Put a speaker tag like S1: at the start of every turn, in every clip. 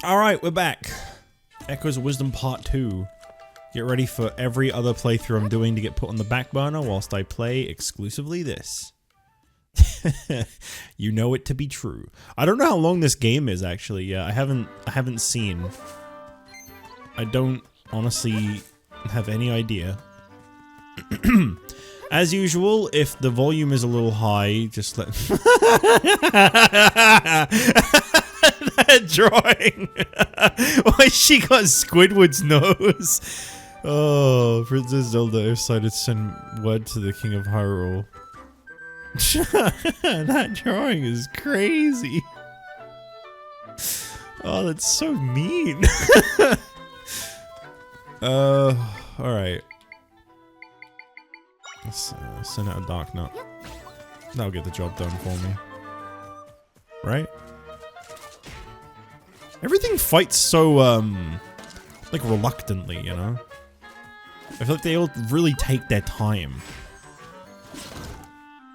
S1: Alright, we're back. Echoes of Wisdom Part 2. Get ready for every other playthrough I'm doing to get put on the back burner whilst I play exclusively this. You know it to be true. I don't know how long this game is actually. Yeah, I haven't seen. I don't honestly have any idea. As usual, if the volume is a little high, just let that drawing. Why she got Squidward's nose? Oh, Princess Zelda decided to send word to the King of Hyrule. That drawing is crazy. Oh, that's so mean. Alright. Let's send out a Dark Nut. That'll get the job done for me. Right? Everything fights so, like reluctantly, you know? I feel like they all really take their time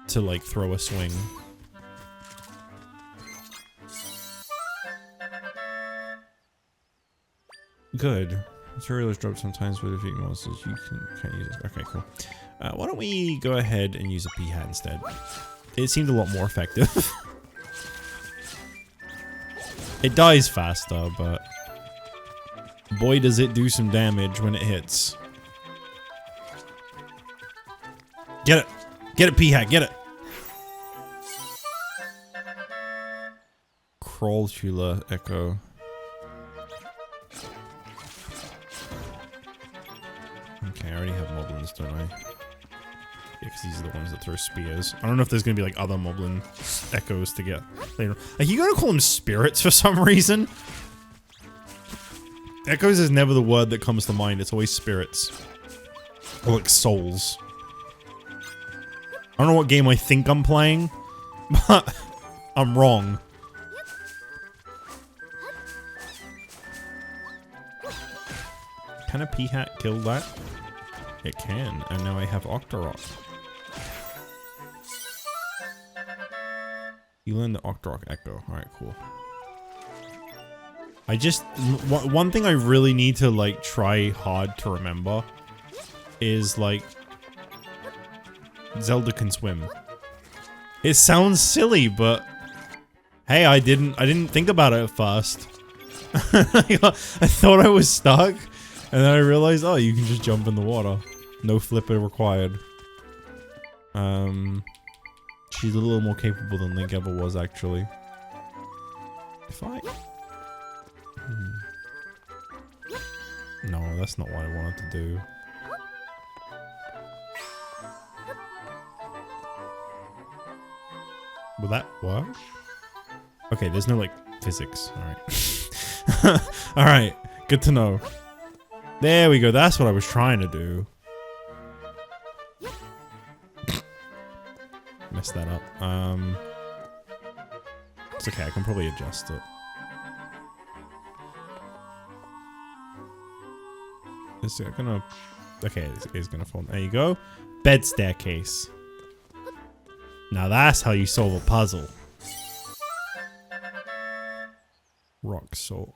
S1: to, like, throw a swing. Good. Materials drop sometimes with defeating monsters. You can't use it. Okay, cool. Why don't we go ahead and use a P-hat instead? It seemed a lot more effective. It dies faster, but boy does it do some damage when it hits. Get it! Get it, P-hat, get it! Crawltula Echo. Okay, I already have moblins, don't I? Yeah, because these are the ones that throw spears. I don't know if there's gonna be like other moblin echoes to get later. Like, you gotta call them spirits for some reason. Echoes is never the word that comes to mind, it's always spirits. Or like souls. I don't know what game I think I'm playing, but I'm wrong. Can a P-hat kill that? It can, and now I have Octorok. You learned the Octorok Echo. Alright, cool. I just... One thing I really need to, like, try hard to remember is, like... Zelda can swim. It sounds silly, but... Hey, I didn't think about it at first. I thought I was stuck, and then I realized, oh, you can just jump in the water. No flipper required. She's a little more capable than Link ever was, actually. If I... No, that's not what I wanted to do. Will that work? Okay, there's no, like, physics. Alright. Alright, good to know. There we go, that's what I was trying to do. Messed that up. It's okay, I can probably adjust it. Is it gonna... Okay, it is gonna fall. There you go. Bed staircase. Now that's how you solve a puzzle. Rock salt.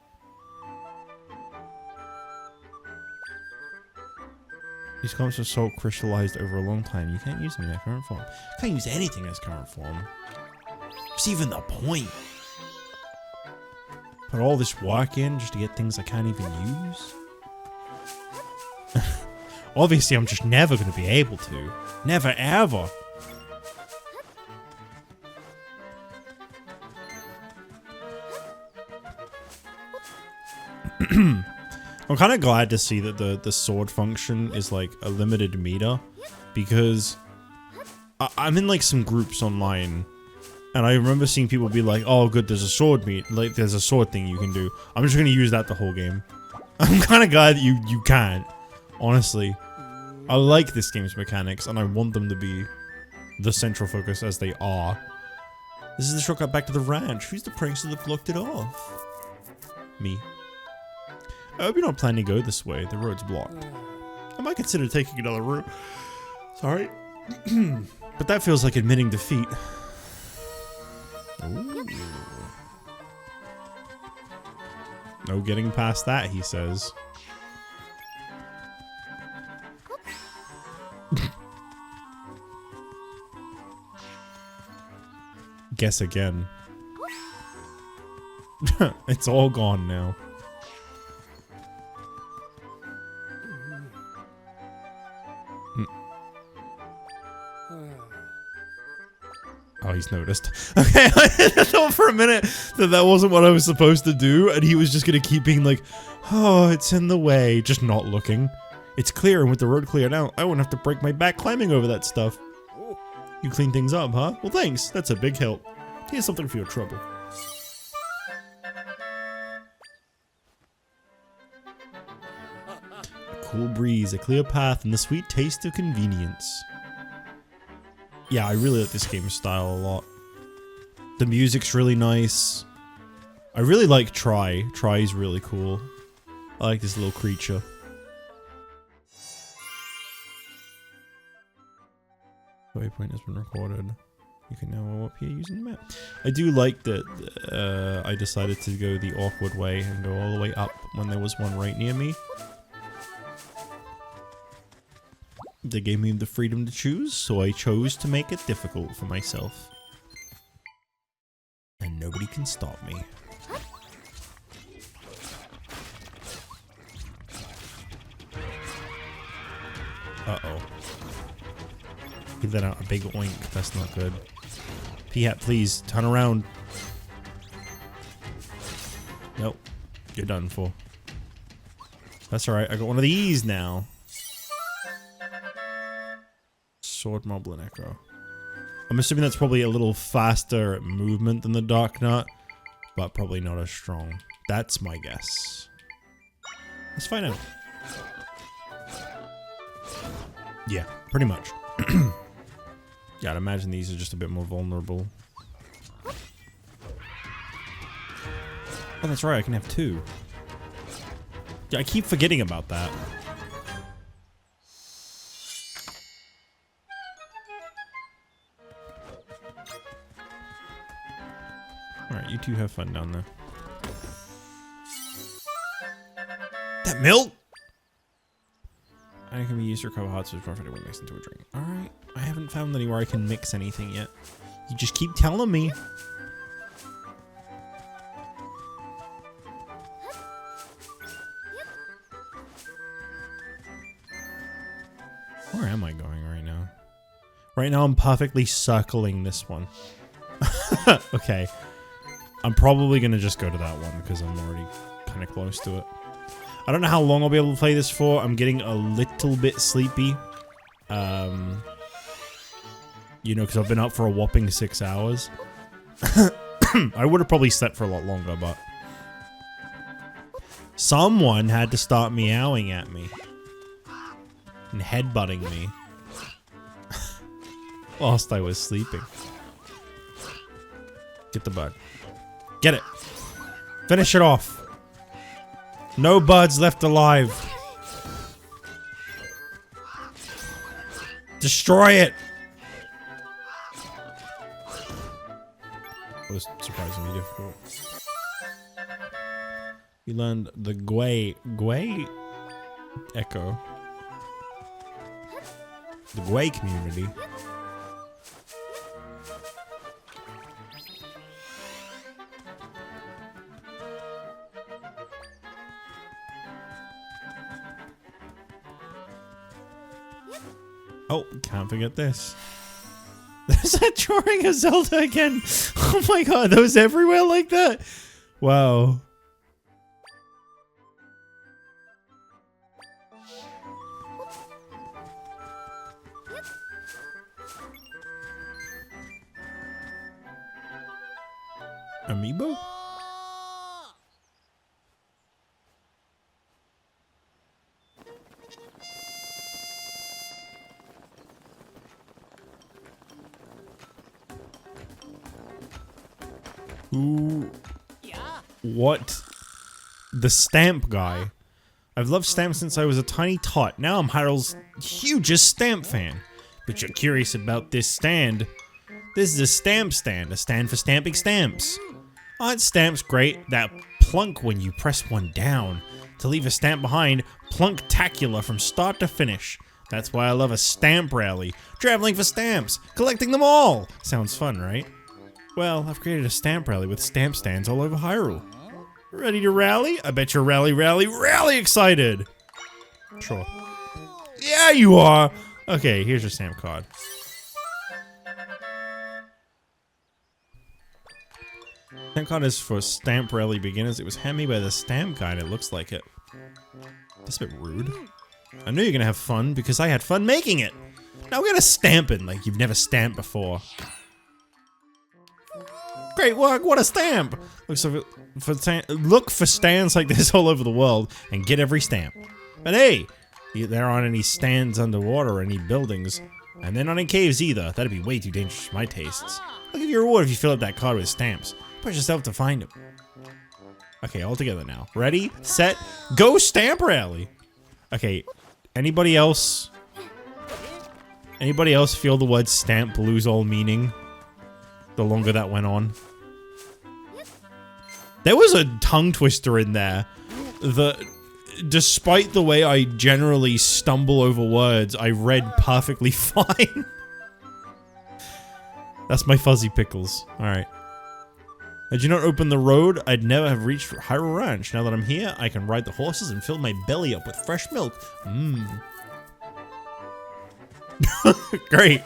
S1: These clumps of salt crystallized over a long time. You can't use them in their current form. You can't use anything in its current form. What's even the point? Put all this work in just to get things I can't even use? Obviously, I'm just never going to be able to. Never ever. I'm kind of glad to see that the sword function is like a limited meter, because I'm in like some groups online, and I remember seeing people be like, "Oh, good, there's a sword like there's a sword thing you can do." I'm just gonna use that the whole game. I'm kind of glad that you can't. Honestly, I like this game's mechanics, and I want them to be the central focus as they are. This is the shortcut back to the ranch. Who's the prankster that blocked it off? Me. I hope you're not planning to go this way. The road's blocked. I might consider taking another route. Sorry. But that feels like admitting defeat. Ooh. No getting past that, he says. Guess again. It's all gone now. Oh, he's noticed. Okay, I thought for a minute that that wasn't what I was supposed to do, and he was just gonna keep being like, oh, it's in the way, just not looking. It's clear, and with the road cleared out, I won't have to break my back climbing over that stuff. You clean things up, huh? Well, thanks. That's a big help. Here's something for your trouble. A cool breeze, a clear path, and the sweet taste of convenience. Yeah, I really like this game style a lot. The music's really nice. I really like Try. Try's really cool. I like this little creature. Waypoint has been recorded. You can now go up here using the map. I do like that I decided to go the awkward way and go all the way up when there was one right near me. They gave me the freedom to choose, so I chose to make it difficult for myself. And nobody can stop me. Uh-oh. He let out a big oink. That's not good. P-Hat, please, turn around. Nope. You're done for. That's alright. I got one of these now. Sword Moblin Echo. I'm assuming that's probably a little faster movement than the Dark Nut, but probably not as strong. That's my guess. Let's find out. Yeah, pretty much. Yeah, I'd imagine these are just a bit more vulnerable. Oh, that's right, I can have two. Yeah, I keep forgetting about that. Alright, you two have fun down there. That milk? I can be used to recover hot sauce before it mixed into a drink. Alright, I haven't found anywhere I can mix anything yet. You just keep telling me. Where am I going right now? Right now I'm perfectly circling this one. Okay. I'm probably gonna just go to that one because I'm already kind of close to it. I don't know how long I'll be able to play this for. I'm getting a little bit sleepy. You know, because I've been up for a whopping 6 hours. I would have probably slept for a lot longer, but someone had to start meowing at me and headbutting me whilst I was sleeping. Get the bug. Get it. Finish it off. No buds left alive. Destroy it. That was surprisingly difficult. You learned the Gwei Echo. The Gwei community. Oh, can't forget this. There's that drawing of Zelda again. Oh my god, those everywhere like that? Wow. Amiibo? Ooh. What? The stamp guy. I've loved stamps since I was a tiny tot. Now I'm Harold's hugest stamp fan. But you're curious about this stand. This is a stamp stand. A stand for stamping stamps. Aren't stamps great? That plunk when you press one down. To leave a stamp behind, plunk-tacular from start to finish. That's why I love a stamp rally. Traveling for stamps, collecting them all. Sounds fun, right? Well, I've created a stamp rally with stamp stands all over Hyrule. Ready to rally? I bet you're rally excited. Sure. Yeah, you are. Okay, here's your stamp card. Stamp card is for Stamp Rally beginners. It was handed me by the stamp guide. It looks like it. That's a bit rude. I knew you're gonna have fun because I had fun making it. Now we're gonna stamp it like you've never stamped before. Great work! What a stamp! Look for stands like this all over the world and get every stamp. But hey, there aren't any stands underwater or any buildings, and they're not in caves either. That'd be way too dangerous for my tastes. I'll give you a reward if you fill up that card with stamps. Push yourself to find them. Okay, all together now. Ready, set, go! Stamp rally. Okay, anybody else? Anybody else feel the word stamp lose all meaning the longer that went on? There was a tongue twister in there. Despite the way I generally stumble over words, I read perfectly fine. That's my fuzzy pickles. Alright. Had you not opened the road, I'd never have reached Hyrule Ranch. Now that I'm here, I can ride the horses and fill my belly up with fresh milk. Mmm. Great.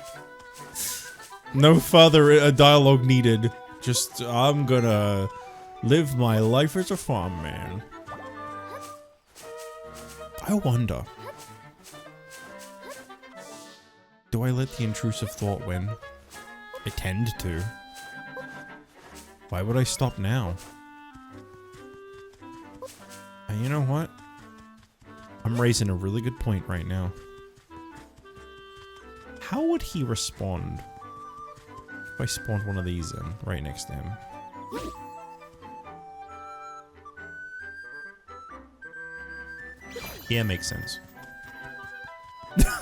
S1: No further dialogue needed. Just, I'm gonna live my life as a farm man. I wonder. Do I let the intrusive thought win? I tend to. Why would I stop now? And you know what? I'm raising a really good point right now. How would he respond if I spawned one of these in right next to him? Yeah, makes sense.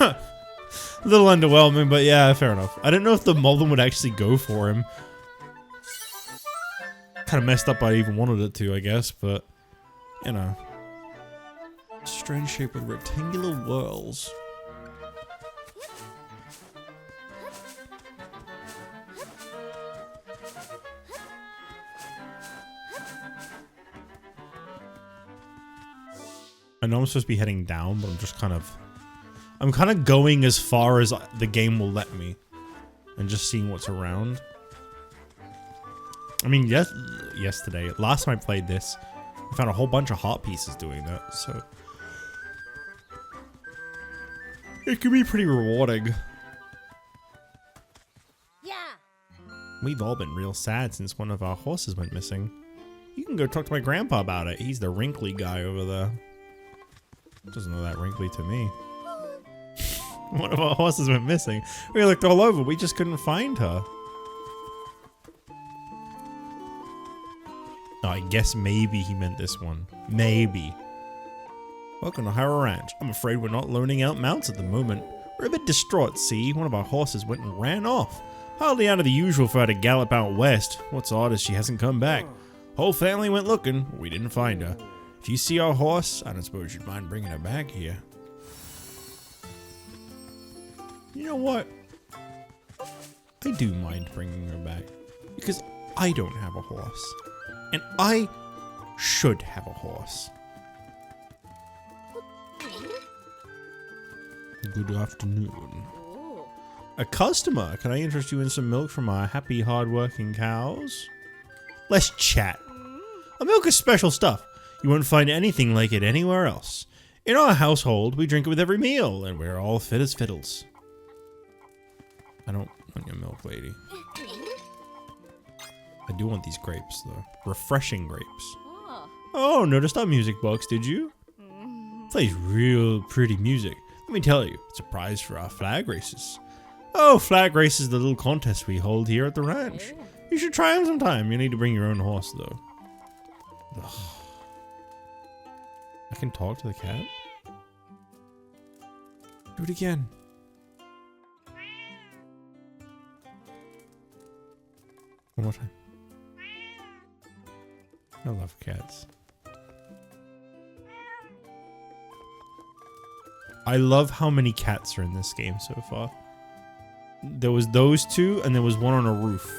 S1: A little underwhelming, but yeah, fair enough. I didn't know if the Mullen would actually go for him. Kind of messed up I even wanted it to, I guess, but, you know. Strange shape with rectangular whirls. I know I'm supposed to be heading down, but I'm kind of going as far as the game will let me. And just seeing what's around. I mean, yesterday, last time I played this, I found a whole bunch of heart pieces doing that, so. It can be pretty rewarding.
S2: Yeah.
S1: We've all been real sad since one of our horses went missing. You can go talk to my grandpa about it. He's the wrinkly guy over there. Doesn't know that wrinkly to me. One of our horses went missing. We looked all over. We just couldn't find her. Oh, I guess maybe he meant this one. Maybe. Welcome to Hyrule Ranch. I'm afraid we're not loaning out mounts at the moment. We're a bit distraught, see? One of our horses went and ran off. Hardly out of the usual for her to gallop out west. What's odd is she hasn't come back. Whole family went looking. We didn't find her. If you see our horse, I don't suppose you'd mind bringing her back here. You know what? I do mind bringing her back. Because I don't have a horse. And I should have a horse. Good afternoon. A customer. Can I interest you in some milk from our happy, hard-working cows? Let's chat. Our milk is special stuff. You won't find anything like it anywhere else. In our household, we drink it with every meal, and we're all fit as fiddles. I don't want your milk, lady. I do want these grapes, though. Refreshing grapes. Oh, noticed our music box, did you? Plays real pretty music. Let me tell you, it's a prize for our flag races. Oh, flag race is the little contest we hold here at the ranch. You should try them sometime. You need to bring your own horse, though. Ugh. I can talk to the cat? Do it again. One more time. I love cats. I love how many cats are in this game so far. There was those two, and there was one on a roof.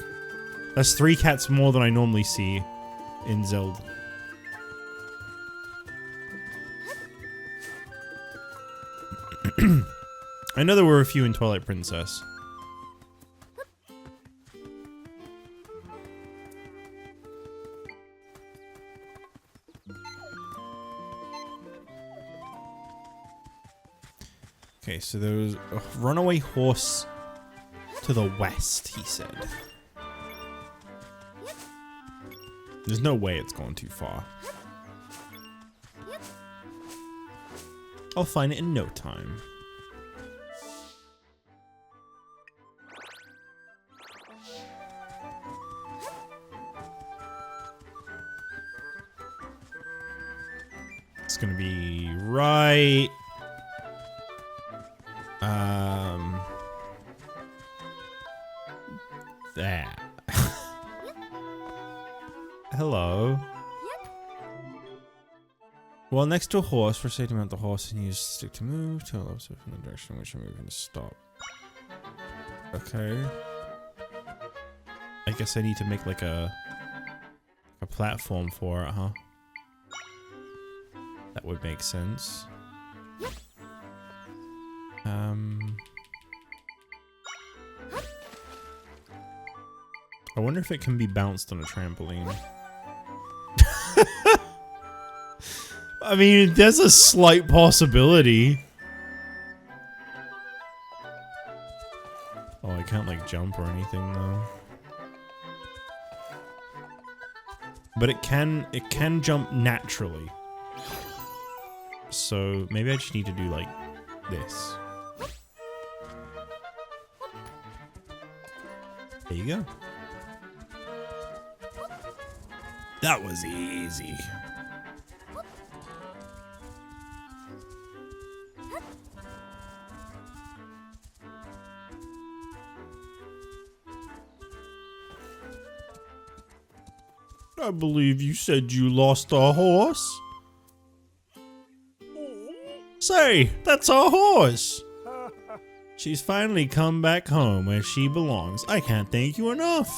S1: That's 3 cats more than I normally see in Zelda. I know there were a few in Twilight Princess. Okay, so there was a runaway horse to the west, he said. There's no way it's gone too far. I'll find it in no time. It's gonna be right... there. Hello. Well, next to a horse, for say to mount the horse and use stick to move, tell also from the direction in which I'm moving to stop. Okay. I guess I need to make like a platform for it, huh? That would make sense. I wonder if it can be bounced on a trampoline. I mean, there's a slight possibility. Oh, I can't like jump or anything though. But it can jump naturally. So maybe I just need to do like this. There you go. That was easy. I believe you said you lost a horse. Say, that's our horse. She's finally come back home where she belongs. I can't thank you enough.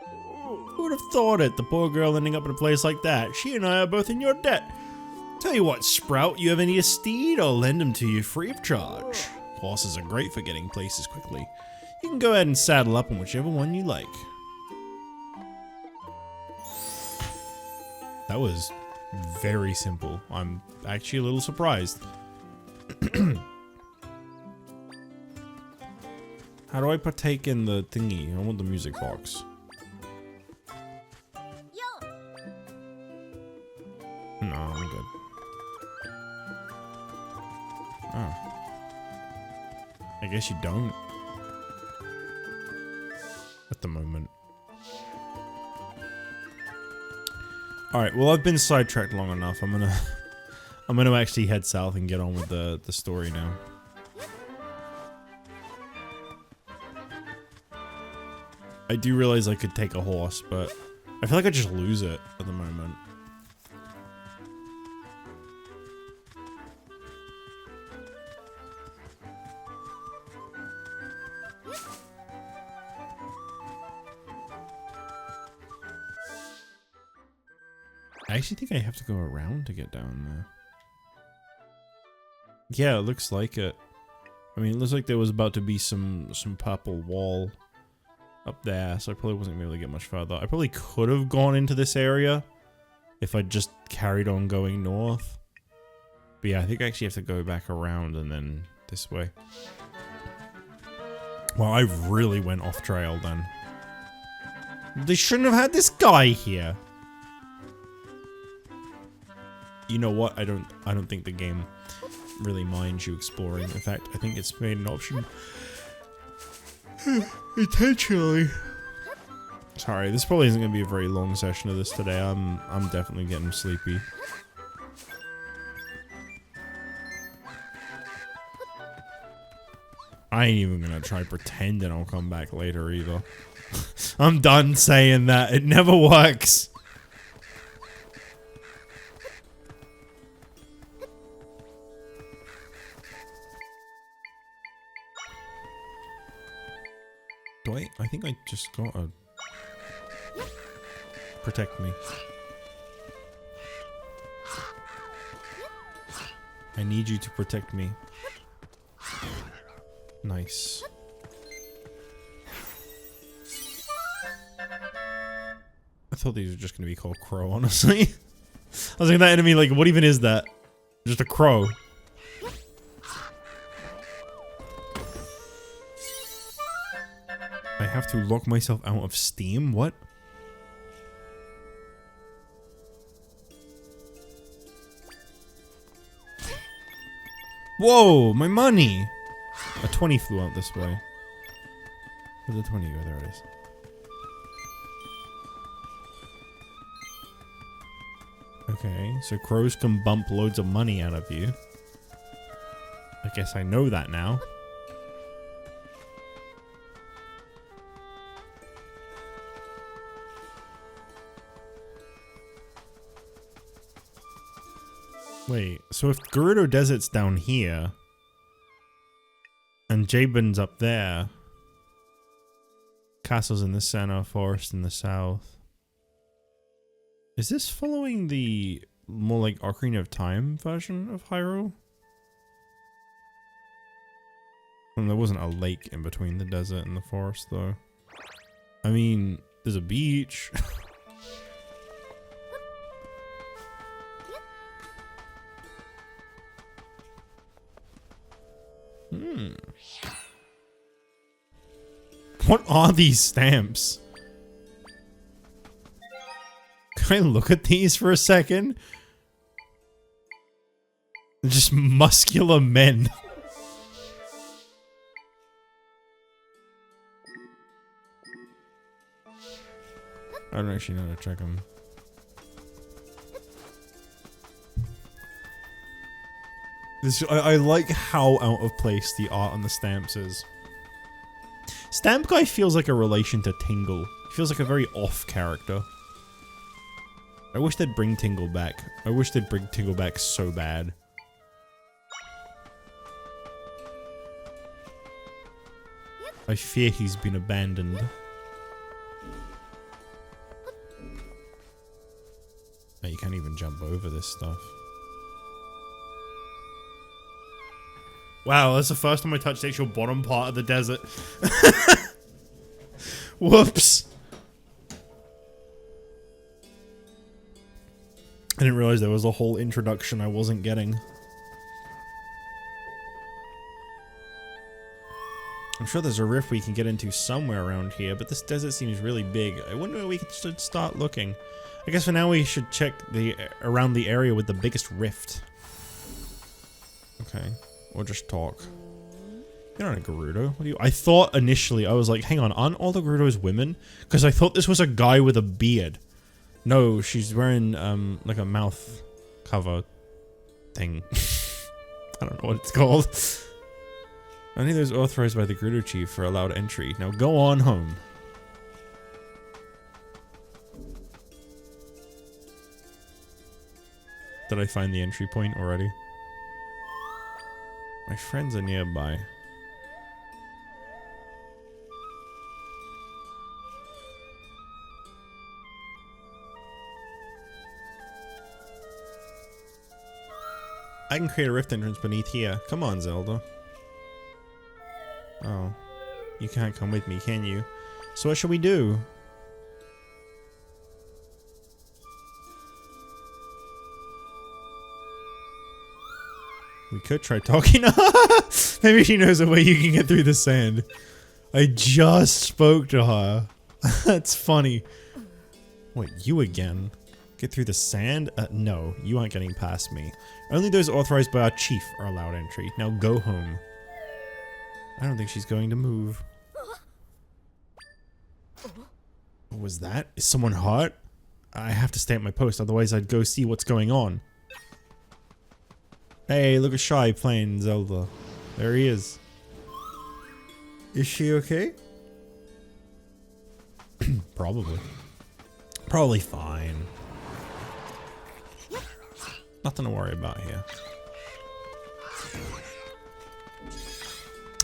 S1: Who would have thought it, the poor girl ending up in a place like that? She and I are both in your debt. Tell you what, Sprout, you ever need a steed? I'll lend him to you free of charge. Horses are great for getting places quickly. You can go ahead and saddle up on whichever one you like. That was very simple. I'm actually a little surprised. How do I partake in the thingy? I want the music box. No, I'm good. Oh. I guess you don't. At the moment. Alright, well I've been sidetracked long enough. I'm gonna actually head south and get on with the story now. I do realize I could take a horse, but I feel like I just lose it at the moment. I actually think I have to go around to get down there. Yeah, it looks like it. I mean, it looks like there was about to be some purple wall up there, so I probably wasn't able to get much further. I probably could have gone into this area if I just carried on going north. But yeah, I think I actually have to go back around and then this way. Well, I really went off trail then. They shouldn't have had this guy here. You know what? I don't think the game really minds you exploring. In fact, I think it's made an option intentionally. Sorry, this probably isn't gonna be a very long session of this today. I'm definitely getting sleepy. I ain't even gonna try pretending I'll come back later either. I'm done saying that. It never works. I think I just got a... Protect me. I need you to protect me. Nice. I thought these were just gonna be called crow, honestly. I was like, that enemy, like, what even is that? Just a crow. I have to lock myself out of Steam? What? Whoa, my money! A 20 flew out this way. Where'd the 20 go? There it is. Okay, so crows can bump loads of money out of you. I guess I know that now. Wait, so if Gerudo Desert's down here, and Jabin's up there, castle's in the center, forest in the south. Is this following the more like Ocarina of Time version of Hyrule? Well, there wasn't a lake in between the desert and the forest, though. I mean, there's a beach. What are these stamps? Can I look at these for a second? They're just muscular men. I don't actually know how to check them. I like how out of place the art on the stamps is. Stamp Guy feels like a relation to Tingle. He feels like a very off character. I wish they'd bring Tingle back. I wish they'd bring Tingle back so bad. I fear he's been abandoned. Oh, you can't even jump over this stuff. Wow, that's the first time I touched the actual bottom part of the desert. Whoops. I didn't realize there was a whole introduction I wasn't getting. I'm sure there's a rift we can get into somewhere around here, but this desert seems really big. I wonder where we should start looking. I guess for now we should check around the area with the biggest rift. Okay. Or just talk. You're not a Gerudo. What do you? I thought initially, I was like, hang on, aren't all the Gerudos women? Because I thought this was a guy with a beard. No, she's wearing, like a mouth cover thing. I don't know what it's called. Only those authorized by the Gerudo chief are allowed entry. Now go on home. Did I find the entry point already? My friends are nearby. I can create a rift entrance beneath here. Come on, Zelda. Oh. You can't come with me, can you? So what should we do? We could try talking to her. Maybe she knows a way you can get through the sand. I just spoke to her. That's funny. Wait, you again? Get through the sand? No, you aren't getting past me. Only those authorized by our chief are allowed entry. Now go home. I don't think she's going to move. What was that? Is someone hurt? I have to stay at my post, otherwise I'd go see what's going on. Hey, look at Shy playing Zelda. There he is. Is she okay? Probably. Probably fine. Nothing to worry about here.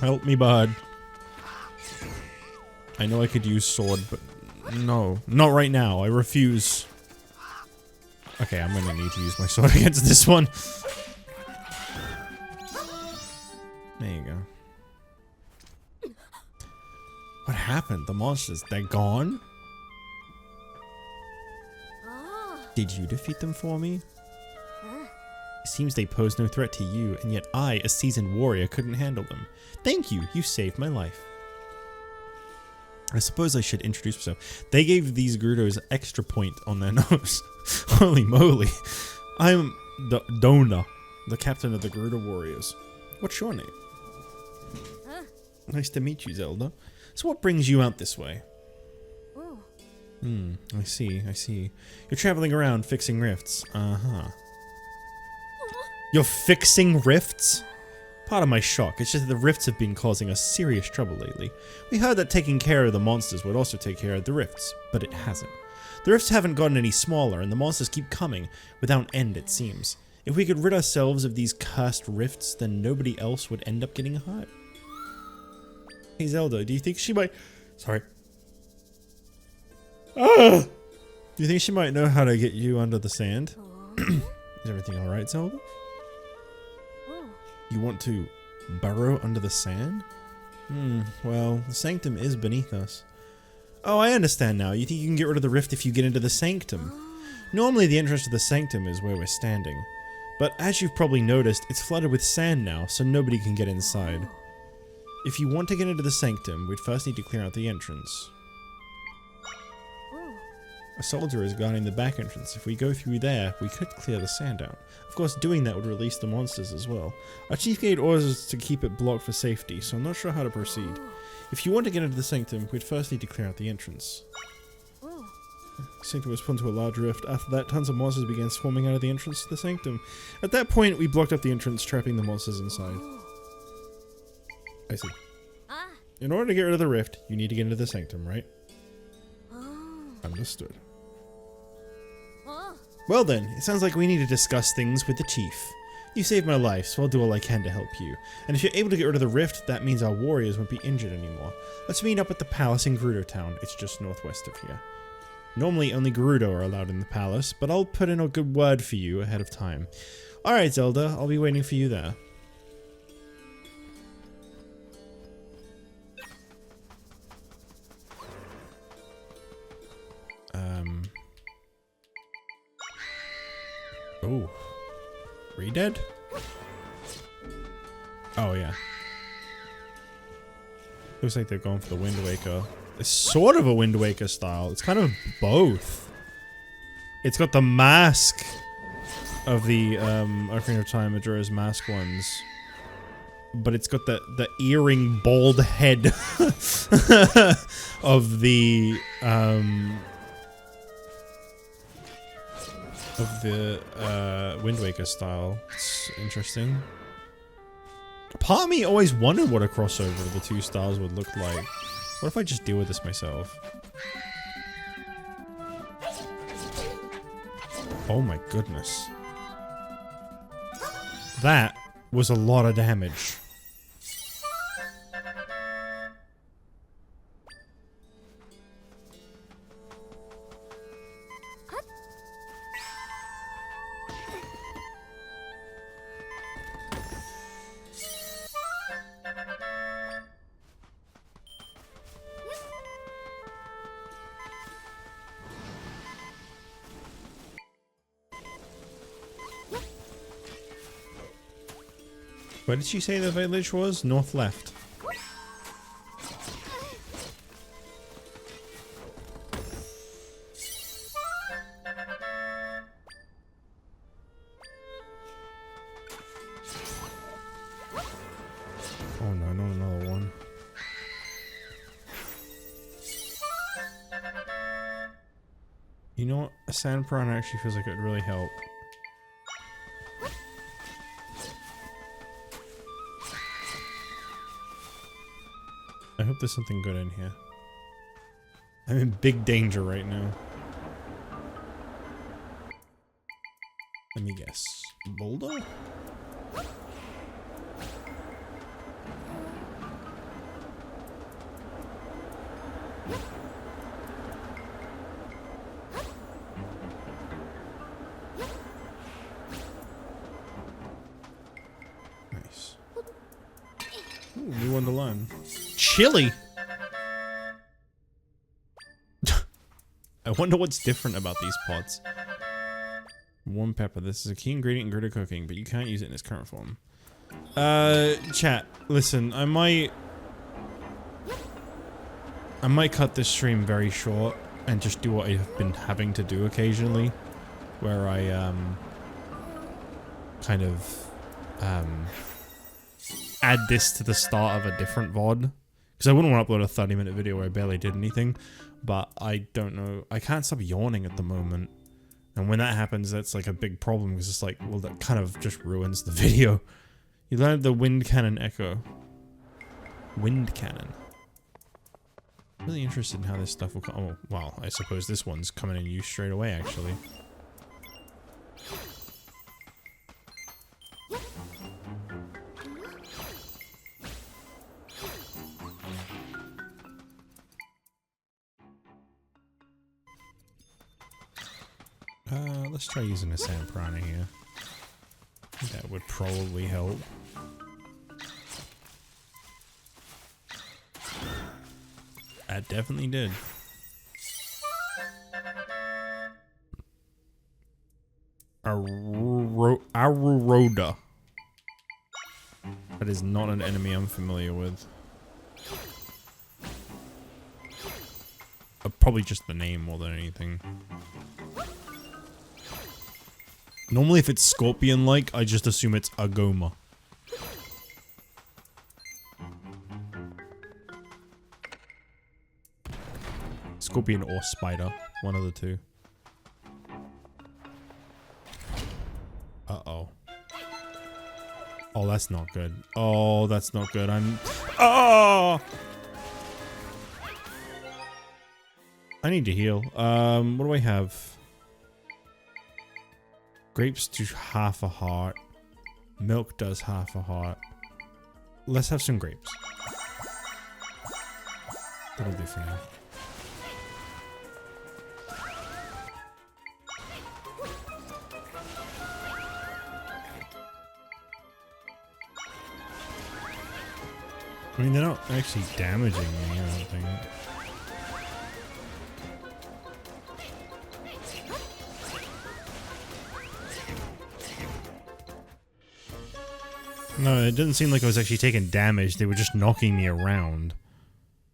S1: Help me, bud. I know I could use sword, but no. Not right now. I refuse. Okay, I'm gonna need to use my sword against this one. There you go. What happened? The monsters, they're gone? Did you defeat them for me? It seems they pose no threat to you, and yet I, a seasoned warrior, couldn't handle them. Thank you, you saved my life. I suppose I should introduce myself. They gave these Gerudos extra point on their nose. Holy moly. I'm Dona, the captain of the Gerudo warriors. What's your name? Nice to meet you, Zelda. So what brings you out this way? I see. You're traveling around fixing rifts. Uh-huh. You're fixing rifts? Part of my shock, it's just that the rifts have been causing us serious trouble lately. We heard that taking care of the monsters would also take care of the rifts, but it hasn't. The rifts haven't gotten any smaller, and the monsters keep coming, without end it seems. If we could rid ourselves of these cursed rifts, then nobody else would end up getting hurt. Hey Zelda, do you think she might... Sorry. Do you think she might know how to get you under the sand? Is everything alright, Zelda? You want to burrow under the sand? Well, the sanctum is beneath us. Oh, I understand now. You think you can get rid of the rift if you get into the sanctum. Normally the entrance to the sanctum is where we're standing. But as you've probably noticed, it's flooded with sand now, so nobody can get inside. If you want to get into the sanctum, we'd first need to clear out the entrance. A soldier is guarding the back entrance. If we go through there, we could clear the sand out. Of course, doing that would release the monsters as well. Our chief gave orders us to keep it blocked for safety, so I'm not sure how to proceed. If you want to get into the sanctum, we'd first need to clear out the entrance. The sanctum was put into a large rift. After that, tons of monsters began swarming out of the entrance to the sanctum. At that point, we blocked up the entrance, trapping the monsters inside. I see. In order to get rid of the rift, you need to get into the sanctum, right? Understood. Well then, it sounds like we need to discuss things with the chief. You saved my life, so I'll do all I can to help you. And if you're able to get rid of the rift, that means our warriors won't be injured anymore. Let's meet up at the palace in Gerudo Town. It's just northwest of here. Normally only Gerudo are allowed in the palace, but I'll put in a good word for you ahead of time. Alright Zelda, I'll be waiting for you there. Oh. Re-dead? Oh, yeah. Looks like they're going for the Wind Waker. It's sort of a Wind Waker style. It's kind of both. It's got the mask of the Ocarina of Time Majora's Mask ones. But it's got the earring bald head of the Wind Waker style. It's interesting. Part of me always wondered what a crossover of the two styles would look like. What if I just deal with this myself? Oh my goodness. That was a lot of damage. Where did she say the village was? North left. Oh no, not another one. You know what? A sand piranha actually feels like it would really help. I hope there's something good in here. I'm in big danger right now. Let me guess. Boulder? learn to learn. Chili! I wonder what's different about these pots. Warm pepper. This is a key ingredient in Gerudo cooking, but you can't use it in its current form. Chat, listen, I might cut this stream very short and just do what I've been having to do occasionally, where I, kind of, add this to the start of a different VOD. Because I wouldn't want to upload a 30-minute video where I barely did anything, but I don't know. I can't stop yawning at the moment. And when that happens, that's like a big problem, because it's like, well, that kind of just ruins the video. You learned the wind cannon echo. Wind cannon. Really interested in how this stuff will come. Oh, well, I suppose this one's coming in use straight away, actually. Let's try using a sand piranha here. That would probably help. That definitely did. Aruroda. That is not an enemy I'm familiar with. Probably just the name more than anything. Normally if it's scorpion-like, I just assume it's Agoma. Scorpion or spider. One of the two. Uh-oh. Oh, that's not good. Oh, that's not good. Oh! I need to heal. What do I have? Grapes do half a heart. Milk does half a heart. Let's have some grapes. That'll do for now. I mean, they're not actually damaging me, I don't think. No, it didn't seem like I was actually taking damage. They were just knocking me around.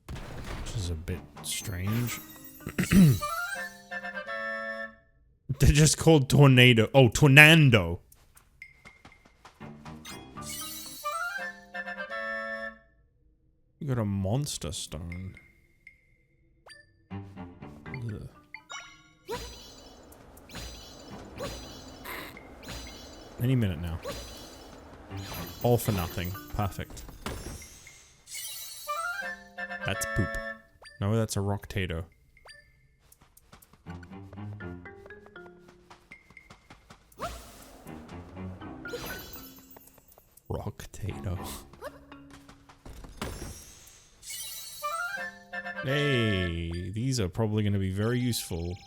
S1: Which is a bit strange. They're just called Tornado. Oh, Tornado! You got a monster stone. Ugh. Any minute now. All for nothing. Perfect. That's poop. No, that's a rock-tato. Rock-tato. Hey, these are probably going to be very useful.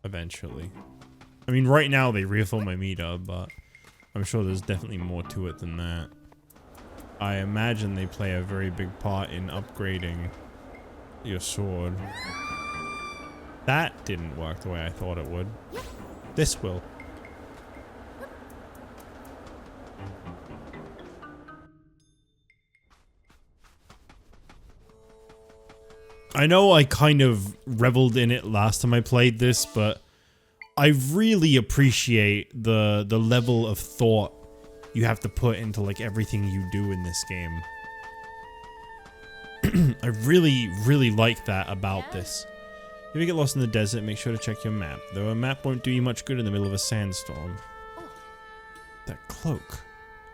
S1: Eventually. I mean, right now they refill my meter, but I'm sure there's definitely more to it than that. I imagine they play a very big part in upgrading your sword. That didn't work the way I thought it would. This will. I know I kind of reveled in it last time I played this, but I really appreciate the level of thought you have to put into like everything you do in this game. I really like that about this. If you get lost in the desert, make sure to check your map. Though a map won't do you much good in the middle of a sandstorm. That cloak.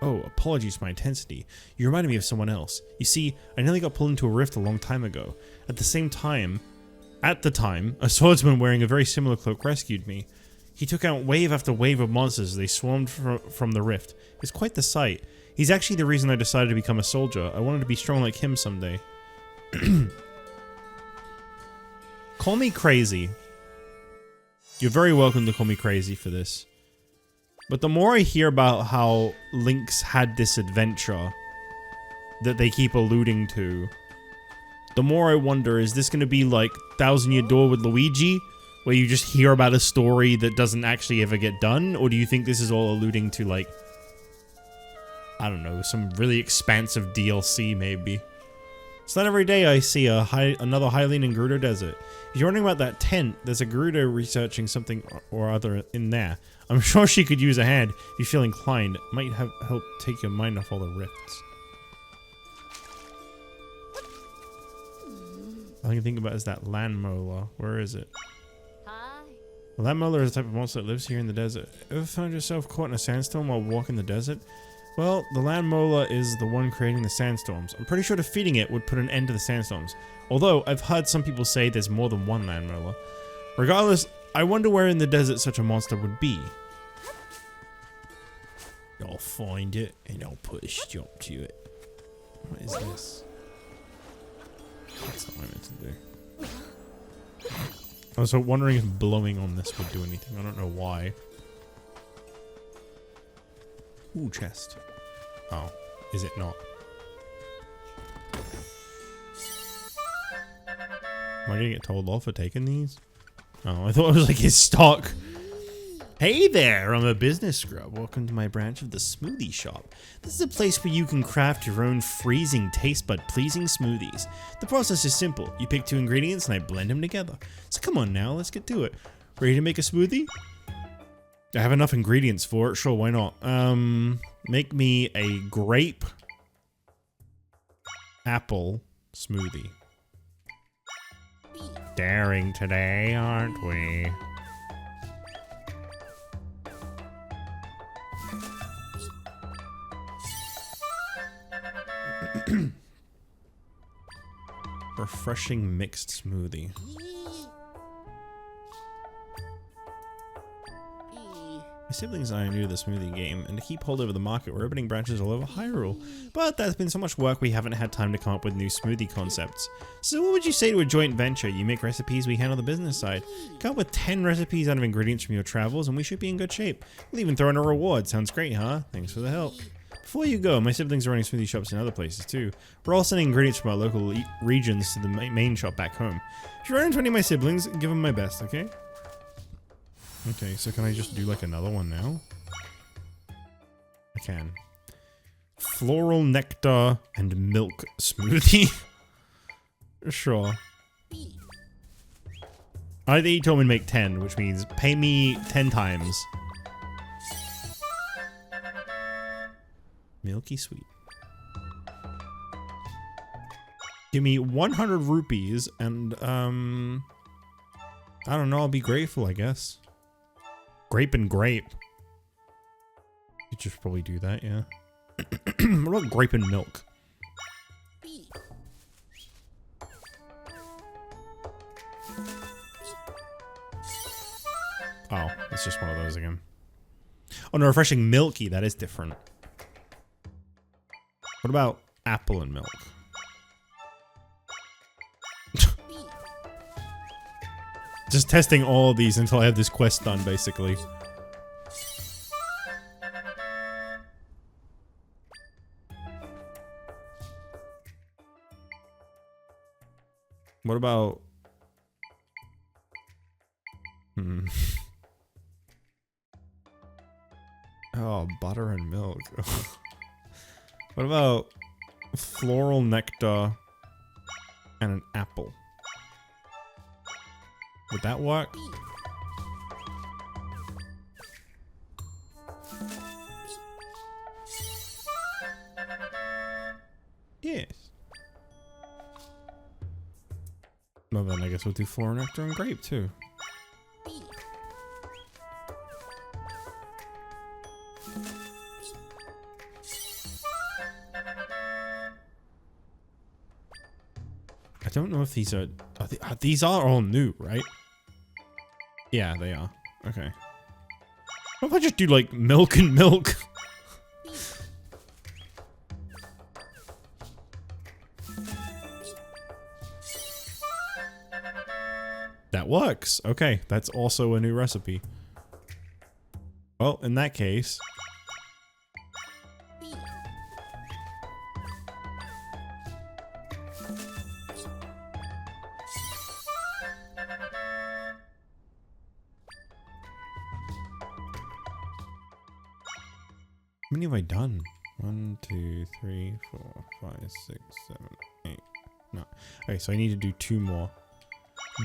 S1: Oh, apologies for my intensity. You reminded me of someone else. You see, I nearly got pulled into a rift a long time ago. At the time, a swordsman wearing a very similar cloak rescued me. He took out wave after wave of monsters as they swarmed from the rift. It's quite the sight. He's actually the reason I decided to become a soldier. I wanted to be strong like him someday. Call me crazy. You're very welcome to call me crazy for this. But the more I hear about how Link's had this adventure that they keep alluding to, the more I wonder, is this going to be like Thousand Year Door with Luigi, where you just hear about a story that doesn't actually ever get done? Or do you think this is all alluding to, like, I don't know, some really expansive DLC maybe? It's not every day I see another Hylian in Gerudo Desert. If you're wondering about that tent, there's a Gerudo researching something or other in there. I'm sure she could use a hand if you feel inclined. It might help take your mind off all the rifts. All I can think about is that land molar. Where is it? The land molar is the type of monster that lives here in the desert. Ever found yourself caught in a sandstorm while walking the desert? Well, the land molar is the one creating the sandstorms. I'm pretty sure defeating it would put an end to the sandstorms. Although, I've heard some people say there's more than one land molar. Regardless, I wonder where in the desert such a monster would be. I'll find it, and I'll put a stop to it. What is this? That's not what I meant to do. I was wondering if blowing on this would do anything. I don't know why. Ooh, chest. Oh, is it not? Am I gonna get told off for taking these? Oh, I thought it was like his stock. Hey there, I'm a business scrub. Welcome to my branch of the smoothie shop. This is a place where you can craft your own freezing, taste bud pleasing smoothies. The process is simple. You pick 2 ingredients and I blend them together. So come on now, let's get to it. Ready to make a smoothie? I have enough ingredients for it. Sure, why not? Make me a grape apple smoothie. Daring today, aren't we? Refreshing mixed smoothie. My siblings and I are new to the smoothie game, and to keep hold over the market, we're opening branches all over Hyrule. But there's been so much work we haven't had time to come up with new smoothie concepts. So what would you say to a joint venture? You make recipes, we handle the business side. Come up with 10 recipes out of ingredients from your travels, and we should be in good shape. We'll even throw in a reward. Sounds great, huh? Thanks for the help. Before you go, my siblings are running smoothie shops in other places too. We're all sending ingredients from our local regions to the main shop back home. If you run into any of my siblings, give them my best, okay? Okay, so can I just do like another one now? I can. Floral nectar and milk smoothie. Sure. I think he told me to make 10, which means pay me 10 times. Milky sweet. Give me 100 rupees and, I don't know, I'll be grateful, I guess. Grape and grape. You should probably do that, yeah. What about grape and milk? Oh, it's just one of those again. Oh no, refreshing milky, that is different. What about apple and milk? Just testing all of these until I have this quest done, basically. What about... Oh, butter and milk. What about floral nectar and an apple? Would that work? Yes. Well then I guess we'll do floral nectar and grape too. I don't know if these are these are all new, right? Yeah, they are. Okay. What if I just do like milk and milk? That works. Okay, that's also a new recipe. Well, in that case... How many have I done? 1, 2, 3, 4, 5, 6, 7, 8. No. Okay, so I need to do 2 more.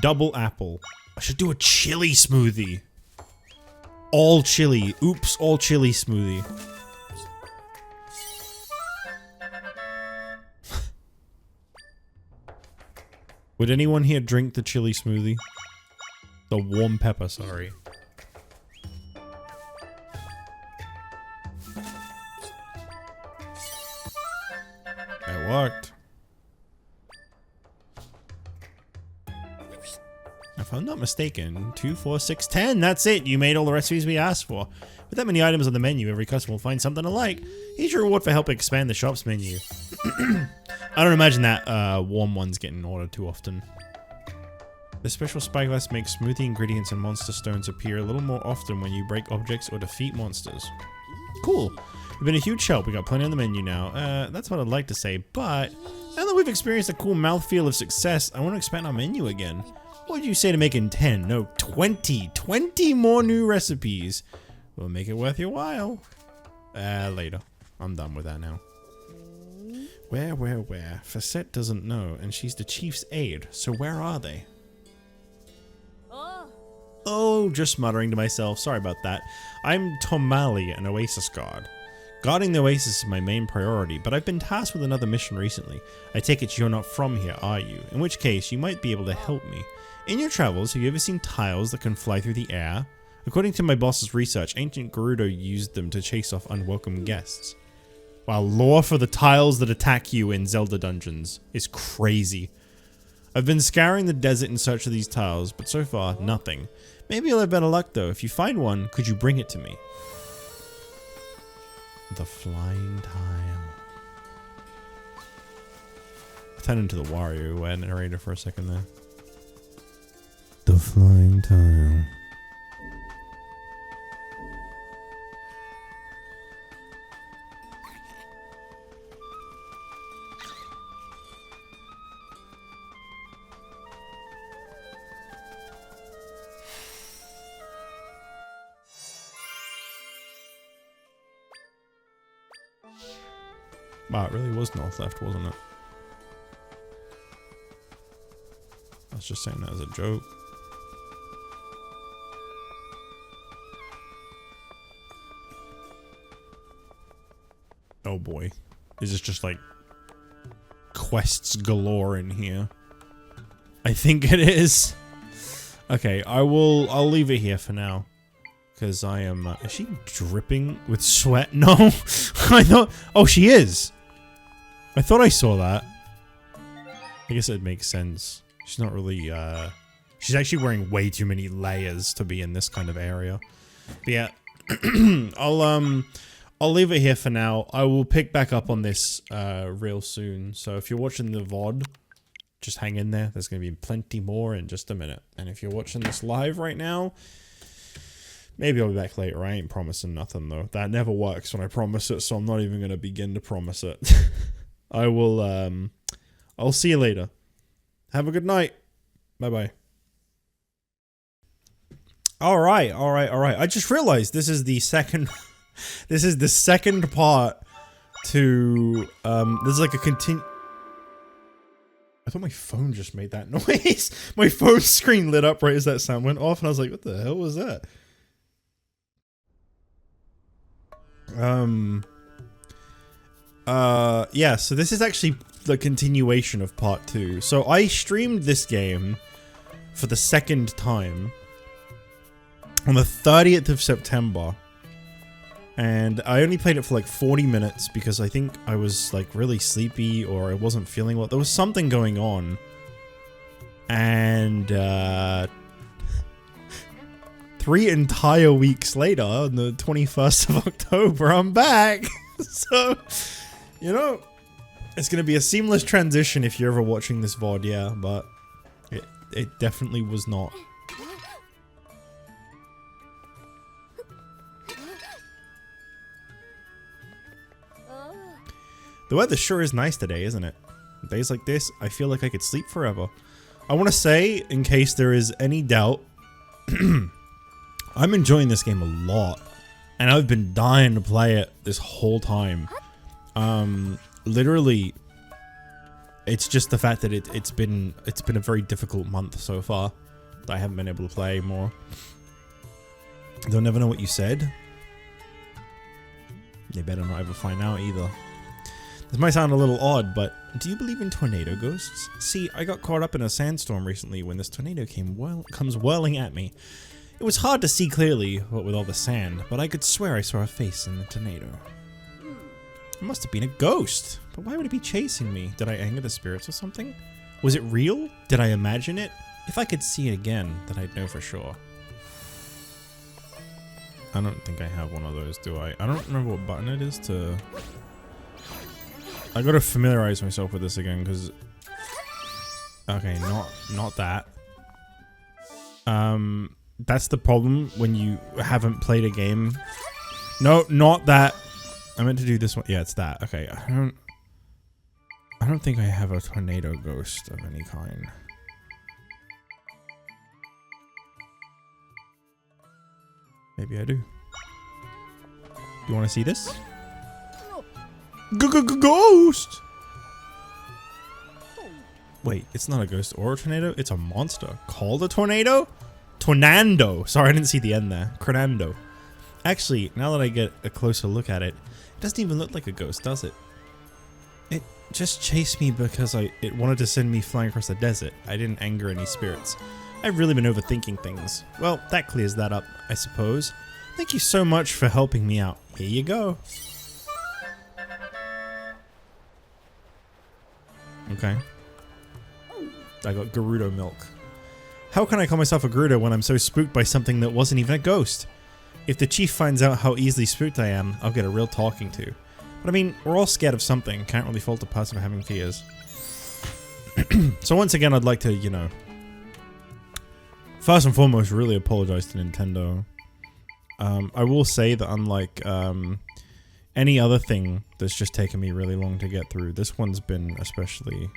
S1: Double apple. I should do a chili smoothie. All chili. Oops, all chili smoothie. Would anyone here drink the chili smoothie? The warm pepper, sorry. That worked. If I'm not mistaken, 2, 4, 6, 10. That's it. You made all the recipes we asked for. With that many items on the menu, every customer will find something to like. Here's your reward for helping expand the shop's menu. I don't imagine that warm one's getting ordered too often. The special spyglass makes smoothie ingredients and monster stones appear a little more often when you break objects or defeat monsters. Cool. You've been a huge help. We got plenty on the menu now. That's what I'd like to say, but now that we've experienced a cool mouthfeel of success, I want to expand our menu again. What would you say to making 10? No, 20. 20 more new recipes. We'll make it worth your while. Later. I'm done with that now. Where? Facette doesn't know, and she's the chief's aide, so where are they? Oh, just muttering to myself. Sorry about that. I'm Tomali, an Oasis guard. Guarding the Oasis is my main priority, but I've been tasked with another mission recently. I take it you're not from here, are you? In which case, you might be able to help me. In your travels, have you ever seen tiles that can fly through the air? According to my boss's research, ancient Gerudo used them to chase off unwelcome guests. Wow, lore for the tiles that attack you in Zelda dungeons is crazy. I've been scouring the desert in search of these tiles, but so far, nothing. Maybe you'll have better luck though. If you find one, could you bring it to me? The flying tile. I turned into the Wario narrator for a second there. The flying tile. Wow, it really was north left, wasn't it? I was just saying that as a joke. Oh boy. Is this just like quests galore in here? I think it is. Okay, I'll leave it here for now. Because I am, is she dripping with sweat? No, I thought, oh, she is. I thought I saw that. I guess it makes sense. She's not really, she's actually wearing way too many layers to be in this kind of area. But yeah, I'll leave it here for now. I will pick back up on this, real soon. So if you're watching the VOD, just hang in there. There's going to be plenty more in just a minute. And if you're watching this live right now, maybe I'll be back later. I ain't promising nothing though. That never works when I promise it, so I'm not even going to begin to promise it. I will, I'll see you later. Have a good night. Bye-bye. Alright. I just realized this is the second, this is the second part to, there's like a I thought my phone just made that noise. My phone screen lit up right as that sound went off, and I was like, what the hell was that? Yeah, so this is actually the continuation of part 2. So I streamed this game for the second time on the 30th of September. And I only played it for like 40 minutes because I think I was like really sleepy or I wasn't feeling well. There was something going on. And, 3 entire weeks later, on the 21st of October, I'm back. So, you know, it's going to be a seamless transition if you're ever watching this VOD, yeah, but it definitely was not. The weather sure is nice today, isn't it? Days like this, I feel like I could sleep forever. I want to say, in case there is any doubt, I'm enjoying this game a lot. And I've been dying to play it this whole time. Literally, it's just the fact that it's been a very difficult month so far. That I haven't been able to play more. They'll never know what you said. They better not ever find out either. This might sound a little odd, but do you believe in tornado ghosts? See, I got caught up in a sandstorm recently when this tornado comes whirling at me. It was hard to see clearly, what with all the sand, but I could swear I saw a face in the tornado. It must have been a ghost, but why would it be chasing me? Did I anger the spirits or something? Was it real? Did I imagine it? If I could see it again, then I'd know for sure. I don't think I have one of those, do I? I don't remember what button it is to... I gotta familiarize myself with this again, because... Okay, not that. That's the problem when you haven't played a game. No, not that. I meant to do this one. Yeah, it's that. Okay, I don't think I have a tornado ghost of any kind. Maybe I do. You want to see this? Ghost! Wait, it's not a ghost or a tornado. It's a monster called a tornado? Tornado. Sorry, I didn't see the end there. Cronando. Actually, now that I get a closer look at it, it doesn't even look like a ghost, does it? It just chased me because it wanted to send me flying across the desert. I didn't anger any spirits. I've really been overthinking things. Well, that clears that up, I suppose. Thank you so much for helping me out. Here you go. Okay. I got Gerudo milk. How can I call myself a Gerudo when I'm so spooked by something that wasn't even a ghost? If the chief finds out how easily spooked I am, I'll get a real talking to. But I mean, we're all scared of something. Can't really fault a person for having fears. So once again, I'd like to, you know, first and foremost, really apologize to Nintendo. I will say that unlike any other thing that's just taken me really long to get through, this one's been especially...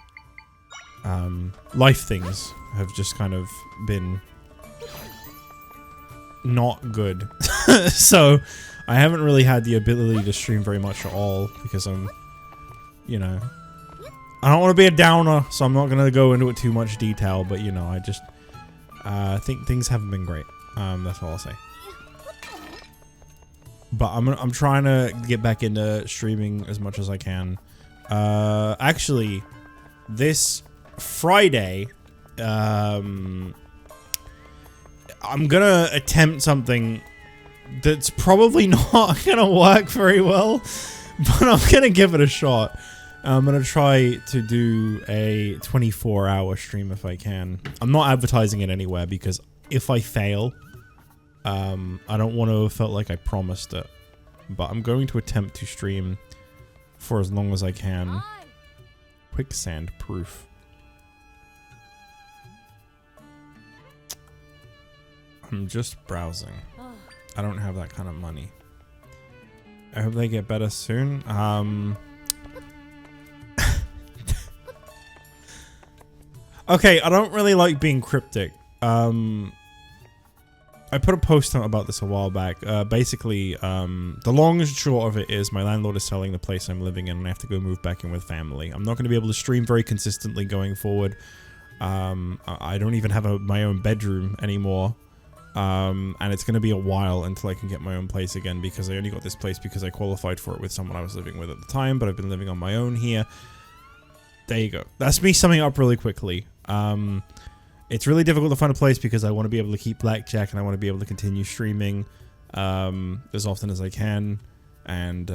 S1: life things have just kind of been not good. So I haven't really had the ability to stream very much at all because I'm, you know, I don't want to be a downer, so I'm not going to go into it too much detail, but you know, I just think things haven't been great. That's all I'll say. But I'm trying to get back into streaming as much as I can. Actually, this Friday, I'm gonna attempt something that's probably not gonna work very well, but I'm gonna give it a shot. I'm gonna try to do a 24-hour stream if I can. I'm not advertising it anywhere because if I fail, I don't want to have felt like I promised it. But I'm going to attempt to stream for as long as I can. Quicksand proof. I'm just browsing. I don't have that kind of money. I hope they get better soon. Okay, I don't really like being cryptic. I put a post out about this a while back. Basically, the long and short of it is my landlord is selling the place I'm living in and I have to go move back in with family. I'm not going to be able to stream very consistently going forward. I don't even have my own bedroom anymore. And it's going to be a while until I can get my own place again because I only got this place because I qualified for it with someone I was living with at the time, but I've been living on my own here. There you go. That's me summing up really quickly. It's really difficult to find a place because I want to be able to keep Blackjack and I want to be able to continue streaming as often as I can. And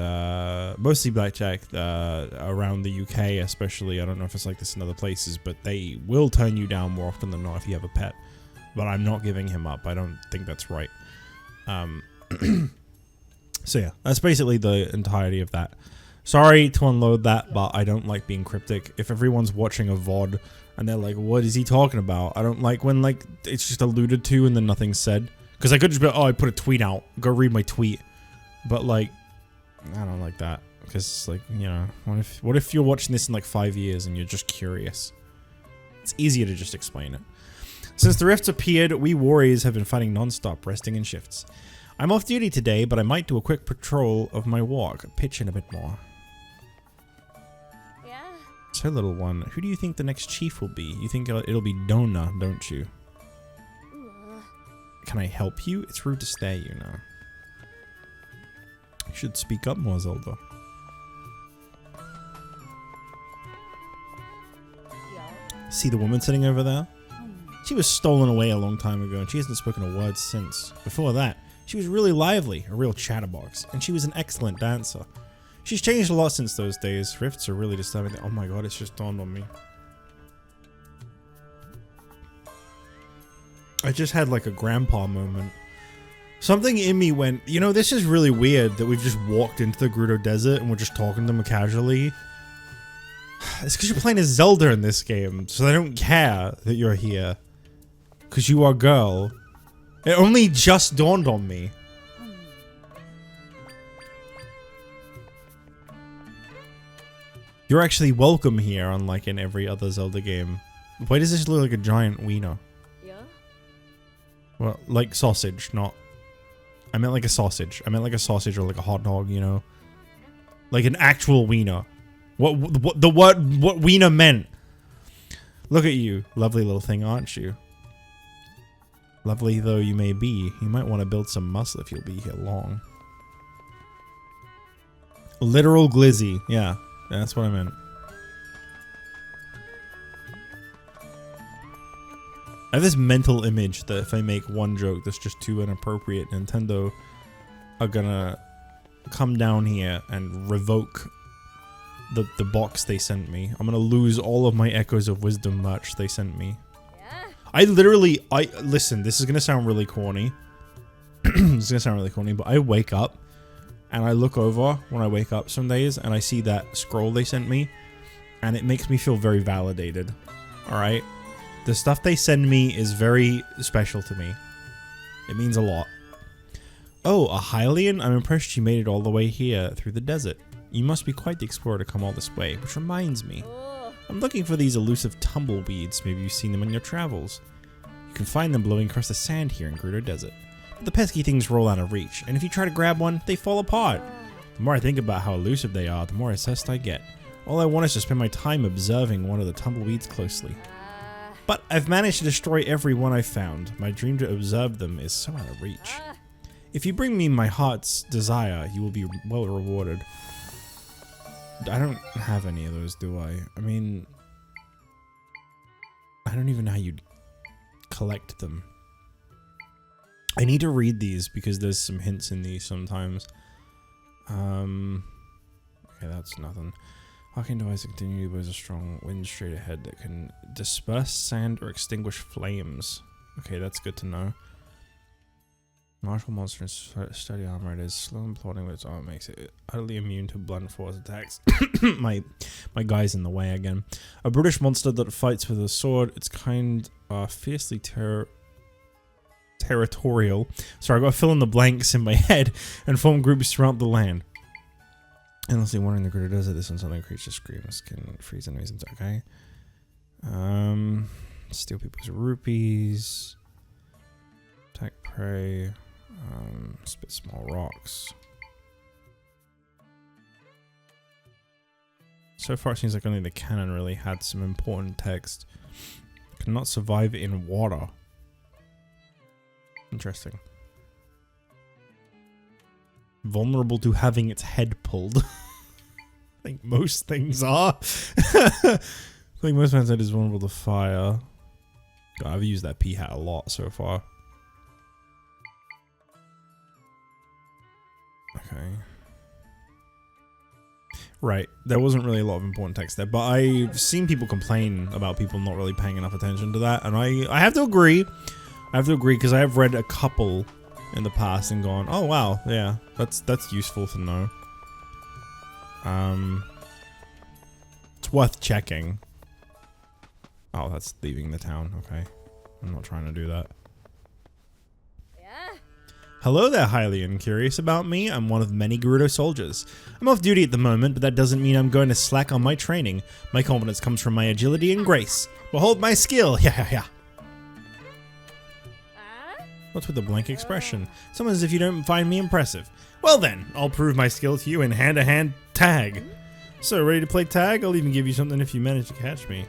S1: mostly Blackjack around the UK especially. I don't know if it's like this in other places, but they will turn you down more often than not if you have a pet. But I'm not giving him up. I don't think that's right. So yeah, that's basically the entirety of that. Sorry to unload that, but I don't like being cryptic. If everyone's watching a VOD and they're like, what is he talking about? I don't like when like it's just alluded to and then nothing's said. Because I could just be like, oh, I put a tweet out. Go read my tweet. But like, I don't like that. Because, like, you know, what if you're watching this in like 5 years and you're just curious? It's easier to just explain it. Since the rifts appeared, we warriors have been fighting non-stop, resting in shifts. I'm off duty today, but I might do a quick patrol of my walk, pitch in a bit more.
S2: Yeah.
S1: So, little one, who do you think the next chief will be? You think it'll be Dona, don't you? Can I help you? It's rude to stare, you know. You should speak up more, Zelda. See the woman sitting over there? She was stolen away a long time ago, and she hasn't spoken a word since. Before that, she was really lively, a real chatterbox, and she was an excellent dancer. She's changed a lot since those days. Rifts are really disturbing. Oh my god, it's just dawned on me. I just had like a grandpa moment. Something in me went, you know, this is really weird that we've just walked into the Gerudo Desert and we're just talking to them casually. It's because you're playing as Zelda in this game, so they don't care that you're here. Because you are a girl. It only just dawned on me. You're actually welcome here, unlike in every other Zelda game. Why does this look like a giant wiener?
S2: Yeah?
S1: Well, like sausage, not... I meant like a sausage. I meant like a sausage or like a hot dog, you know? Like an actual wiener. What wiener meant. Look at you. Lovely little thing, aren't you? Lovely though you may be, you might want to build some muscle if you'll be here long. Literal glizzy. Yeah, that's what I meant. I have this mental image that if I make one joke that's just too inappropriate, Nintendo are gonna come down here and revoke the box they sent me. I'm gonna lose all of my Echoes of Wisdom merch they sent me.
S2: Yeah.
S1: Listen, this is gonna sound really corny. This is gonna sound really corny, but I wake up and I look over when I wake up some days and I see that scroll they sent me and it makes me feel very validated. Alright? The stuff they send me is very special to me. It means a lot. Oh, a Hylian? I'm impressed you made it all the way here through the desert. You must be quite the explorer to come all this way, which reminds me. I'm looking for these elusive tumbleweeds. Maybe you've seen them on your travels. You can find them blowing across the sand here in Gerudo Desert. But the pesky things roll out of reach, and if you try to grab one, they fall apart. The more I think about how elusive they are, the more obsessed I get. All I want is to spend my time observing one of the tumbleweeds closely. But I've managed to destroy every one I've found. My dream to observe them is so out of reach. If you bring me my heart's desire, you will be well rewarded. I don't have any of those, do I? I mean... I don't even know how you'd collect them. I need to read these because there's some hints in these sometimes. Okay, that's nothing. Hawking device continue blows a strong wind straight ahead that can disperse sand or extinguish flames. Okay, that's good to know. Martial monster and steady armor. It is slow and plodding with its arm makes it utterly immune to blunt force attacks. my guy's in the way again. A brutish monster that fights with a sword. Its kind are fiercely territorial. Sorry, I got to fill in the blanks in my head and form groups throughout the land. Endlessly wandering the Gerudo Desert, this unsettling creature screams can freeze enemies into okay. Steal people's rupees. Attack prey. Spit small rocks. So far it seems like only the cannon really had some important text. Cannot survive in water. Interesting. Vulnerable to having its head pulled. I think most things are. I think most man's head is vulnerable to fire. God, I've used that P-hat a lot so far. Okay. Right, there wasn't really a lot of important text there, but I've seen people complain about people not really paying enough attention to that, and I have to agree. I have to agree, because I have read a couple in the past and gone, oh wow, yeah, that's useful to know. It's worth checking. Oh, that's leaving the town, okay. I'm not trying to do that.
S2: Yeah.
S1: Hello there, Hylian. Curious about me? I'm one of many Gerudo soldiers. I'm off duty at the moment, but that doesn't mean I'm going to slack on my training. My confidence comes from my agility and grace. Behold my skill! Yeah. What's with the blank expression? Someone as if you don't find me impressive. Well then, I'll prove my skill to you in hand-to-hand tag. So, ready to play tag? I'll even give you something if you manage to catch me.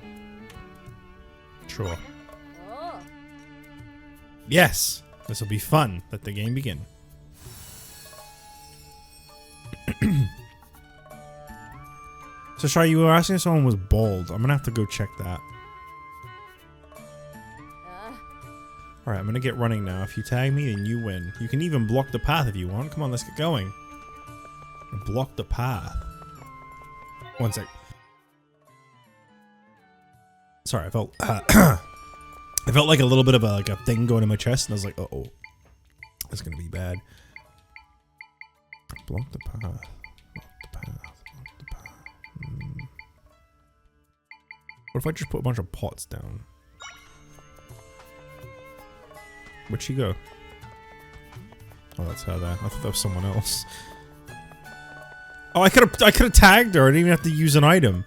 S1: Sure. Yes! This will be fun. Let the game begin. So, Shai, you were asking if someone was bald. I'm gonna have to go check that. Alright, I'm gonna get running now. If you tag me, then you win. You can even block the path if you want. Come on, let's get going. Block the path. One sec. Sorry, I felt I felt like a little bit of a thing going in my chest, and I was like, uh-oh. That's gonna be bad. Block the path. Block the path. Block the path. What if I just put a bunch of pots down? Where'd she go? Oh, that's her there. I thought that was someone else. Oh, I could have tagged her. I didn't even have to use an item.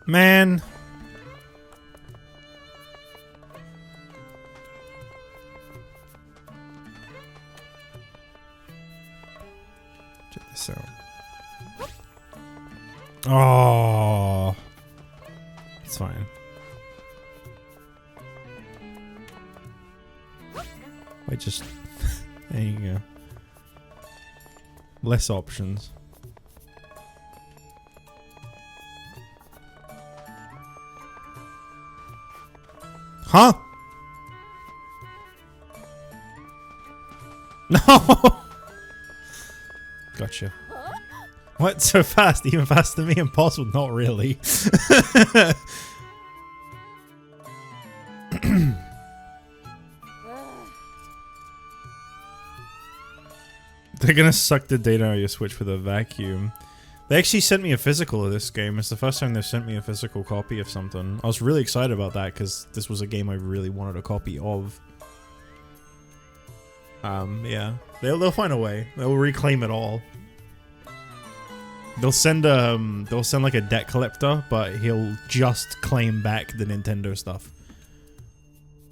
S1: Man. Check this out. Oh. It's fine. I just... There you go. Less options. Huh? No! Gotcha. What? So fast? Even faster than me? Impossible? Not really. They're gonna suck the data out of your Switch with a vacuum. They actually sent me a physical of this game. It's the first time they've sent me a physical copy of something. I was really excited about that because this was a game I really wanted a copy of. Yeah. They'll find a way. They'll reclaim it all. They'll send like a debt collector, but he'll just claim back the Nintendo stuff.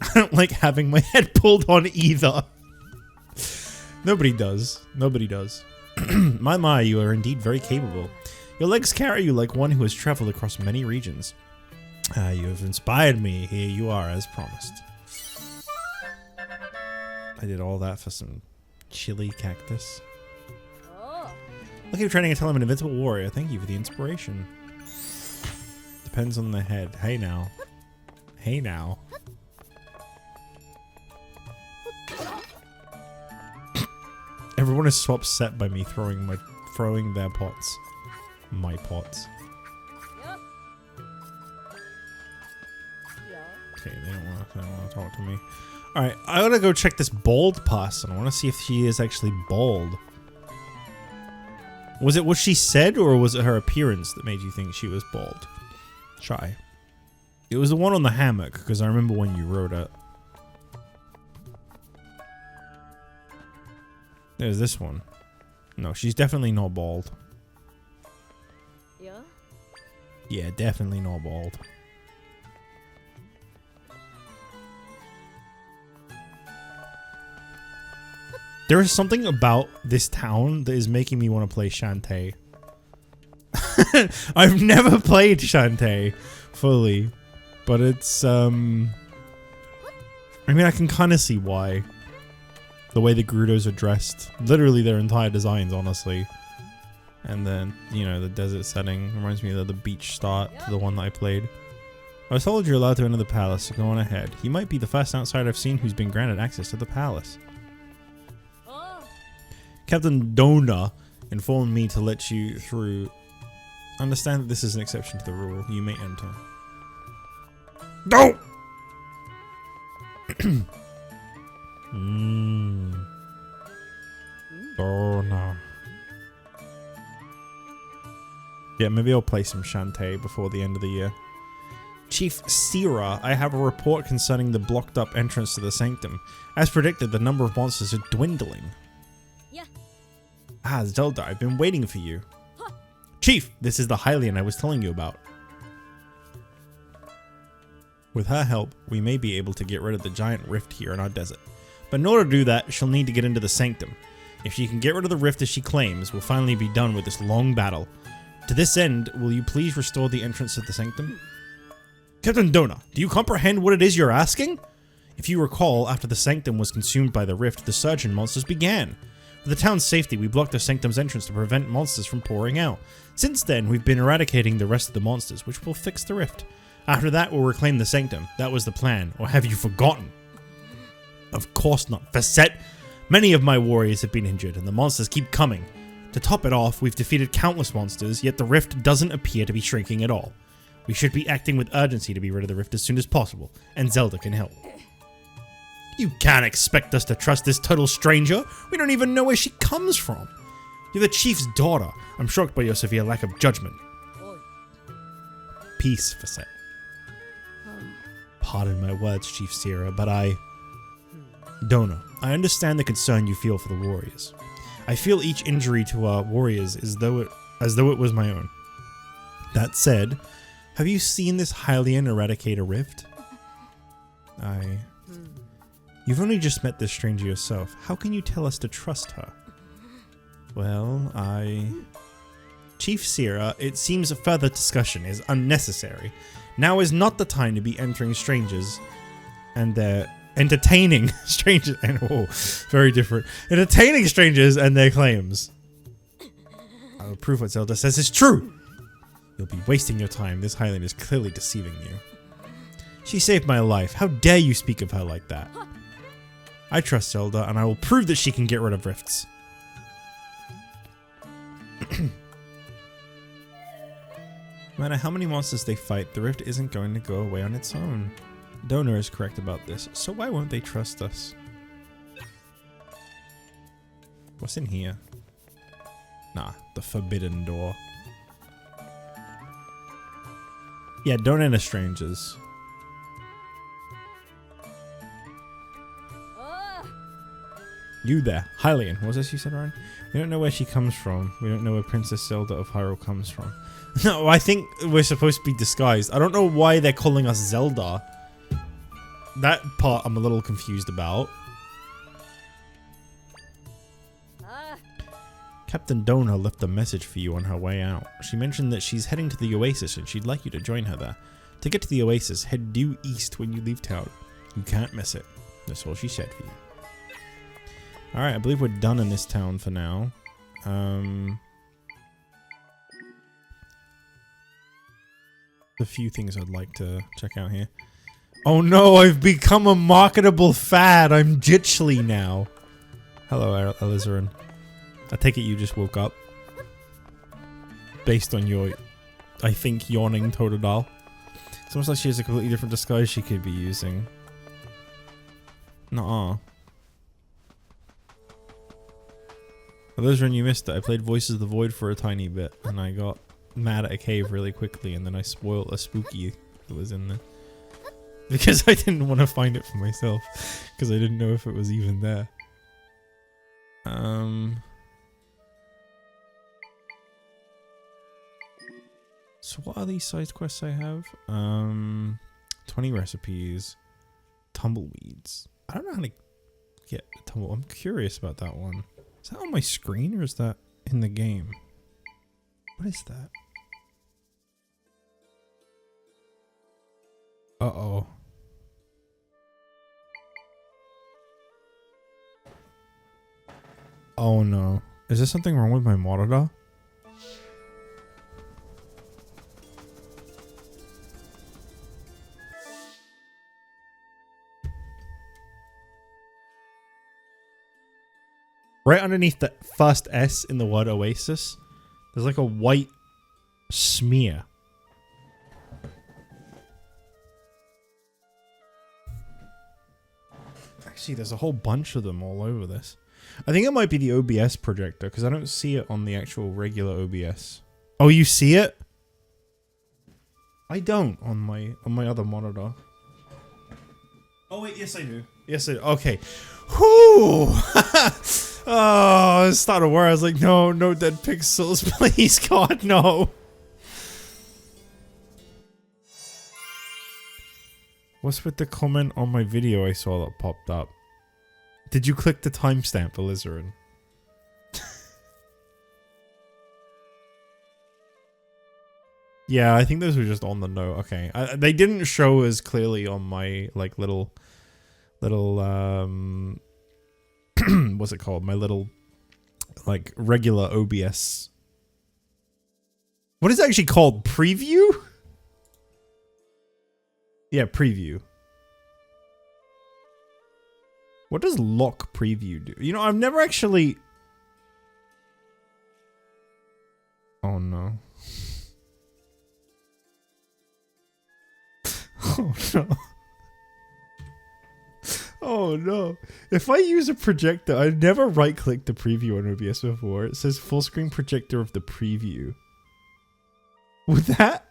S1: I don't like having my head pulled on either. Nobody does. Nobody does. My, you are indeed very capable. Your legs carry you like one who has traveled across many regions. You have inspired me. Here you are, as promised. I did all that for some chili cactus. Look at you training until I'm an invincible warrior. Thank you for the inspiration. Depends on the head. Hey now. Hey now. Everyone is so upset by me throwing their pots. My pots. Okay, they don't want to talk to me. Alright, I gotta go check this bald person. I want to see if she is actually bald. Was it what she said, or was it her appearance that made you think she was bald? Shy. It was the one on the hammock, because I remember when you wrote it. There's this one. No, she's definitely not bald.
S2: Yeah?
S1: Yeah, definitely not bald. There is something about this town that is making me want to play Shantae. I've never played Shantae fully, but it's I mean, I can kind of see why. The way the Gerudos are dressed. Literally their entire designs, honestly. And then, you know, the desert setting reminds me of the beach start to the one that I played. I was told you're allowed to enter the palace, so go on ahead. He might be the first outsider I've seen who's been granted access to the palace. Captain Dona informed me to let you through. Understand that this is an exception to the rule. You may enter. No! Oh no. Yeah, maybe I'll play some Shantae before the end of the year. Chief Sierra, I have a report concerning the blocked up entrance to the sanctum. As predicted, the number of monsters are dwindling.
S2: Yeah.
S1: Ah, Zelda, I've been waiting for you. Huh. Chief, this is the Hylian I was telling you about. With her help, we may be able to get rid of the giant rift here in our desert. But in order to do that, she'll need to get into the sanctum. If she can get rid of the rift as she claims, we'll finally be done with this long battle. To this end, will you please restore the entrance to the sanctum? Captain Dona, do you comprehend what it is you're asking? If you recall, after the sanctum was consumed by the rift, the surge in monsters began. For the town's safety, we blocked the sanctum's entrance to prevent monsters from pouring out. Since then, we've been eradicating the rest of the monsters, which will fix the rift. After that, we'll reclaim the sanctum. That was the plan. Or have you forgotten? Of course not, Facet. Many of my warriors have been injured, and the monsters keep coming. To top it off, we've defeated countless monsters, yet the rift doesn't appear to be shrinking at all. We should be acting with urgency to be rid of the rift as soon as possible, and Zelda can help. You can't expect us to trust this total stranger. We don't even know where she comes from. You're the chief's daughter. I'm shocked by your severe lack of judgment. Peace, Facet. Pardon my words, Chief Sierra, but Dona, I understand the concern you feel for the warriors. I feel each injury to our warriors as though it was my own. That said, have you seen this Hylian eradicate a rift? You've only just met this stranger yourself. How can you tell us to trust her? Well, Chief Sierra, it seems a further discussion is unnecessary. Now is not the time to be entering strangers and entertaining strangers and very different. Entertaining strangers and their claims. I will prove what Zelda says is true. You'll be wasting your time. This Hylian is clearly deceiving you. She saved my life. How dare you speak of her like that? I trust Zelda, and I will prove that she can get rid of rifts. No matter how many monsters they fight, the rift isn't going to go away on its own. Donor is correct about this, so why won't they trust us? What's in here? Nah, the forbidden door. Yeah, don't enter strangers. You there, Hylian. What was this you said, Ryan? We don't know where she comes from. We don't know where Princess Zelda of Hyrule comes from. No, I think we're supposed to be disguised. I don't know why they're calling us Zelda. That part I'm a little confused about. Captain Dona left a message for you on her way out. She mentioned that she's heading to the Oasis and she'd like you to join her there. To get to the Oasis, head due east when you leave town. You can't miss it. That's all she said for you. Alright, I believe we're done in this town for now. A few things I'd like to check out here. Oh no, I've become a marketable fad. I'm Jitchly now. Hello, Alizarin. I take it you just woke up. Based on your, I think, yawning Totodile. It's almost like she has a completely different disguise she could be using. Nuh-uh. Alizarin, you missed it. I played Voices of the Void for a tiny bit, and I got mad at a cave really quickly, and then I spoiled a spooky that was in there. Because I didn't want to find it for myself. Because I didn't know if it was even there. So what are these side quests I have? 20 recipes. Tumbleweeds. I don't know how to get tumble. I'm curious about that one. Is that on my screen or is that in the game? What is that? Uh-oh. Oh no. Is there something wrong with my monitor? Right underneath the first S in the word Oasis, there's like a white smear. Actually, there's a whole bunch of them all over this. I think it might be the OBS projector, because I don't see it on the actual regular OBS. Oh, you see it? I don't on my other monitor. Oh wait, yes I do. Yes I do. Okay. Whew! Oh, I started where I was like, no, no dead pixels, please, God, no. What's with the comment on my video I saw that popped up? Did you click the timestamp, Alizarin? Yeah, I think those were just on the note. Okay, they didn't show as clearly on my like little, what's it called? My little, like regular OBS. What is it actually called? Preview? Yeah, preview. What does lock preview do? You know, I've never actually... Oh no. Oh no. Oh no. If I use a projector, I never right click the preview on OBS before. It says full screen projector of the preview. Would that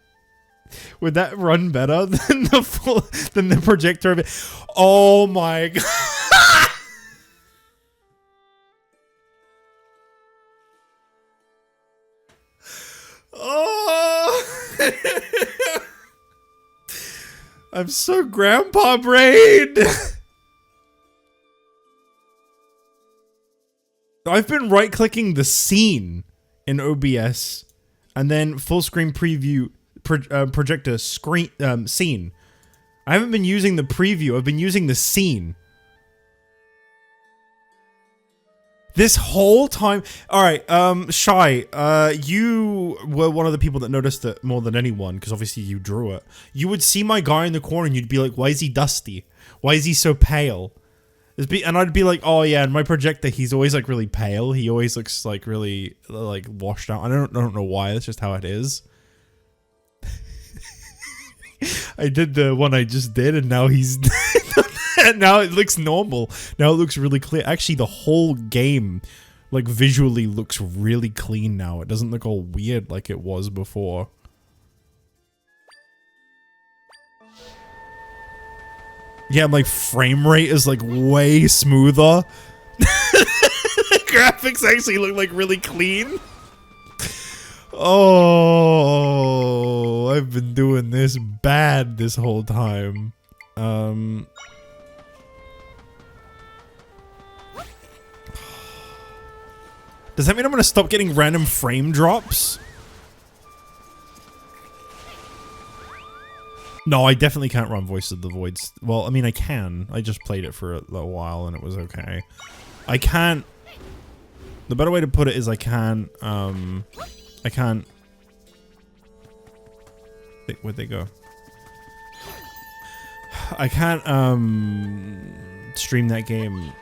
S1: run better than the projector of it? Oh my god. Oh. I'm so grandpa brained. I've been right clicking the scene in OBS and then full screen preview projector screen scene. I haven't been using the preview, I've been using the scene. This whole time. Alright, Shy, you were one of the people that noticed it more than anyone, because obviously you drew it. You would see my guy in the corner and you'd be like, why is he dusty? Why is he so pale? And I'd be like, oh yeah, in my projector he's always like really pale. He always looks like really like washed out. I don't know why, that's just how it is. I did the one I just did and now he's now it looks normal. Now it looks really clear. Actually, the whole game like visually looks really clean now. It doesn't look all weird like it was before. Yeah, like frame rate is like way smoother. The graphics actually look like really clean. Oh, I've been doing this bad this whole time. Does that mean I'm gonna stop getting random frame drops? No, I definitely can't run Voice of the Voids. Well, I mean, I can. I just played it for a little while and it was okay. I can't... The better way to put it is I can't, I can't... Where'd they go? I can't, stream that game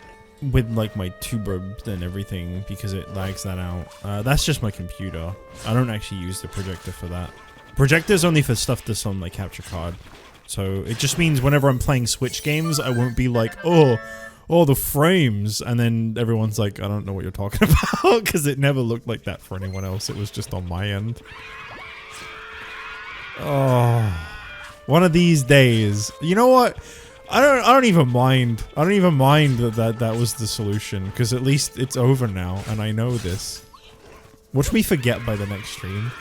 S1: with, like, my tuber and everything because it lags that out. That's just my computer. I don't actually use the projector for that. Projector's only for stuff that's on, like, capture card. So, it just means whenever I'm playing Switch games, I won't be like, oh, the frames, and then everyone's like, I don't know what you're talking about, because it never looked like that for anyone else. It was just on my end. Oh, one of these days. You know what? I don't even mind. I don't even mind that was the solution, because at least it's over now, and I know this. Watch me forget by the next stream,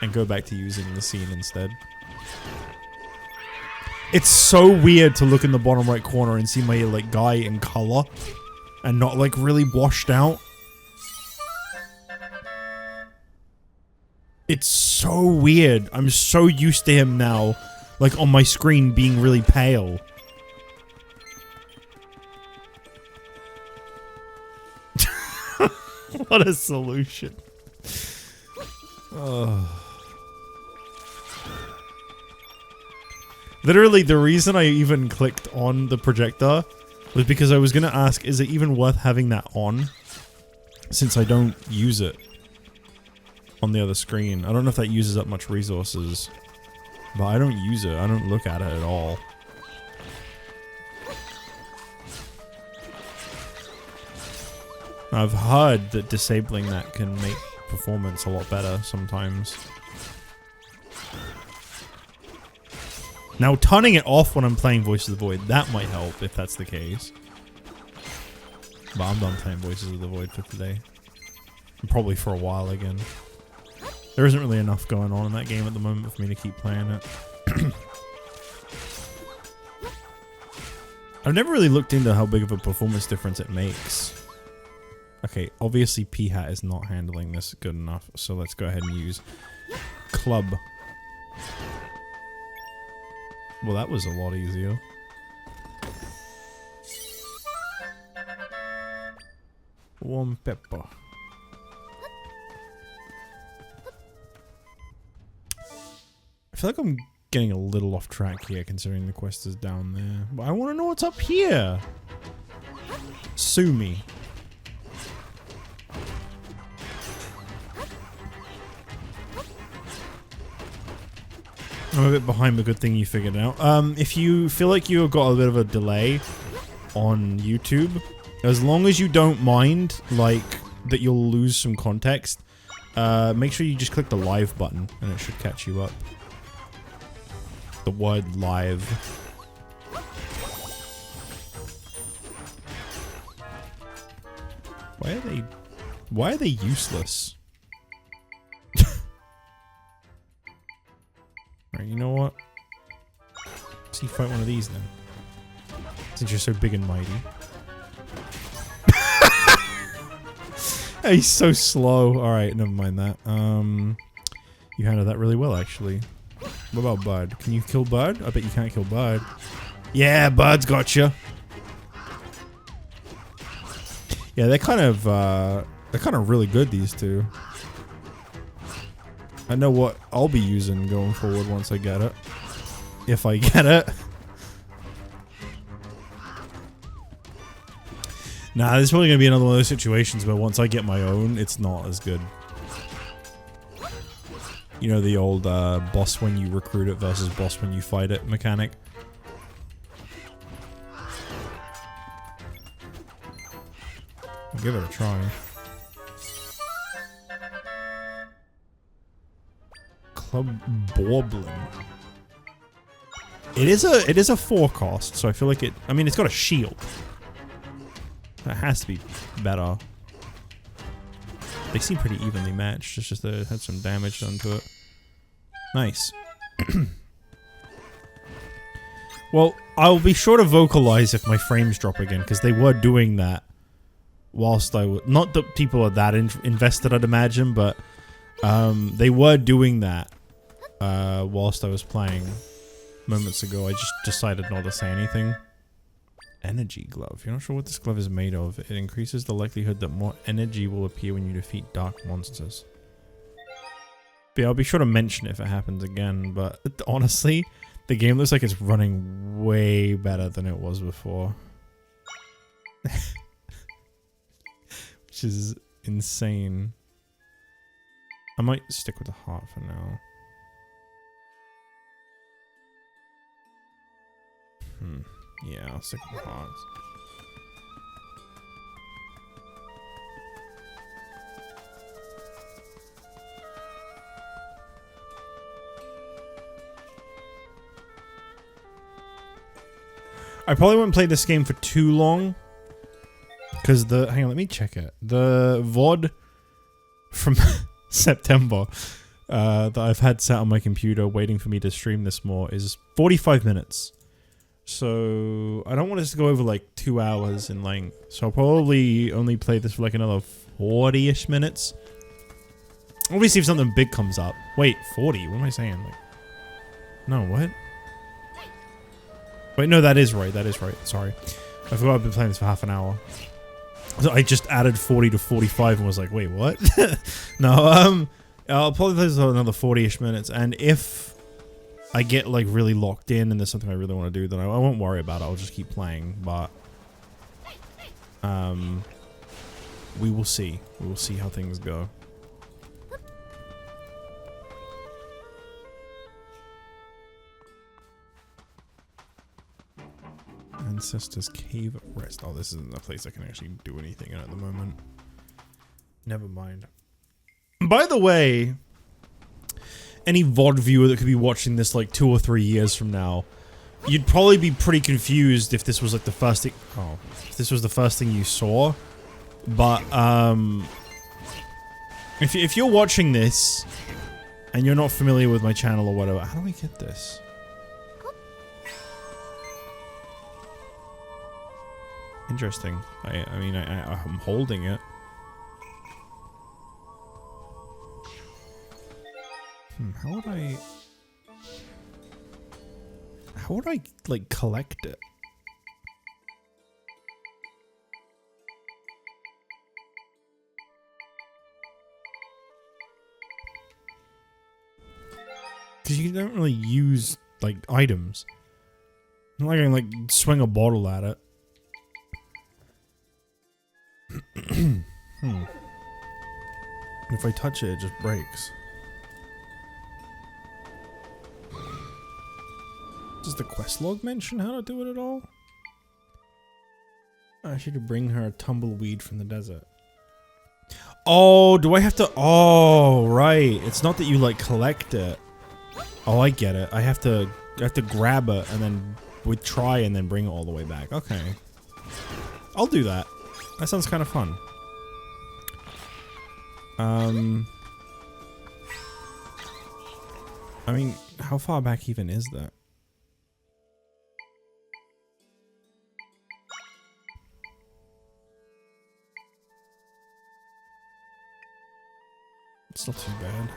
S1: and go back to using the scene instead. It's so weird to look in the bottom right corner and see my, like, guy in color and not, like, really washed out. It's so weird. I'm so used to him now, like, on my screen being really pale. What a solution. Ugh. Literally, the reason I even clicked on the projector was because I was gonna ask, is it even worth having that on? Since I don't use it on the other screen. I don't know if that uses up much resources. But I don't use it. I don't look at it at all. I've heard that disabling that can make performance a lot better sometimes. Now, turning it off when I'm playing Voices of the Void, that might help if that's the case. But I'm done playing Voices of the Void for today. And probably for a while again. There isn't really enough going on in that game at the moment for me to keep playing it. I've never really looked into how big of a performance difference it makes. Okay, obviously P-Hat is not handling this good enough, so let's go ahead and use Club. Well, that was a lot easier. One pepper. I feel like I'm getting a little off track here, considering the quest is down there. But I want to know what's up here. Sue me. I'm a bit behind, but good thing you figured it out. If you feel like you've got a bit of a delay on YouTube, as long as you don't mind, like, that you'll lose some context, make sure you just click the live button, and it should catch you up. The word live. Why are they useless? Alright, you know what? Let's see, fight one of these then. Since you're so big and mighty. He's so slow. Alright, never mind that. You handled that really well, actually. What about Bud? Can you kill Bud? I bet you can't kill Bud. Yeah, Bud's got you. Yeah, they're kind of really good, these two. I know what I'll be using going forward once I get it. If I get it. Nah, this is probably going to be another one of those situations where once I get my own, it's not as good. You know, the old boss when you recruit it versus boss when you fight it mechanic. I'll give it a try. Club Borblin. It is a 4 cost, so I feel like it. I mean, it's got a shield. That has to be better. They seem pretty evenly matched. It's just that it had some damage done to it. Nice. Well, I'll be sure to vocalize if my frames drop again, because they were doing that whilst I was... Not that people are that invested, I'd imagine, but they were doing that whilst I was playing moments ago. I just decided not to say anything. Energy glove. You're not sure what this glove is made of. It increases the likelihood that more energy will appear when you defeat dark monsters. But yeah, I'll be sure to mention it if it happens again, but honestly, the game looks like it's running way better than it was before. Which is insane. I might stick with the heart for now. Yeah, I'll stick with the hearts. I probably won't play this game for too long. Because the... Hang on, let me check it. The VOD from September that I've had sat on my computer waiting for me to stream this more is 45 minutes. So I don't want us to go over like 2 hours in length. So I'll probably only play this for like another 40-ish minutes. Obviously if something big comes up. Wait, 40? What am I saying? Like, no, what? Wait, no, that is right. That is right. Sorry. I forgot I've been playing this for half an hour. So I just added 40 to 45 and was like, wait, what? No, I'll probably play this for another 40-ish minutes. And if I get like really locked in and there's something I really want to do, then I won't worry about it. I'll just keep playing. But we will see. We will see how things go. Ancestors Cave Rest. Oh, this isn't a place I can actually do anything in at the moment. Never mind. By the way, any VOD viewer that could be watching this like 2 or 3 years from now, you'd probably be pretty confused if this was like the first thing. Oh, if this was the first thing you saw. But if you're watching this and you're not familiar with my channel or whatever, how do we get this? Interesting. I mean, I'm holding it. How would I like collect it? Because you don't really use like items. Not like I can like swing a bottle at it. If I touch it, it just breaks. Does the quest log mention how to do it at all? I should bring her a tumbleweed from the desert. Oh, do I have to? Oh, right. It's not that you like collect it. Oh, I get it. I have to grab it and then we try and then bring it all the way back. Okay. I'll do that. That sounds kind of fun. I mean, how far back even is that? It's not too bad.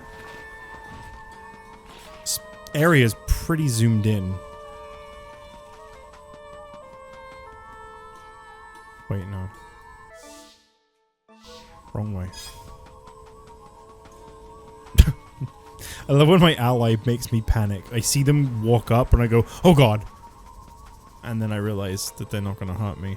S1: This area is pretty zoomed in. Wait, no. Wrong way. I love when my ally makes me panic. I see them walk up and I go, oh god! And then I realize that they're not gonna hurt me.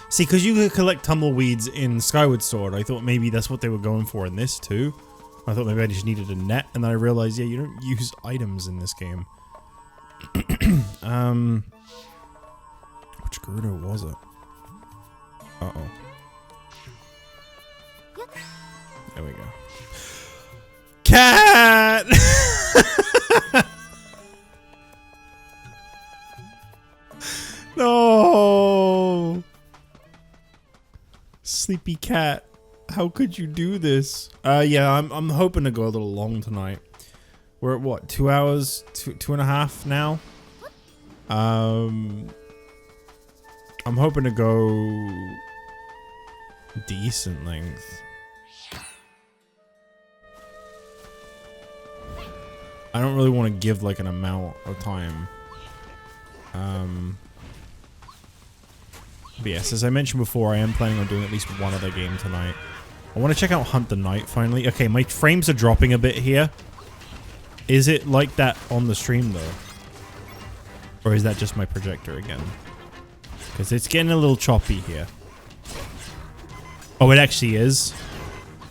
S1: See, because you could collect tumbleweeds in Skyward Sword, I thought maybe that's what they were going for in this too. I thought maybe I just needed a net, and then I realized, yeah, you don't use items in this game. Which Gerudo was it? Uh-oh. There we go. Cat! No! Sleepy cat. How could you do this? Yeah, I'm hoping to go a little long tonight. We're at what, 2 hours? Two and a half now? I'm hoping to go decent length. I don't really want to give like an amount of time. But yes, as I mentioned before, I am planning on doing at least one other game tonight. I want to check out Hunt the Night finally. Okay, my frames are dropping a bit here. Is it like that on the stream though? Or is that just my projector again? Because it's getting a little choppy here. Oh, it actually is?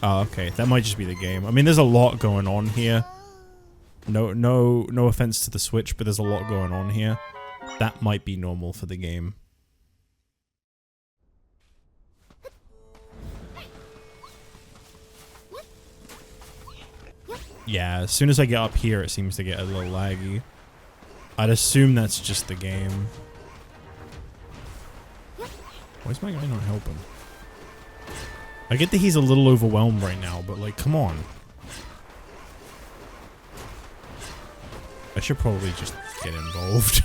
S1: Oh, okay. That might just be the game. I mean, there's a lot going on here. No offense to the Switch, but there's a lot going on here. That might be normal for the game. Yeah, as soon as I get up here, it seems to get a little laggy. I'd assume that's just the game. Why is my guy not helping? I get that he's a little overwhelmed right now, but like, come on. I should probably just get involved.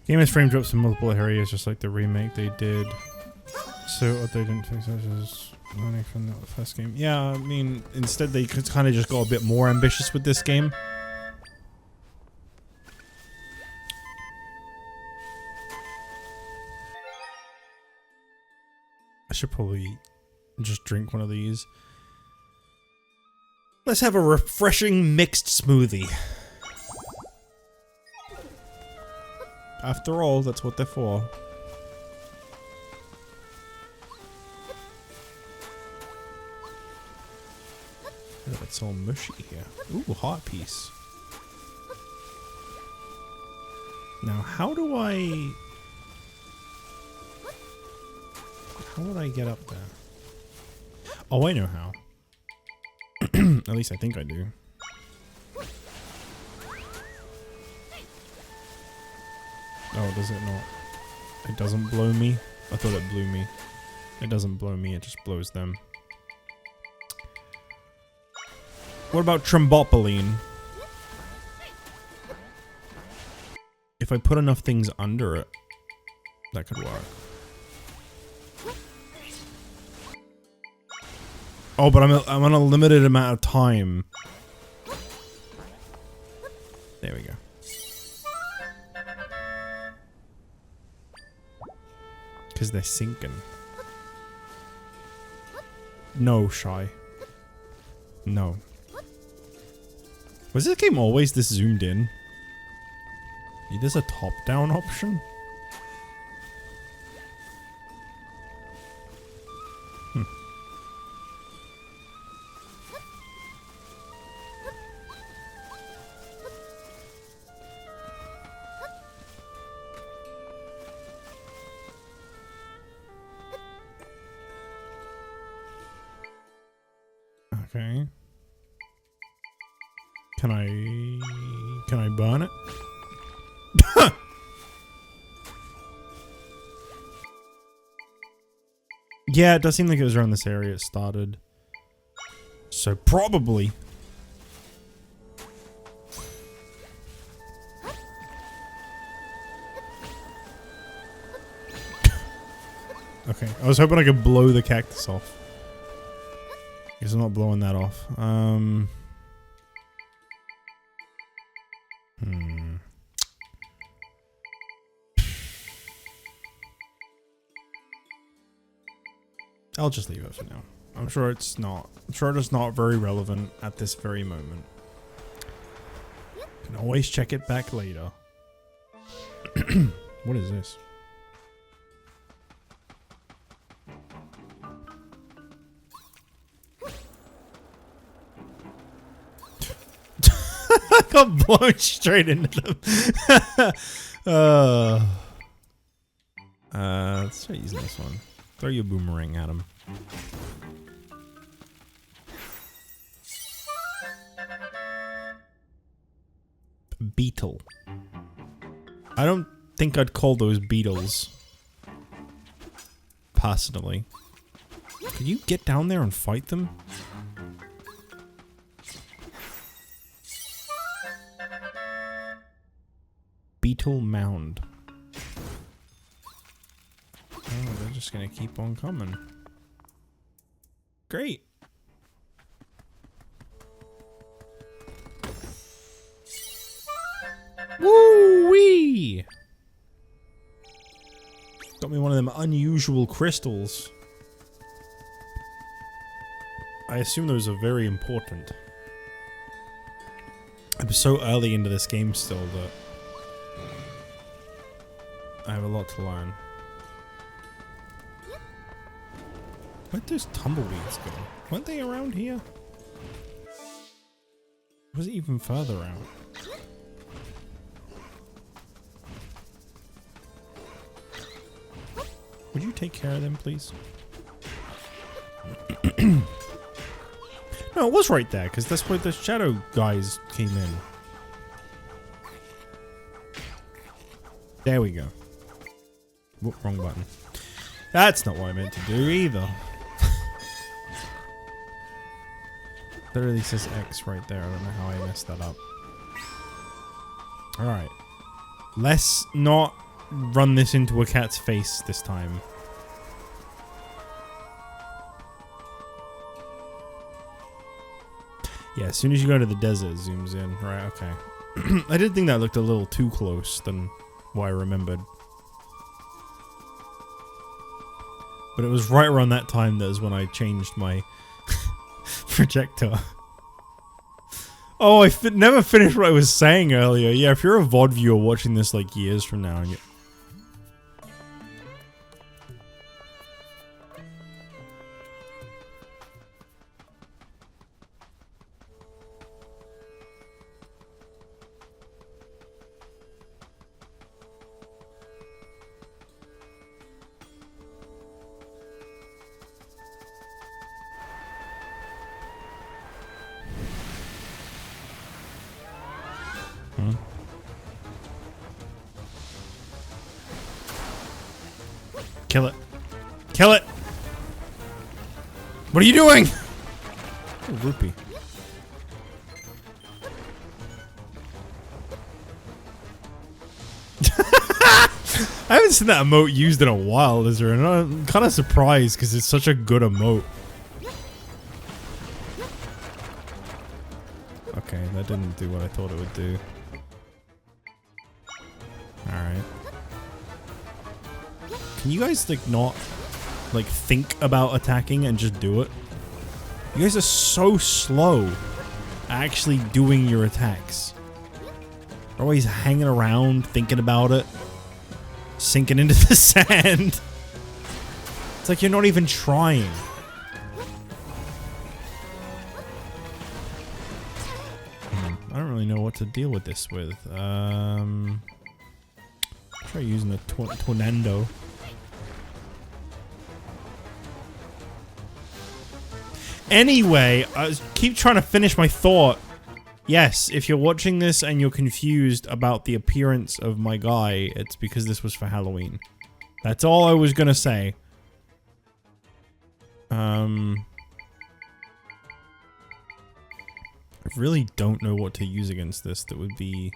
S1: Game has frame drops in multiple areas, just like the remake they did. So what they didn't fix is learning from the first game. Yeah, I mean, instead they kind of just got a bit more ambitious with this game. I should probably just drink one of these. Let's have a refreshing mixed smoothie. After all, that's what they're for. Oh, it's all mushy here. Ooh, heart piece. Now, how do I... How would I get up there? Oh, I know how. At least I think I do. Oh, does it not? It doesn't blow me? I thought it blew me. It doesn't blow me, it just blows them. What about Trombopoline? If I put enough things under it, that could work. Oh, but I'm on a limited amount of time. There we go. Because they're sinking. No, Shy. No. Was this game always this zoomed in? There's a top-down option? Okay. Can I burn it? Yeah, it does seem like it was around this area it started. So probably. Okay, I was hoping I could blow the cactus off. Guess I'm not blowing that off. I'll just leave it for now. I'm sure it's not. I'm sure it's not very relevant at this very moment. Can always check it back later. What is this? I got blown straight into them. Let's try using this one. Throw your boomerang at him. Beetle. I don't think I'd call those beetles. Personally. Can you get down there and fight them? Beetle mound. Oh, they're just gonna keep on coming. Great. Woo-wee! Got me one of them unusual crystals. I assume those are very important. I'm so early into this game still that I have a lot to learn. Where'd those tumbleweeds go? Weren't they around here? Was it even further out? Would you take care of them, please? No, it was right there, because that's where the shadow guys came in. There we go. Whoop, wrong button. That's not what I meant to do either. Literally says X right there. I don't know how I messed that up. Alright. Let's not run this into a cat's face this time. Yeah, as soon as you go to the desert, it zooms in. Right, okay. I did think that looked a little too close than what I remembered. But it was right around that time that was when I changed my projector. Oh, I never finished what I was saying earlier. Yeah, if you're a VOD viewer watching this like years from now, and Kill it. Kill it! What are you doing? Oh, rupee. I haven't seen that emote used in a while, is there? And I'm kind of surprised because it's such a good emote. Okay, that didn't do what I thought it would do. Alright. Can you guys, like, not, like, think about attacking and just do it? You guys are so slow at actually doing your attacks. You're always hanging around, thinking about it. Sinking into the sand. It's like you're not even trying. I don't really know what to deal with this with. Try using a tornado. Anyway, I keep trying to finish my thought. Yes, if you're watching this and you're confused about the appearance of my guy, it's because this was for Halloween. That's all I was gonna say. I really don't know what to use against this that would be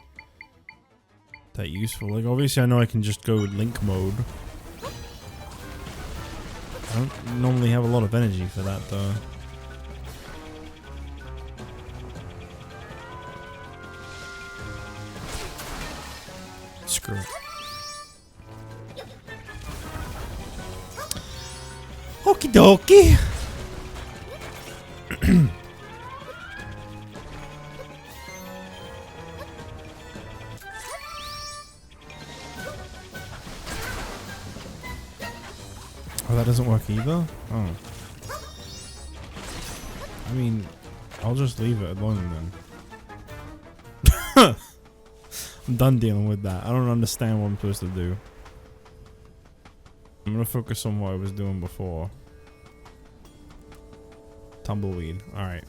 S1: that useful. Like, obviously I know I can just go Link mode. I don't normally have a lot of energy for that though. Screw it. Okie dokie. Oh, that doesn't work either? Oh. I mean, I'll just leave it alone then. I'm done dealing with that. I don't understand what I'm supposed to do. I'm gonna focus on what I was doing before. Tumbleweed. Alright.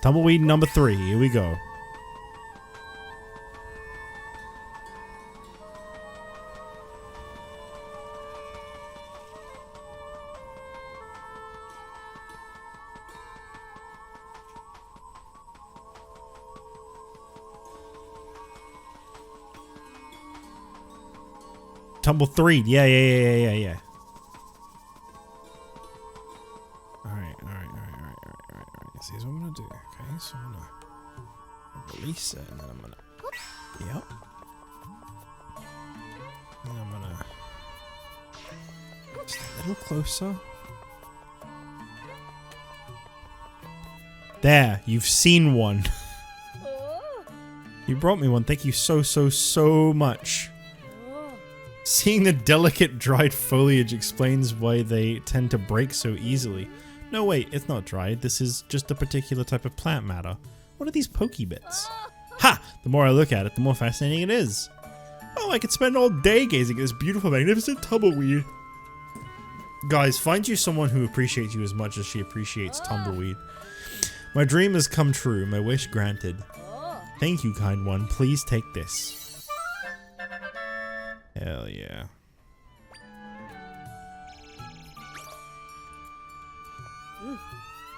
S1: Tumbleweed number 3. Here we go. Tumble 3. Yeah. Alright. See what I'm gonna do. Okay, so I'm gonna release it and then I'm gonna. Yep. And I'm gonna just a little closer. There, you've seen one. You brought me one. Thank you so much. Seeing the delicate dried foliage explains why they tend to break so easily. No wait, it's not dried. This is just a particular type of plant matter. What are these pokey bits? Ha! The more I look at it, the more fascinating it is. Oh, I could spend all day gazing at this beautiful, magnificent tumbleweed. Guys, find you someone who appreciates you as much as she appreciates tumbleweed. My dream has come true. My wish granted. Thank you, kind one. Please take this. Hell yeah.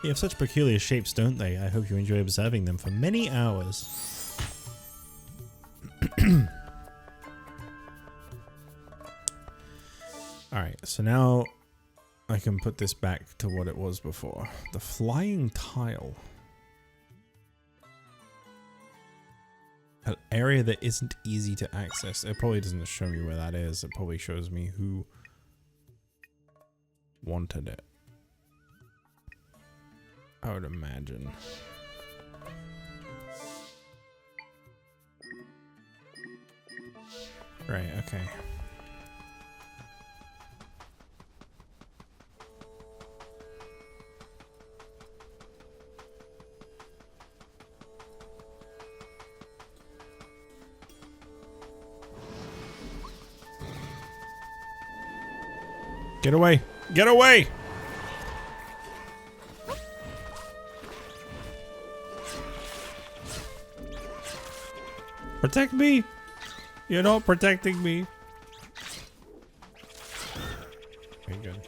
S1: They have such peculiar shapes, don't they? I hope you enjoy observing them for many hours. Alright, so now I can put this back to what it was before. The flying tile. An area that isn't easy to access. It probably doesn't show me where that is. It probably shows me who wanted it. I would imagine. Right, okay. Get away! Get away! Protect me! You're not protecting me. Okay, good.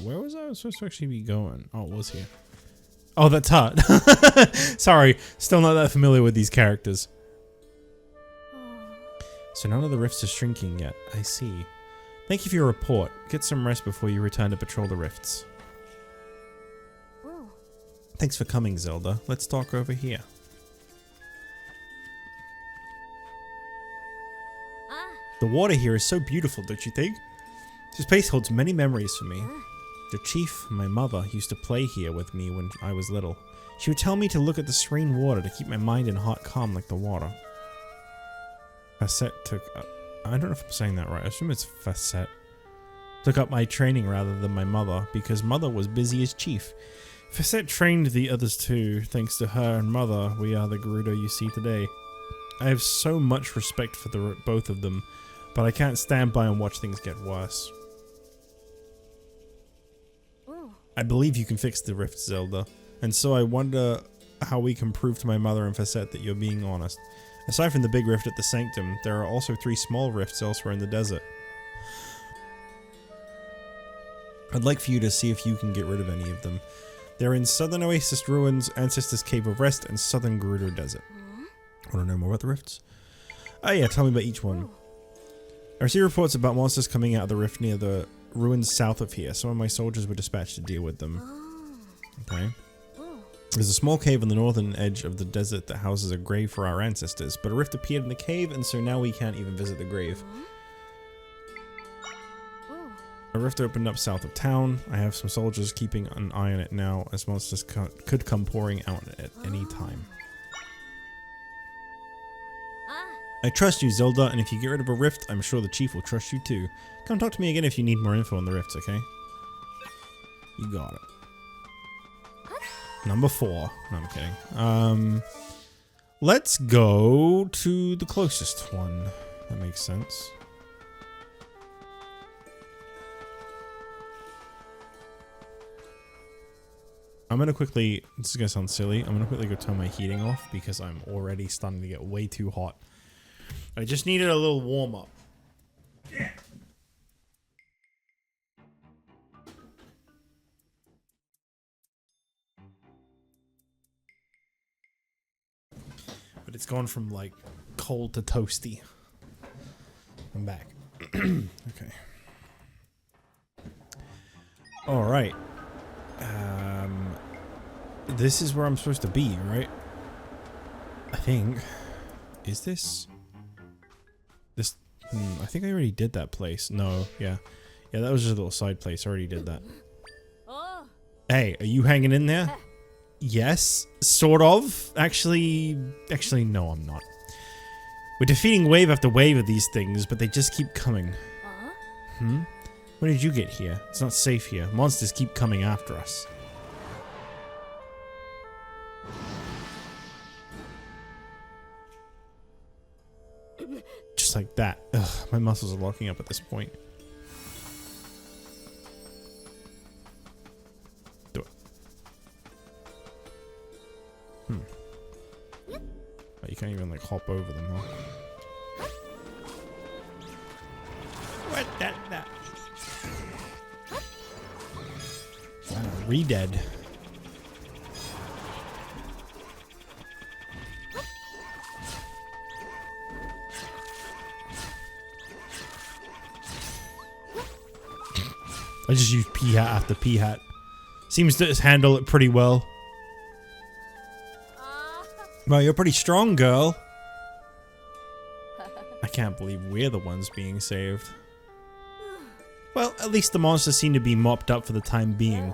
S1: Where was I supposed to actually be going? Oh, it was here. Oh, that's Hut. Sorry, still not that familiar with these characters. So none of the rifts are shrinking yet. I see. Thank you for your report. Get some rest before you return to patrol the rifts. Thanks for coming, Zelda. Let's talk over here. The water here is so beautiful, don't you think? This place holds many memories for me. The chief, my mother, used to play here with me when I was little. She would tell me to look at the serene water to keep my mind and heart calm like the water. Facette took up, I don't know if I'm saying that right. I assume it's Facette. Took up my training rather than my mother because mother was busy as chief. Facette trained the others too. Thanks to her and mother, we are the Gerudo you see today. I have so much respect for the both of them, but I can't stand by and watch things get worse. I believe you can fix the rift, Zelda, and so I wonder how we can prove to my mother and Facette that you're being honest. Aside from the big rift at the Sanctum, there are also 3 small rifts elsewhere in the desert. I'd like for you to see if you can get rid of any of them. They're in Southern Oasis Ruins, Ancestors Cave of Rest, and Southern Gerudo Desert. Want to know more about the rifts? Oh yeah, tell me about each one. I received reports about monsters coming out of the rift near the ruins south of here. Some of my soldiers were dispatched to deal with them. Okay. There's a small cave on the northern edge of the desert that houses a grave for our ancestors, but a rift appeared in the cave, and so now we can't even visit the grave. A rift opened up south of town. I have some soldiers keeping an eye on it now, as monsters could come pouring out at any time. I trust you, Zelda, and if you get rid of a rift, I'm sure the chief will trust you too. Come talk to me again if you need more info on the rifts, okay? You got it. Number 4. No, I'm kidding. Let's go to the closest one. That makes sense. I'm gonna quickly, this is gonna sound silly, I'm gonna quickly go turn my heating off because I'm already starting to get way too hot. I just needed a little warm up. Yeah. But it's gone from like cold to toasty. I'm back. Okay. All right. This is where I'm supposed to be, right? I think. Is this? This? I think I already did that place. No, yeah. Yeah, that was just a little side place. I already did that. Hey, are you hanging in there? Yes, sort of. Actually, no, I'm not. We're defeating wave after wave of these things, but they just keep coming. When did you get here? It's not safe here. Monsters keep coming after us. Just like that. Ugh, my muscles are locking up at this point. Do it. Oh, you can't even like hop over them, huh? What that? Wow, re-dead. I just use P-hat after P-hat. Seems to handle it pretty well. Well, you're pretty strong, girl. I can't believe we're the ones being saved. Well, at least the monsters seem to be mopped up for the time being.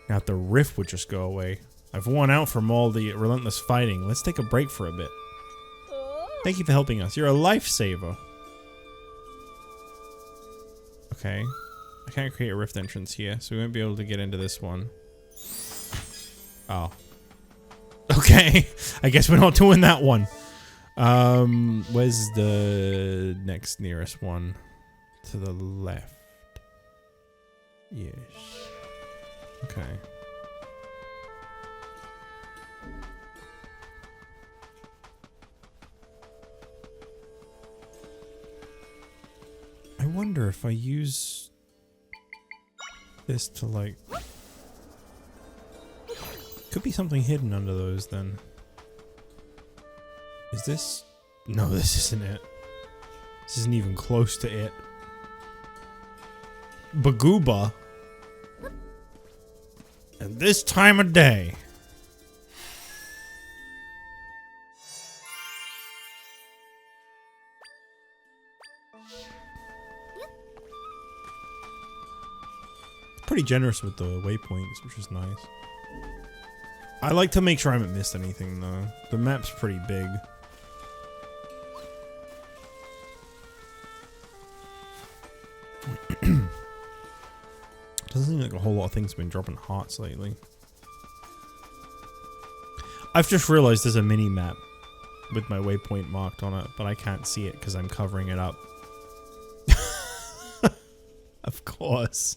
S1: Now if the rift would just go away. I've worn out from all the relentless fighting. Let's take a break for a bit. Thank you for helping us. You're a lifesaver. Okay. I can't create a rift entrance here, so we won't be able to get into this one. Oh. Okay. I guess we're not doing that one. Where's the next nearest one? To the left. Yes. Okay. wonder if I use this to like... Could be something hidden under those then. Is this? No, this isn't it. This isn't even close to it. Bagooba. At this time of day. Pretty generous with the waypoints, which is nice. I like to make sure I haven't missed anything though. The map's pretty big. Doesn't seem like a whole lot of things have been dropping hearts lately. I've just realized there's a mini map with my waypoint marked on it, but I can't see it because I'm covering it up. Of course.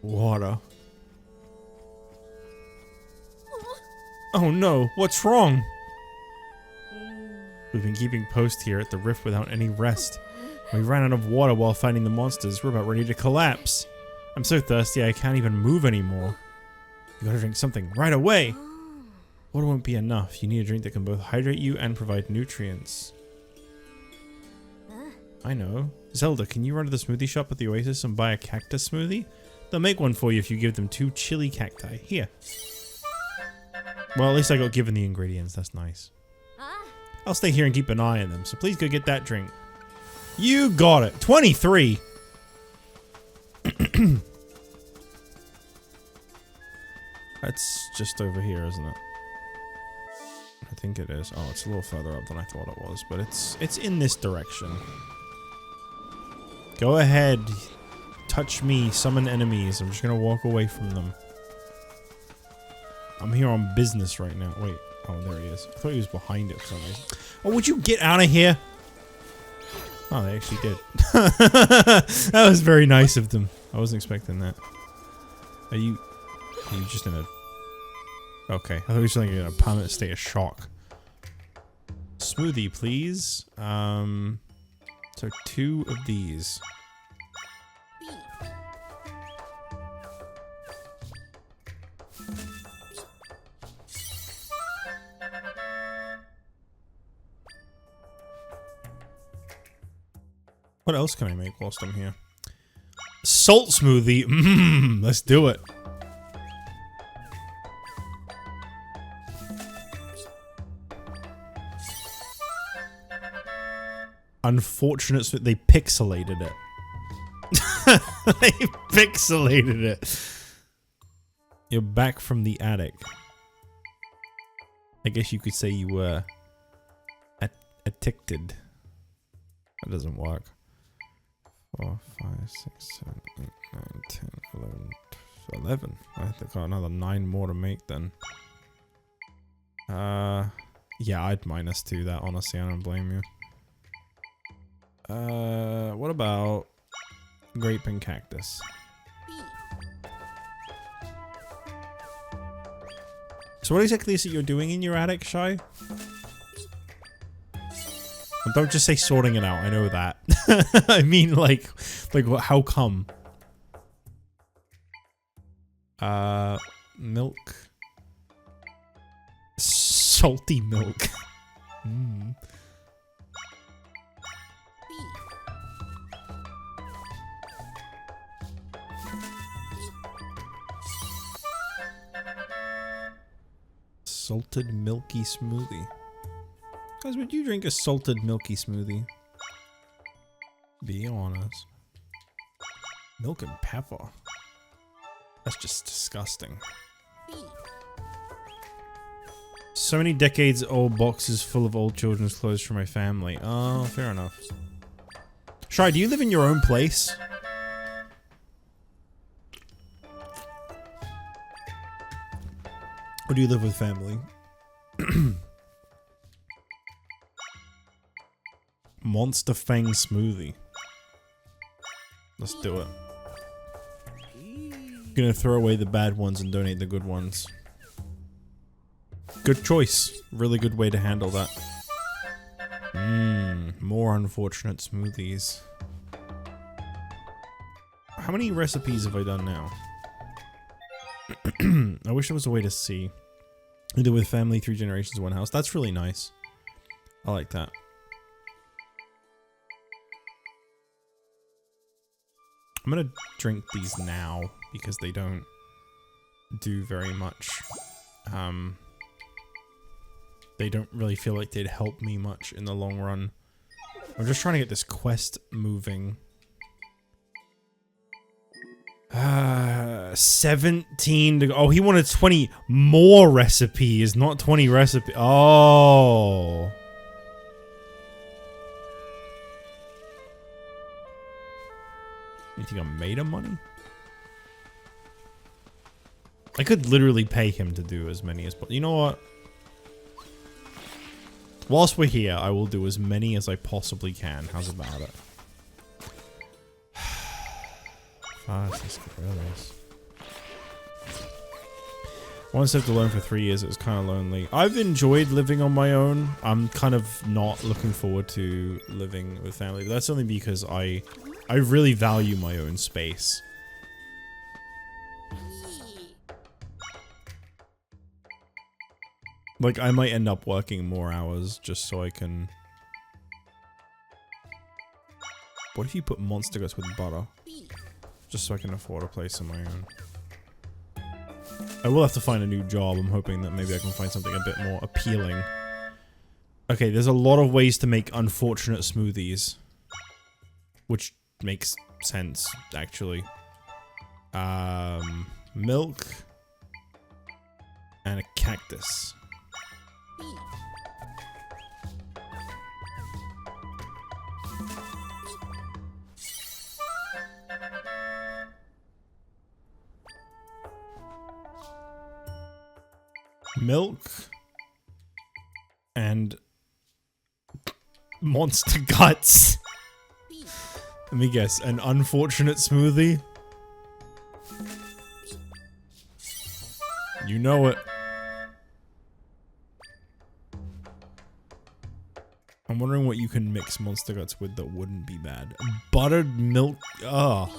S1: Water. Oh no, what's wrong? We've been keeping post here at the rift without any rest. We ran out of water while fighting the monsters. We're about ready to collapse. I'm so thirsty I can't even move anymore. You gotta drink something right away. Water won't be enough. You need a drink that can both hydrate you and provide nutrients. I know. Zelda, can you run to the smoothie shop at the Oasis and buy a cactus smoothie? They'll make one for you if you give them 2 chili cacti. Here. Well, at least I got given the ingredients. That's nice. I'll stay here and keep an eye on them, so please go get that drink. You got it. 23. That's just over here, isn't it? I think it is. Oh, it's a little further up than I thought it was, but it's in this direction. Go ahead. Touch me. Summon enemies. I'm just gonna walk away from them. I'm here on business right now. Wait. Oh, there he is. I thought he was behind it for some reason. Oh, would you get out of here? Oh, they actually did. That was very nice of them. I wasn't expecting that. Are you just in a... Okay, I thought you were something in a permanent state of shock. Smoothie, please. So 2 of these. What else can I make whilst I'm here? Salt smoothie. Let's do it. Unfortunate, they pixelated it. They pixelated it. You're back from the attic. I guess you could say you were addicted. That doesn't work. 4, 5, 6, 7, 8, 9, 10, 11, 11. I think I got another 9 more to make then. Yeah, I'd -2 that, honestly, I don't blame you. What about grape and cactus? So what exactly is it you're doing in your attic, Shy? And don't just say sorting it out, I know that. I mean, like what, how come? Milk. Salty milk. Salted milky smoothie. Guys, would you drink a salted milky smoothie? Be honest. Milk and pepper. That's just disgusting. So many decades old boxes full of old children's clothes for my family. Oh, fair enough. Shy, do you live in your own place? Or do you live with family? Monster Fang smoothie. Let's do it. Gonna throw away the bad ones and donate the good ones. Good choice. Really good way to handle that. more unfortunate smoothies. How many recipes have I done now? I wish there was a way to see. Either with family, 3 generations, 1 house. That's really nice. I like that. I'm gonna drink these now because they don't do very much. They don't really feel like they'd help me much in the long run. I'm just trying to get this quest moving. 17 to go. Oh, he wanted 20 more recipes, not 20 recipes. Oh. You think I'm made of money? I could literally pay him to do as many as possible. You know what? Whilst we're here, I will do as many as I possibly can. How's about it? Fastest gorillas. Once I've lived alone for 3 years, it was kind of lonely. I've enjoyed living on my own. I'm kind of not looking forward to living with family. But that's only because I really value my own space. Like, I might end up working more hours just so I can... What if you put monster guts with butter? Just so I can afford a place of my own. I will have to find a new job. I'm hoping that maybe I can find something a bit more appealing. Okay, there's a lot of ways to make unfortunate smoothies. Which makes sense, actually. Milk. And a cactus. Milk and monster guts. Let me guess, an unfortunate smoothie? You know it. I'm wondering what you can mix monster guts with that wouldn't be bad. Buttered milk. Ugh.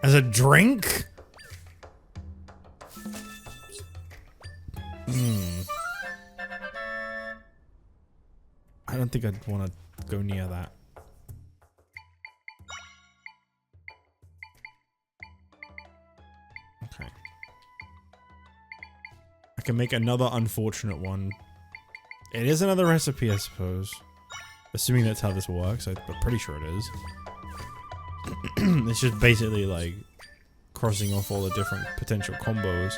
S1: As a drink? I don't think I'd want to go near that. Okay. I can make another unfortunate one. It is another recipe, I suppose. Assuming that's how this works. I'm pretty sure it is. It's just basically like crossing off all the different potential combos.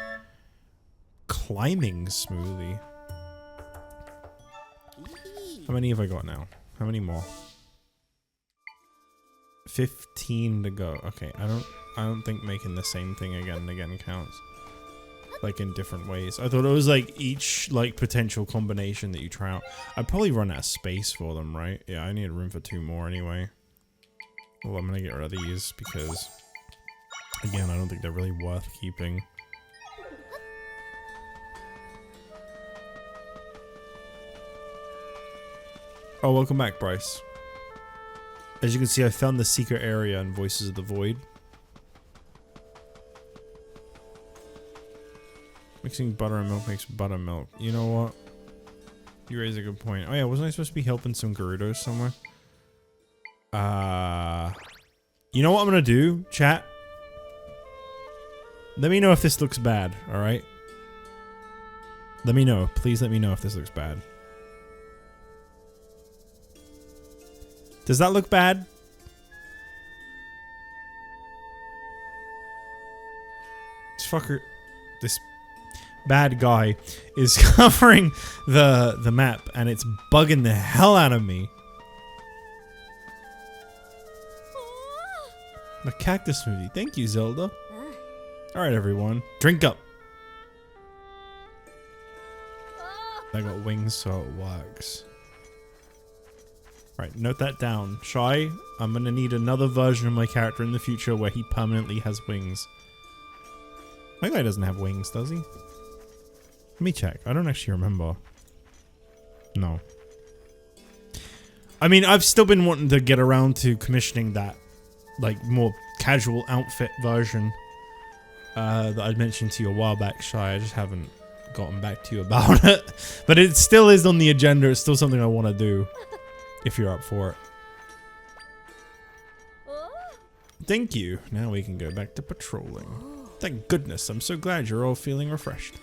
S1: Climbing smoothie. How many have I got now? How many more? 15 to go. Okay, I don't think making the same thing again and again counts. Like in different ways. I thought it was like each like potential combination that you try out. I'd probably run out of space for them, right? Yeah, I need room for 2 more anyway. Well, I'm gonna get rid of these because again, I don't think they're really worth keeping. Oh, welcome back, Bryce. As you can see, I found the secret area in Voices of the Void. Mixing butter and milk makes buttermilk. You know what? You raise a good point. Oh yeah, wasn't I supposed to be helping some Gerudos somewhere? You know what I'm gonna do, chat? Let me know if this looks bad, alright? Let me know. Please let me know if this looks bad. Does that look bad? This fucker, this bad guy is covering the map and it's bugging the hell out of me. The cactus smoothie. Thank you, Zelda. Alright, everyone. Drink up. I got wings, so it works. Alright, note that down. Shy, I'm gonna need another version of my character in the future where he permanently has wings. My guy doesn't have wings, does he? Let me check. I don't actually remember. No. I mean, I've still been wanting to get around to commissioning that, like, more casual outfit version that I'd mentioned to you a while back, Shy. I just haven't gotten back to you about it. But it still is on the agenda. It's still something I want to do, if you're up for it. Thank you. Now we can go back to patrolling. Thank goodness. I'm so glad you're all feeling refreshed.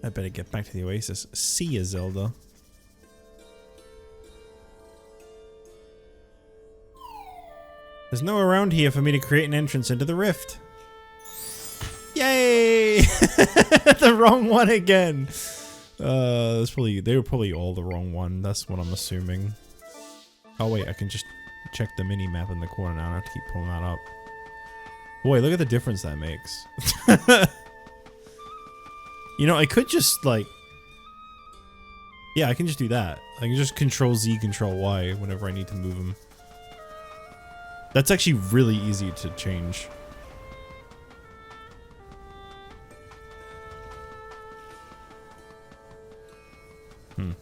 S1: I better get back to the oasis. See ya, Zelda. There's no around here for me to create an entrance into the rift. Yay! The wrong one again. They were probably all the wrong one. That's what I'm assuming. Oh wait, I can just check the mini map in the corner now. I don't have to keep pulling that up. Boy, look at the difference that makes. You know, I could just like, yeah, I can just do that. I can just Control Z, Control Y whenever I need to move them. That's actually really easy to change.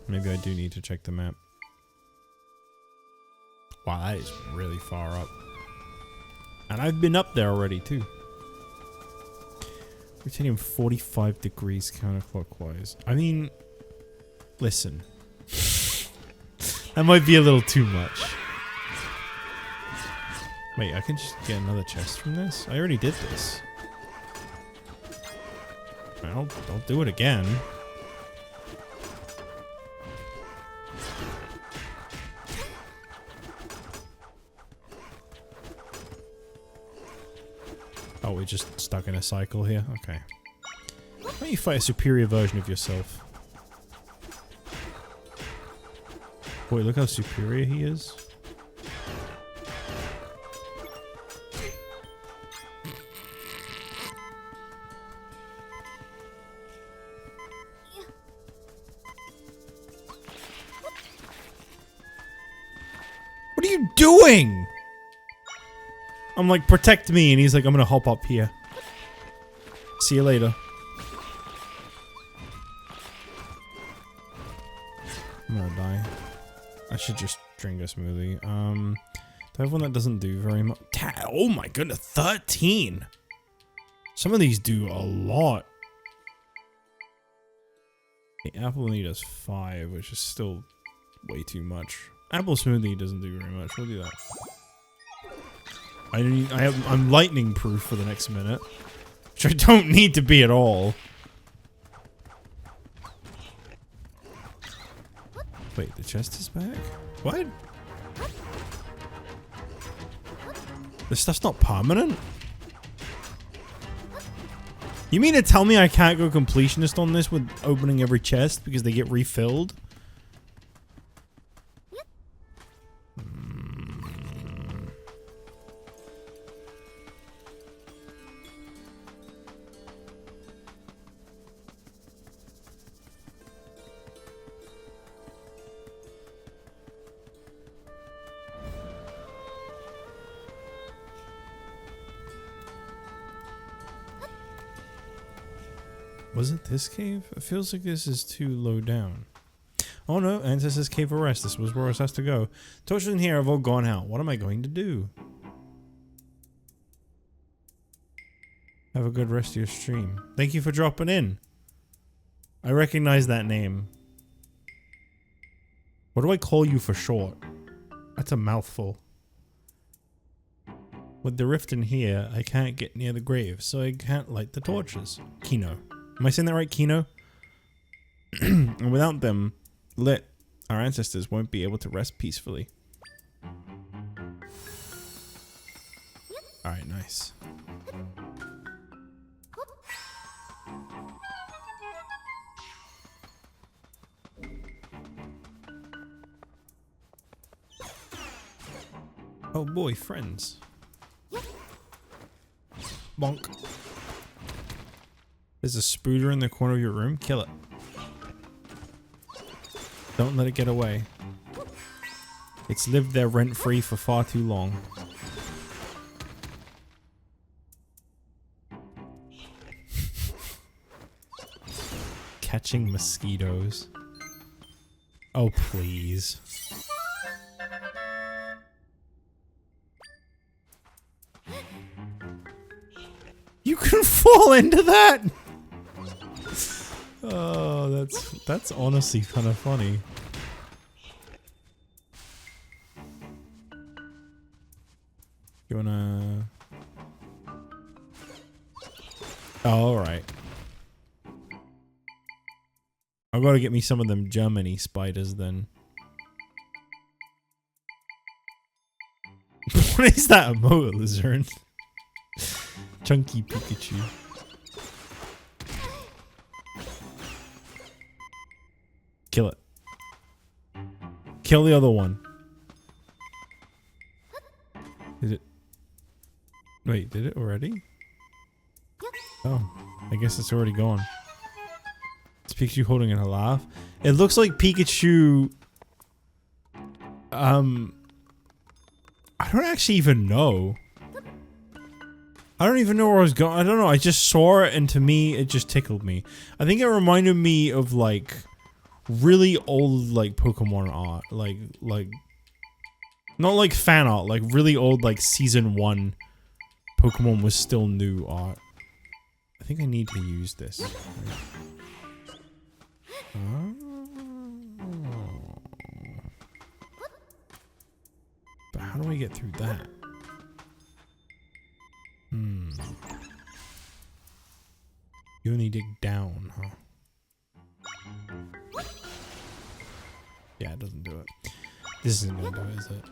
S1: Maybe I do need to check the map. Wow, that is really far up. And I've been up there already, too. Rotating 45 degrees counterclockwise. I mean, listen. That might be a little too much. Wait, I can just get another chest from this? I already did this. Well, don't do it again. Oh, we're just stuck in a cycle here? Okay. Why don't you fight a superior version of yourself? Boy, look how superior he is. What are you doing? I'm like, protect me, and he's like, I'm gonna hop up here. See you later. I'm gonna die. I should just drink a smoothie. Do I have one that doesn't do very much? Oh my goodness, 13! Some of these do a lot. The apple only does 5, which is still way too much. Apple smoothie doesn't do very much. We'll do that. I'm lightning proof for the next minute, which I don't need to be at all. Wait, the chest is back? What? This stuff's not permanent? You mean to tell me I can't go completionist on this with opening every chest because they get refilled? Was it this cave? It feels like this is too low down. Oh no, Ancestors Cave of Rest. This was where I was asked to go. Torches in here have all gone out. What am I going to do? Have a good rest of your stream. Thank you for dropping in. I recognize that name. What do I call you for short? That's a mouthful. With the rift in here, I can't get near the grave, so I can't light the torches. Kino. Am I saying that right, Kino? And without them lit, our ancestors won't be able to rest peacefully. Alright, nice. Oh boy, friends. Bonk. There's a spooder in the corner of your room. Kill it. Don't let it get away. It's lived there rent-free for far too long. Catching mosquitoes. Oh, please. You can fall into that? Oh, that's honestly kind of funny. You wanna... Oh, alright. I've got to get me some of them Germany spiders then. What is that emote, lizard? Chunky Pikachu. Kill it. Kill the other one. Is it? Wait, did it already? Oh, I guess it's already gone. Is Pikachu holding in a laugh? It looks like Pikachu... I don't actually even know. I don't even know where I was going. I don't know. I just saw it and to me, it just tickled me. I think it reminded me of like really old like Pokemon art. Like not like fan art, like really old like season 1 Pokemon was still new art. I think I need to use this. Oh. But how do I get through that? You only dig down, huh? Yeah, it doesn't do it. This isn't gonna do it, is it?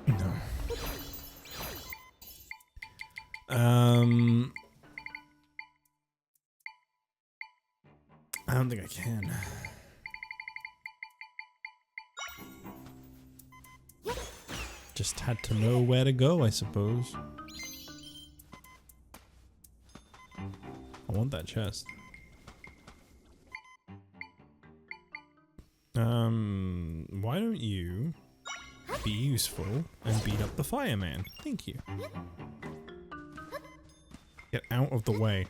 S1: No. I don't think I can. Just had to know where to go, I suppose. I want that chest. Why don't you be useful and beat up the fireman? Thank you. Get out of the way.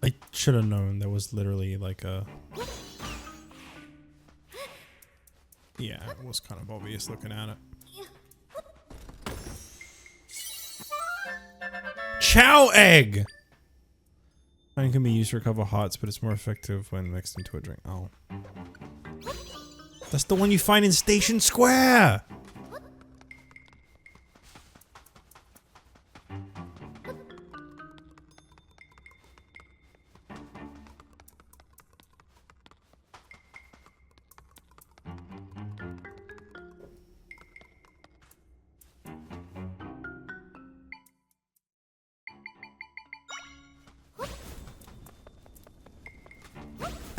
S1: I should have known there was literally like a... Yeah, it was kind of obvious looking at it. Chow egg! Iron can be used to recover hearts, but it's more effective when mixed into a drink. Oh. That's the one you find in Station Square!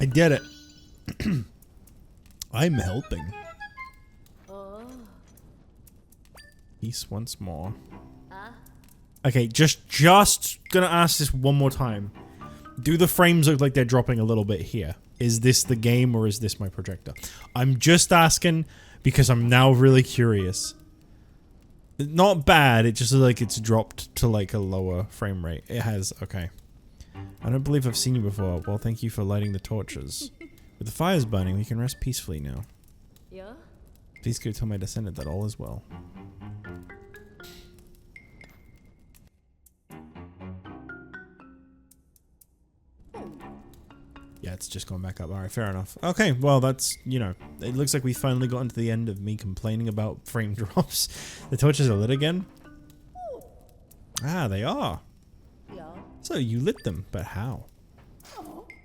S1: I get it. I'm helping. Peace once more. Okay, just gonna ask this one more time. Do the frames look like they're dropping a little bit here? Is this the game or is this my projector? I'm just asking because I'm now really curious. Not bad, it just looks like it's dropped to like a lower frame rate. It has, okay. I don't believe I've seen you before. Well, thank you for lighting the torches. With the fires burning, we can rest peacefully now. Yeah? Please go tell my descendant that all is well. Yeah, it's just gone back up. Alright, fair enough. Okay, well, that's, you know, it looks like we finally gotten to the end of me complaining about frame drops. The torches are lit again? Ah, they are. So you lit them, but how?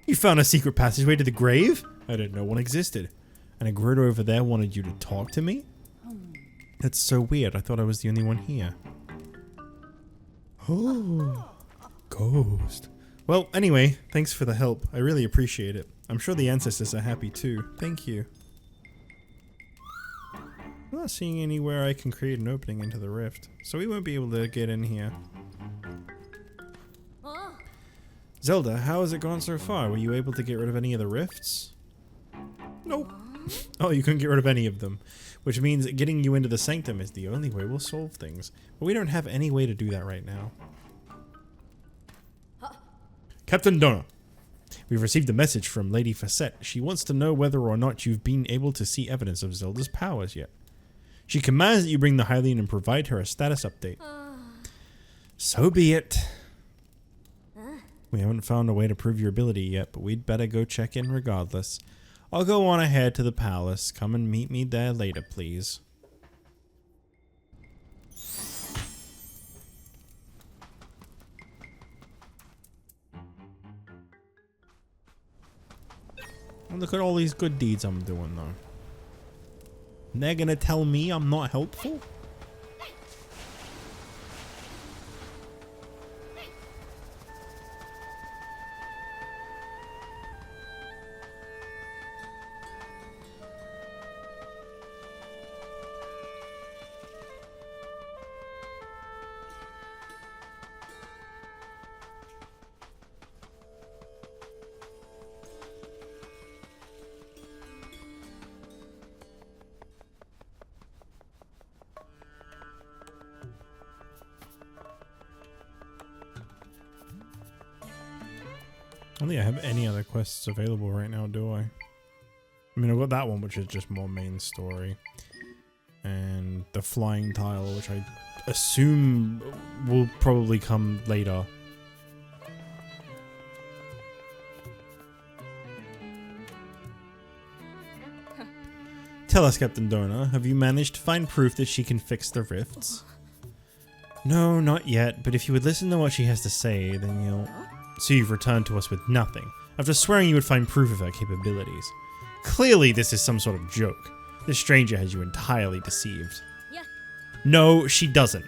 S1: You found a secret passageway to the grave? I didn't know one existed. And a Gerudo over there wanted you to talk to me? That's so weird. I thought I was the only one here. Oh, ghost. Well, anyway, thanks for the help. I really appreciate it. I'm sure the ancestors are happy too. Thank you. I'm not seeing anywhere I can create an opening into the rift, so we won't be able to get in here. Zelda, how has it gone so far? Were you able to get rid of any of the rifts? Nope. Oh, you couldn't get rid of any of them. Which means getting you into the sanctum is the only way we'll solve things. But we don't have any way to do that right now. Captain Donna, we've received a message from Lady Facette. She wants to know whether or not you've been able to see evidence of Zelda's powers yet. She commands that you bring the Hylian and provide her a status update. So be it. We haven't found a way to prove your ability yet, but we'd better go check in regardless. I'll go on ahead to the palace. Come and meet me there later, please. Look at all these good deeds I'm doing, though. And they're gonna tell me I'm not helpful? I don't think I have any other quests available right now, do I? I mean, I've got that one, which is just more main story. And the flying tile, which I assume will probably come later. Tell us, Captain Donna, have you managed to find proof that she can fix the rifts? No, not yet, but if you would listen to what she has to say, then you'll... So you've returned to us with nothing, after swearing you would find proof of her capabilities. Clearly this is some sort of joke. This stranger has you entirely deceived. Yeah. No, she doesn't.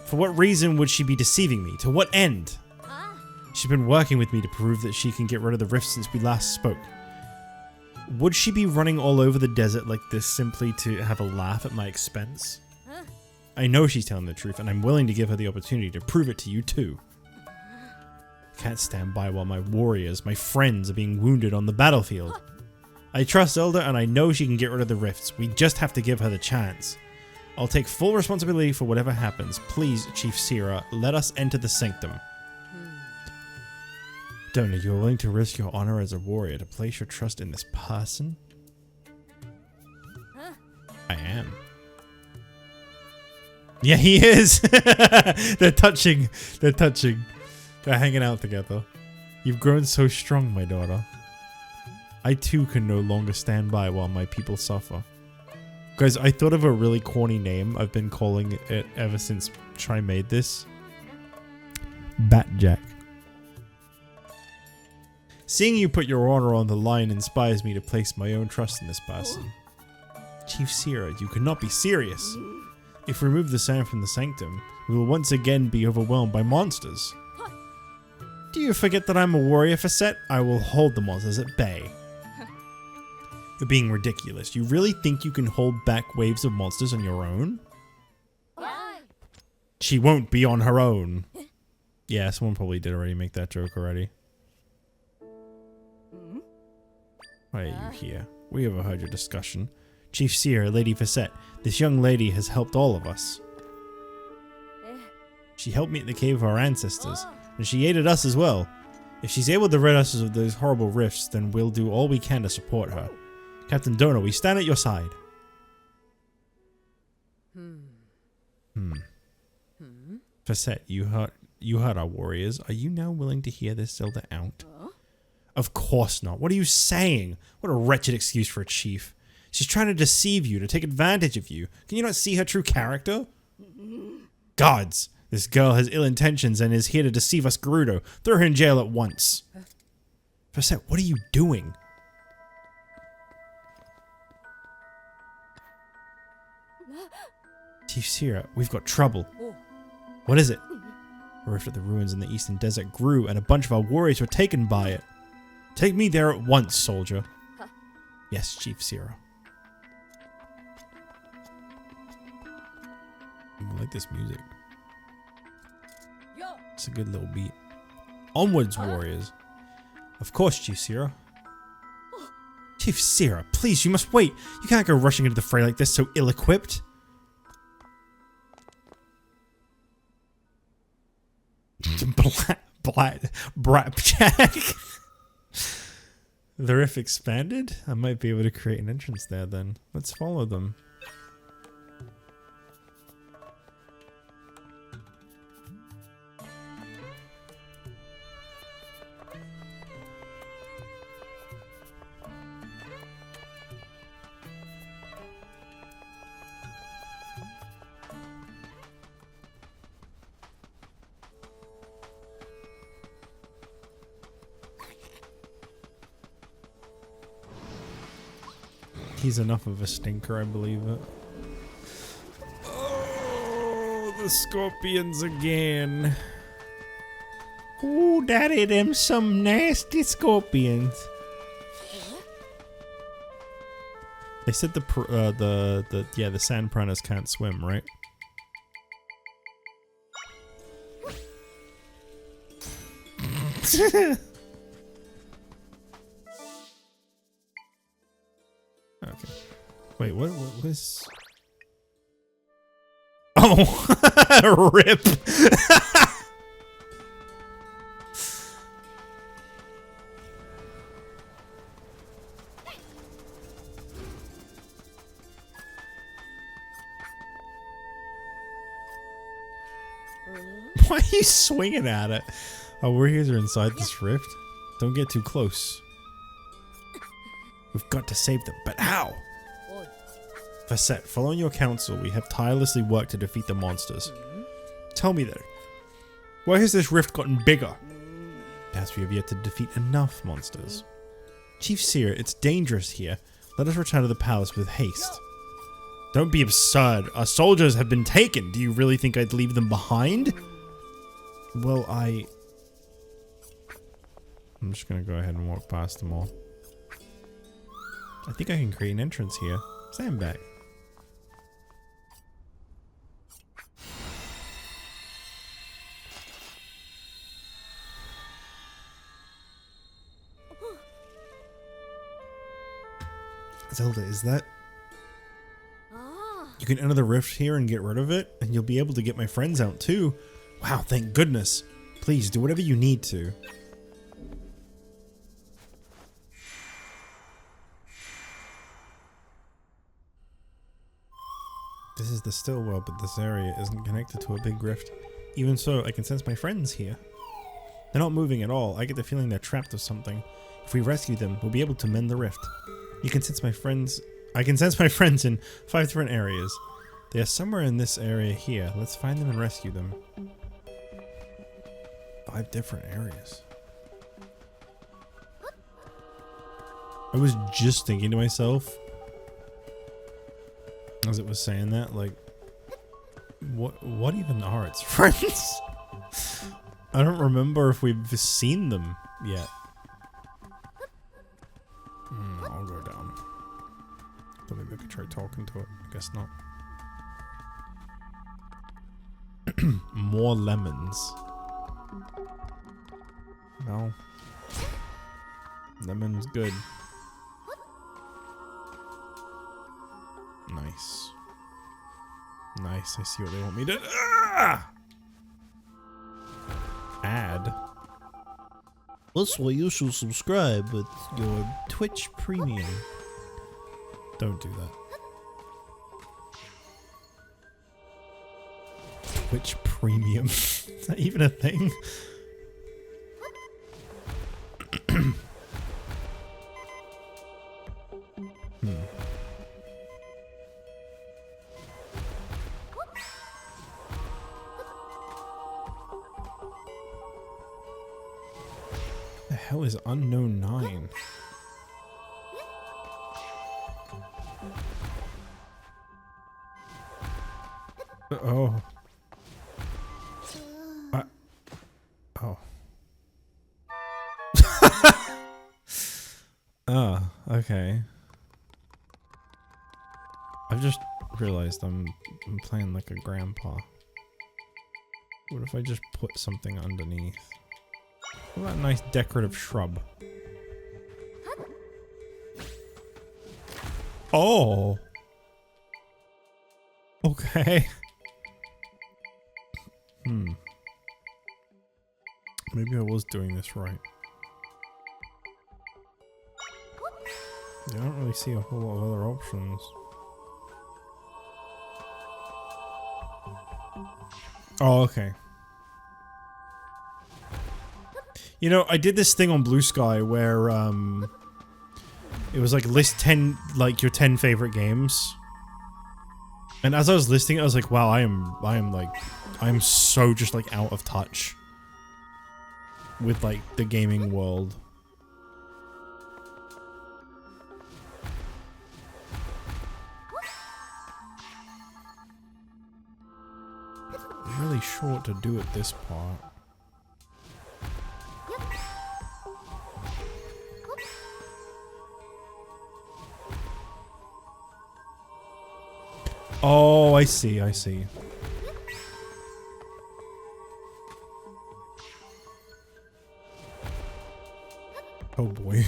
S1: For what reason would she be deceiving me? To what end? She's been working with me to prove that she can get rid of the rift since we last spoke. Would she be running all over the desert like this simply to have a laugh at my expense? I know she's telling the truth, and I'm willing to give her the opportunity to prove it to you too. Can't stand by while my warriors, my friends, are being wounded on the battlefield. I trust Zelda and I know she can get rid of the rifts. We just have to give her the chance. I'll take full responsibility for whatever happens. Please, Chief Sierra, let us enter the sanctum. Donna, you are willing to risk your honor as a warrior to place your trust in this person? I am. Yeah, he is! They're touching. They're touching. They're hanging out together. You've grown so strong, my daughter. I too can no longer stand by while my people suffer. Guys, I thought of a really corny name. I've been calling it ever since Try made this. Batjack. Seeing you put your honor on the line inspires me to place my own trust in this person. Chief Sierra, you cannot be serious. If we remove the sand from the sanctum, we will once again be overwhelmed by monsters. Do you forget that I'm a warrior, Facette? I will hold the monsters at bay. You're being ridiculous. You really think you can hold back waves of monsters on your own? She won't be on her own. Yeah, someone probably did already make that joke already. Why are you here? We overheard your discussion. Chief Seer, Lady Facette, this young lady has helped all of us. She helped me at the cave of our ancestors, and she aided us as well. If she's able to rid us of those horrible rifts, then we'll do all we can to support her. Captain Donna, we stand at your side. Facette, you heard our warriors. Are you now willing to hear this Zelda out? Of course not. What are you saying? What a wretched excuse for a chief. She's trying to deceive you, to take advantage of you. Can you not see her true character? Gods, this girl has ill intentions and is here to deceive us, Gerudo. Throw her in jail at once. Facette, what are you doing? Chief Sierra, we've got trouble. What is it? A rift at the ruins in the eastern desert grew, and a bunch of our warriors were taken by it. Take me there at once, soldier. Yes, Chief Sierra. I like this music. It's a good little beat. Onwards, warriors. Of course, Chief Sierra. Chief Sierra, please, you must wait. You can't go rushing into the fray like this, so ill-equipped. Brapjack. The rift expanded? I might be able to create an entrance there then. Let's follow them. He's enough of a stinker, I believe it. Oh, the scorpions again. Oh, daddy, them some nasty scorpions. They said the sand piranhas can't swim, right? Okay. Wait, what was... Oh! RIP! Why are you swinging at it? Our warriors are inside this rift. Don't get too close. We've got to save them, but how? Facet, following your counsel, we have tirelessly worked to defeat the monsters. Tell me though, why has this rift gotten bigger? Perhaps we have yet to defeat enough monsters. Chief Seer, it's dangerous here. Let us return to the palace with haste. Don't be absurd. Our soldiers have been taken. Do you really think I'd leave them behind? Well, I'm just gonna go ahead and walk past them all. I think I can create an entrance here. Stand back. Zelda, is that... You can enter the rift here and get rid of it, and you'll be able to get my friends out too. Wow, thank goodness. Please, do whatever you need to. This is the still world, but this area isn't connected to a big rift. Even so, I can sense my friends here. They're not moving at all. I get the feeling they're trapped with something. If we rescue them, we'll be able to mend the rift. You can sense my friends... I can sense my friends in 5 different areas. They are somewhere in this area here. Let's find them and rescue them. 5 different areas. I was just thinking to myself, as it was saying that, like, what even are its friends? I don't remember if we've seen them yet. I'll go down. But maybe I could try talking to it. I guess not. More lemons. No. Lemon's good. Nice. Nice. I see what they want me to... Ah! Add. That's why you should subscribe with your Twitch Premium. Don't do that. Twitch Premium. Is that even a thing? The hell is Unknown 9? Oh. Oh. Oh, okay. I've just realized I'm playing like a grandpa. What if I just put something underneath? What about a nice decorative shrub? Oh. Okay. Maybe I was doing this right. Yeah, I don't really see a whole lot of other options. Oh, okay. You know, I did this thing on Blue Sky where, it was like list 10, like your 10 favorite games. And as I was listing it, I was like, wow, I am so just like out of touch with like the gaming world. I'm really short to do at this part. Oh, I see, I see. Oh boy.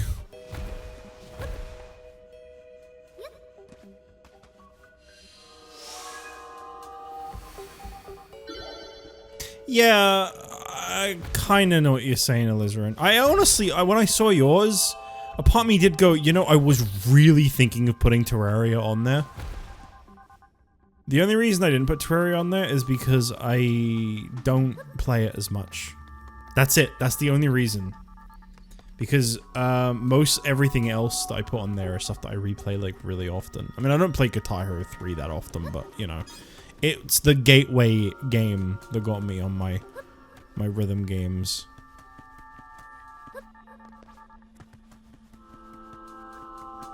S1: Yeah, I kinda know what you're saying, Alizarin. I honestly, when I saw yours, a part of me did go, you know, I was really thinking of putting Terraria on there. The only reason I didn't put Terraria on there is because I don't play it as much. That's it. That's the only reason. Because most everything else that I put on there is stuff that I replay like really often. I mean, I don't play Guitar Hero 3 that often, but you know, it's the gateway game that got me on my rhythm games.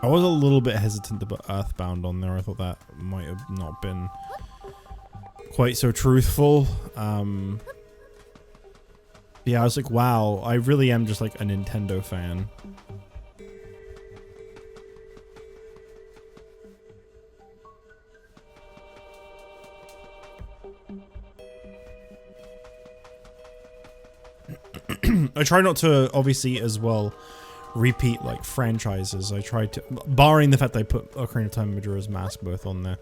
S1: I was a little bit hesitant to put Earthbound on there. I thought that might have not been quite so truthful. Yeah, I was like, wow, I really am just like a Nintendo fan. I try not to, obviously, as well, repeat, like, franchises. I tried to, barring the fact that I put Ocarina of Time and Majora's Mask both on there,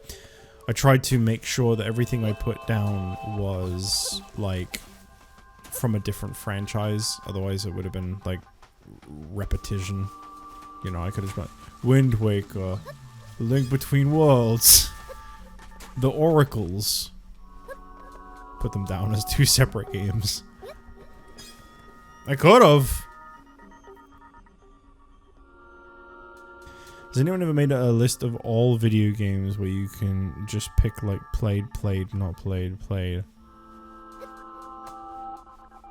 S1: I tried to make sure that everything I put down was, like, from a different franchise. Otherwise, it would have been, like, repetition. You know, I could have just went, Wind Waker, Link Between Worlds, The Oracles. Put them down as 2 separate games. I could have. Has anyone ever made a list of all video games where you can just pick like played, not played, played?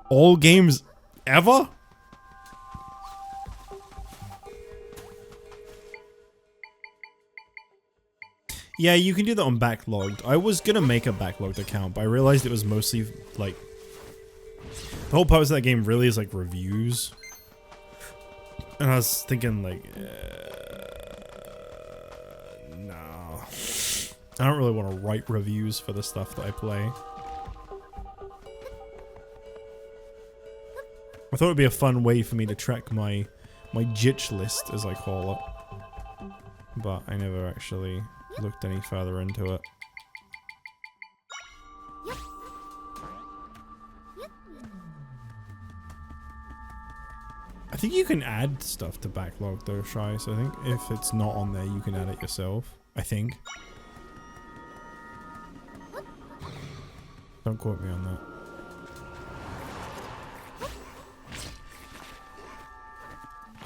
S1: All games ever? Yeah, you can do that on Backlogged. I was gonna make a Backlogged account, but I realized it was mostly like... The whole purpose of that game really is like reviews. And I was thinking like... no. I don't really want to write reviews for the stuff that I play. I thought it would be a fun way for me to track my JustJich list, as I call it. But I never actually looked any further into it. I think you can add stuff to backlog though, Shy, so I think if it's not on there, you can add it yourself. I think. Don't quote me on that.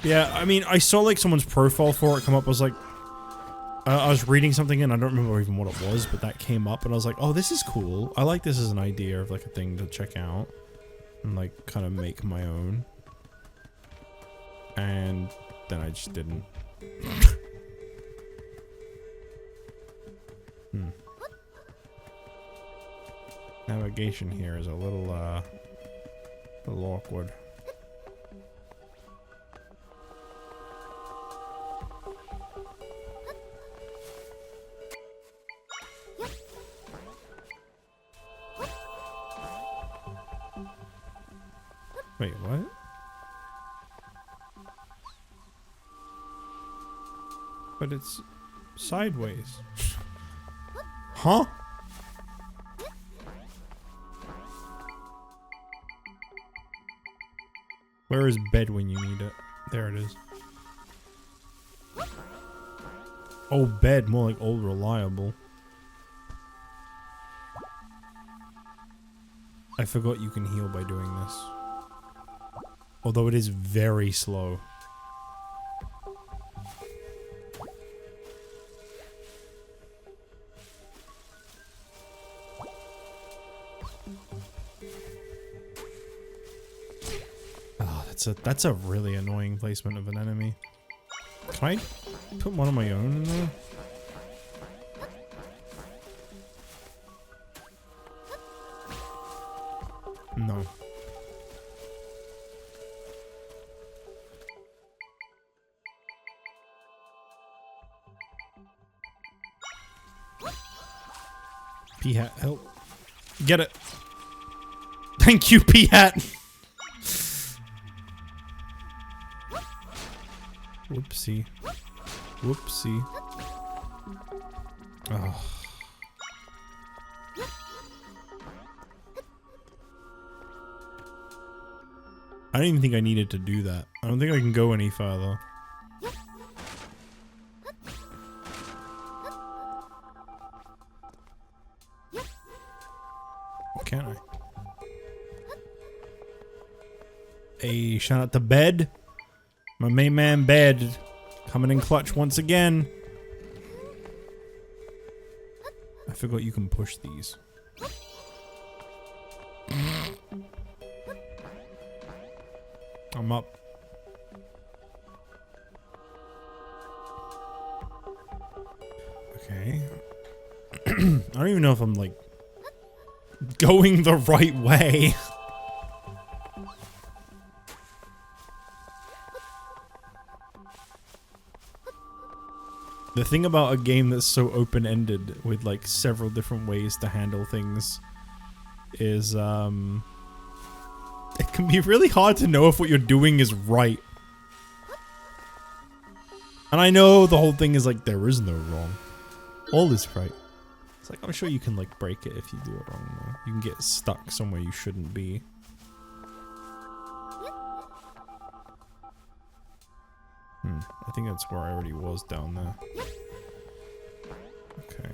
S1: Yeah, I mean, I saw like someone's profile for it come up. I was like, I was reading something and I don't remember even what it was, but that came up and I was like, oh, this is cool. I like this as an idea of like a thing to check out and like kind of make my own. And then I just didn't. Navigation here is a little awkward. Wait, what? But it's sideways. Huh? Where is bed when you need it? There it is. Oh, bed, more like old reliable. I forgot you can heal by doing this. Although it is very slow. Oh, that's a really annoying placement of an enemy. Can I put one of my own in there? No. P-Hat, help. Get it. Thank you, P-Hat. Whoopsie. Whoopsie. Oh. I don't even think I needed to do that. I don't think I can go any further. Or can I? Hey, shout out to Bed. My main man Bed. Coming in clutch once again. I forgot you can push these. I'm up. Okay. I don't even know if I'm like going the right way. The thing about a game that's so open-ended with like several different ways to handle things is it can be really hard to know if what you're doing is right. And I know the whole thing is like there is no wrong. All is right. It's like I'm sure you can like break it if you do it wrong though. You can get stuck somewhere you shouldn't be. I think that's where I already was down there. Okay.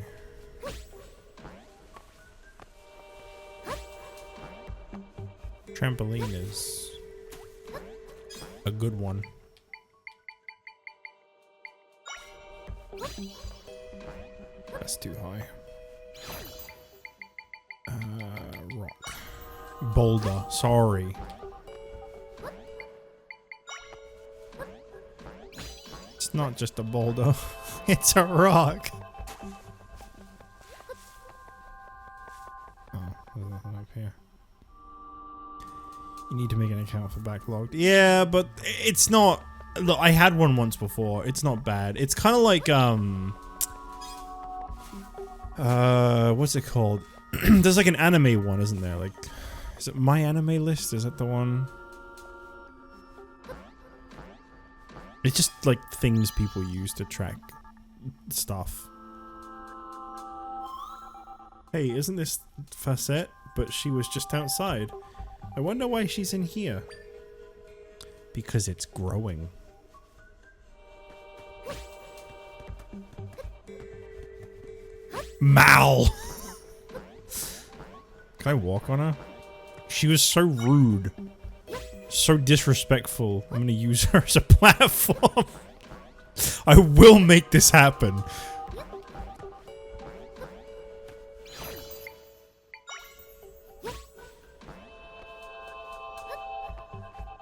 S1: Trampoline is a good one. That's too high. Rock. Boulder, sorry. It's not just a boulder, it's a rock. Oh, there's nothing up here. You need to make an account for backlogged. Yeah, but it's not. Look, I had one once before. It's not bad. It's kind of like what's it called? There's like an anime one, isn't there? Like, is it My Anime List? Is that the one? It's just like things people use to track stuff. Hey, isn't this Facette? But she was just outside. I wonder why she's in here. Because it's growing. Mal! Can I walk on her? She was so rude. So disrespectful. I'm gonna use her as a platform. I will make this happen.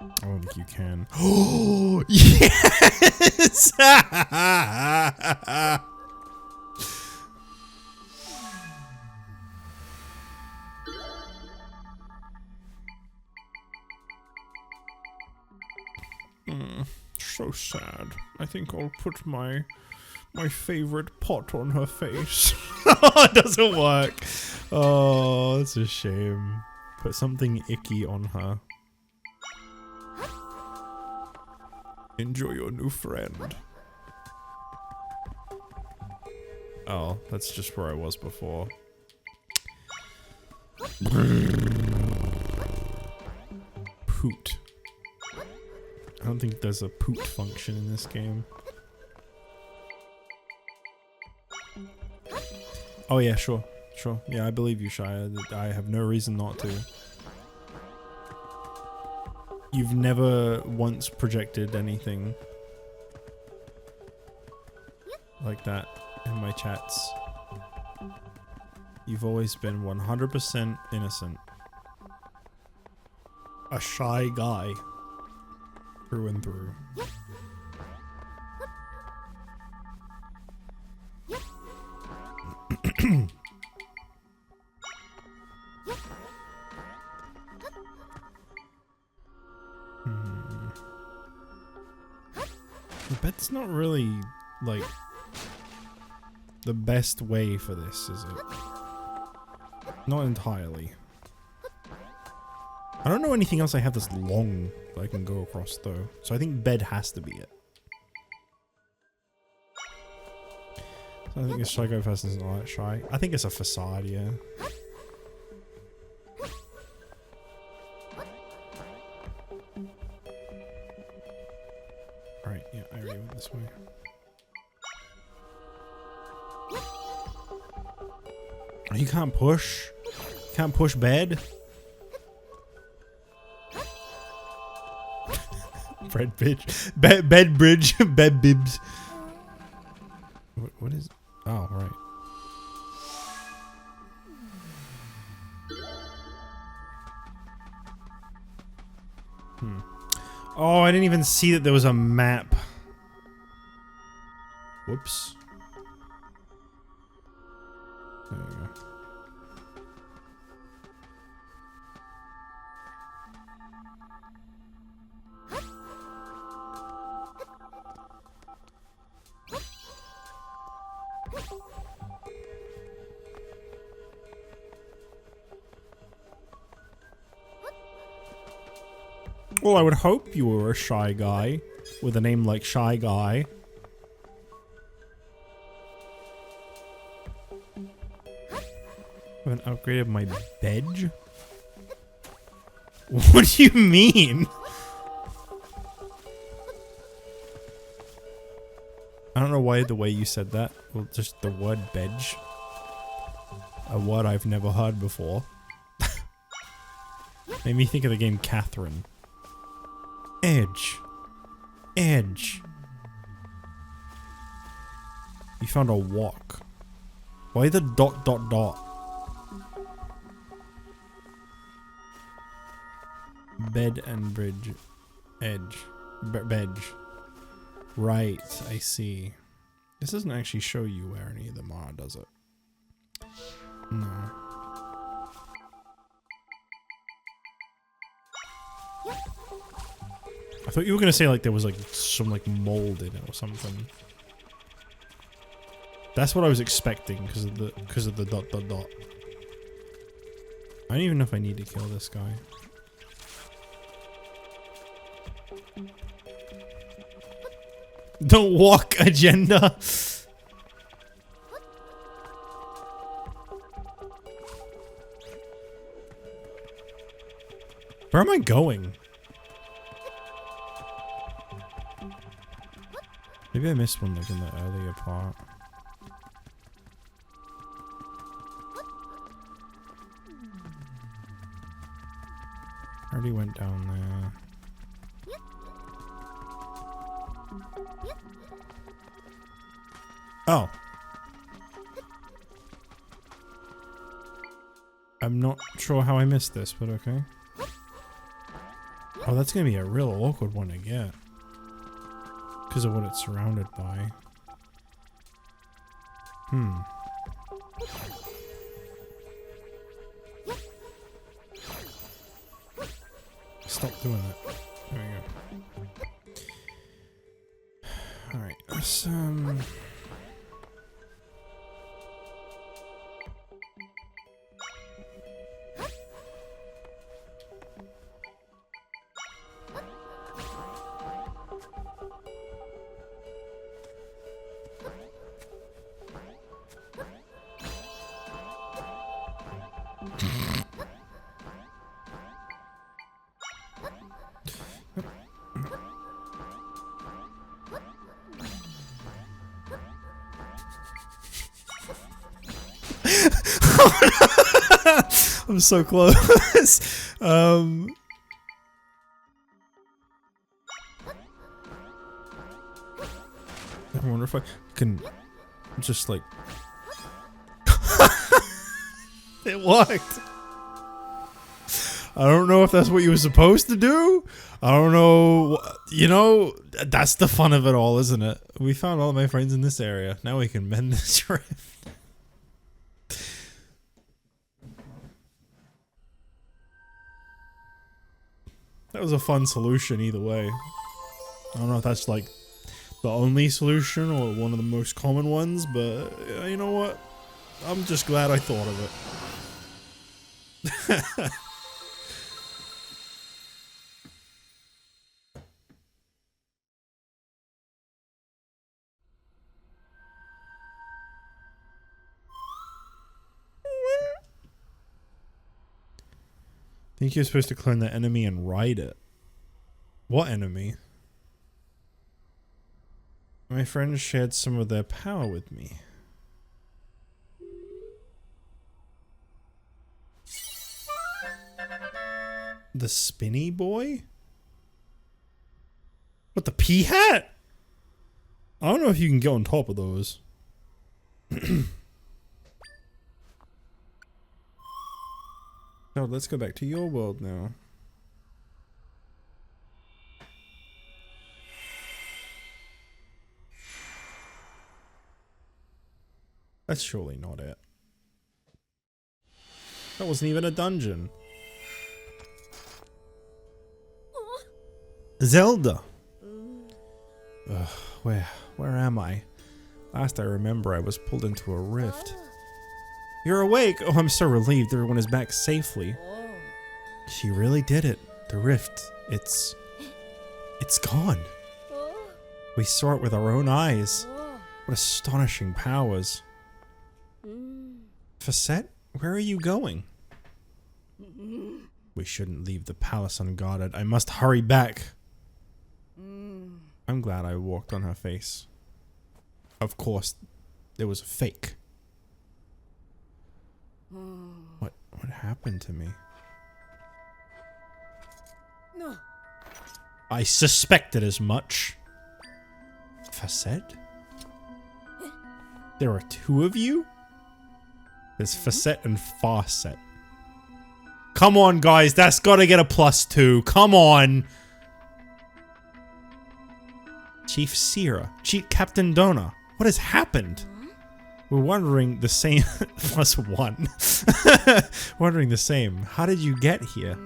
S1: I don't think you can. Oh, yes! So sad. I think I'll put my favorite pot on her face. It doesn't work. Oh, that's a shame. Put something icky on her. Enjoy your new friend. Oh, that's just where I was before. Poot. I don't think there's a poot function in this game. Oh yeah, sure. Sure. Yeah, I believe you, Shia. I have no reason not to. You've never once projected anything like that in my chats. You've always been 100% innocent. A shy guy. Through and through. I bet it's not really, like, the best way for this, is it? Not entirely. I don't know anything else I have this long that I can go across, though. So I think bed has to be it. So I think this Shy Guy person isn't all that shy. I think it's a facade, yeah. Alright, yeah, I already went this way. Oh, you can't push? Can't push bed? Bread bridge. Bed bridge. Bed bibs. What is... Oh, right. Oh, I didn't even see that there was a map. Whoops. There we go. Well, I would hope you were a shy guy with a name like Shy Guy. I haven't upgraded my bed? What do you mean? I don't know why the way you said that. Well, just the word bedge. A word I've never heard before. Made me think of the game Catherine. Edge. Edge. You found a walk. Why the ... Bed and bridge. Edge. Bedge. Right, I see. This doesn't actually show you where any of them are, does it? No. I thought you were gonna say like there was like some like mold in it or something. That's what I was expecting because of the ... I don't even know if I need to kill this guy. Don't walk agenda. Where am I going? Maybe I missed one like in the earlier part. I already went down there. Oh. I'm not sure how I missed this, but okay. Oh, that's gonna be a real awkward one to get. Because of what it's surrounded by. Stop doing that. There we go. Alright, let's I'm so close. I wonder if I can just like... It worked. I don't know if that's what you were supposed to do. I don't know. You know, that's the fun of it all, isn't it? We found all of my friends in this area. Now we can mend this rift. That was a fun solution either way. I don't know if that's like the only solution or one of the most common ones, but you know what? I'm just glad I thought of it. I think you're supposed to clone the enemy and ride it. What enemy? My friends shared some of their power with me. The spinny boy? What, the pea hat? I don't know if you can get on top of those. Oh, let's go back to your world now. That's surely not it. That wasn't even a dungeon. Zelda! Ugh, where am I? Last I remember, I was pulled into a rift. You're awake! Oh, I'm so relieved everyone is back safely. She really did it. The rift, it's gone. We saw it with our own eyes. What astonishing powers. Facette, where are you going? We shouldn't leave the palace unguarded. I must hurry back. I'm glad I walked on her face. Of course, it was a fake. What happened to me? No. I suspected as much. Facette? There are two of you? There's Facette and Farset. Come on, guys, that's gotta get a +2. Come on. Chief Sierra. Chief Captain Dona. What has happened? We're wondering the same. +1. Wondering the same. How did you get here?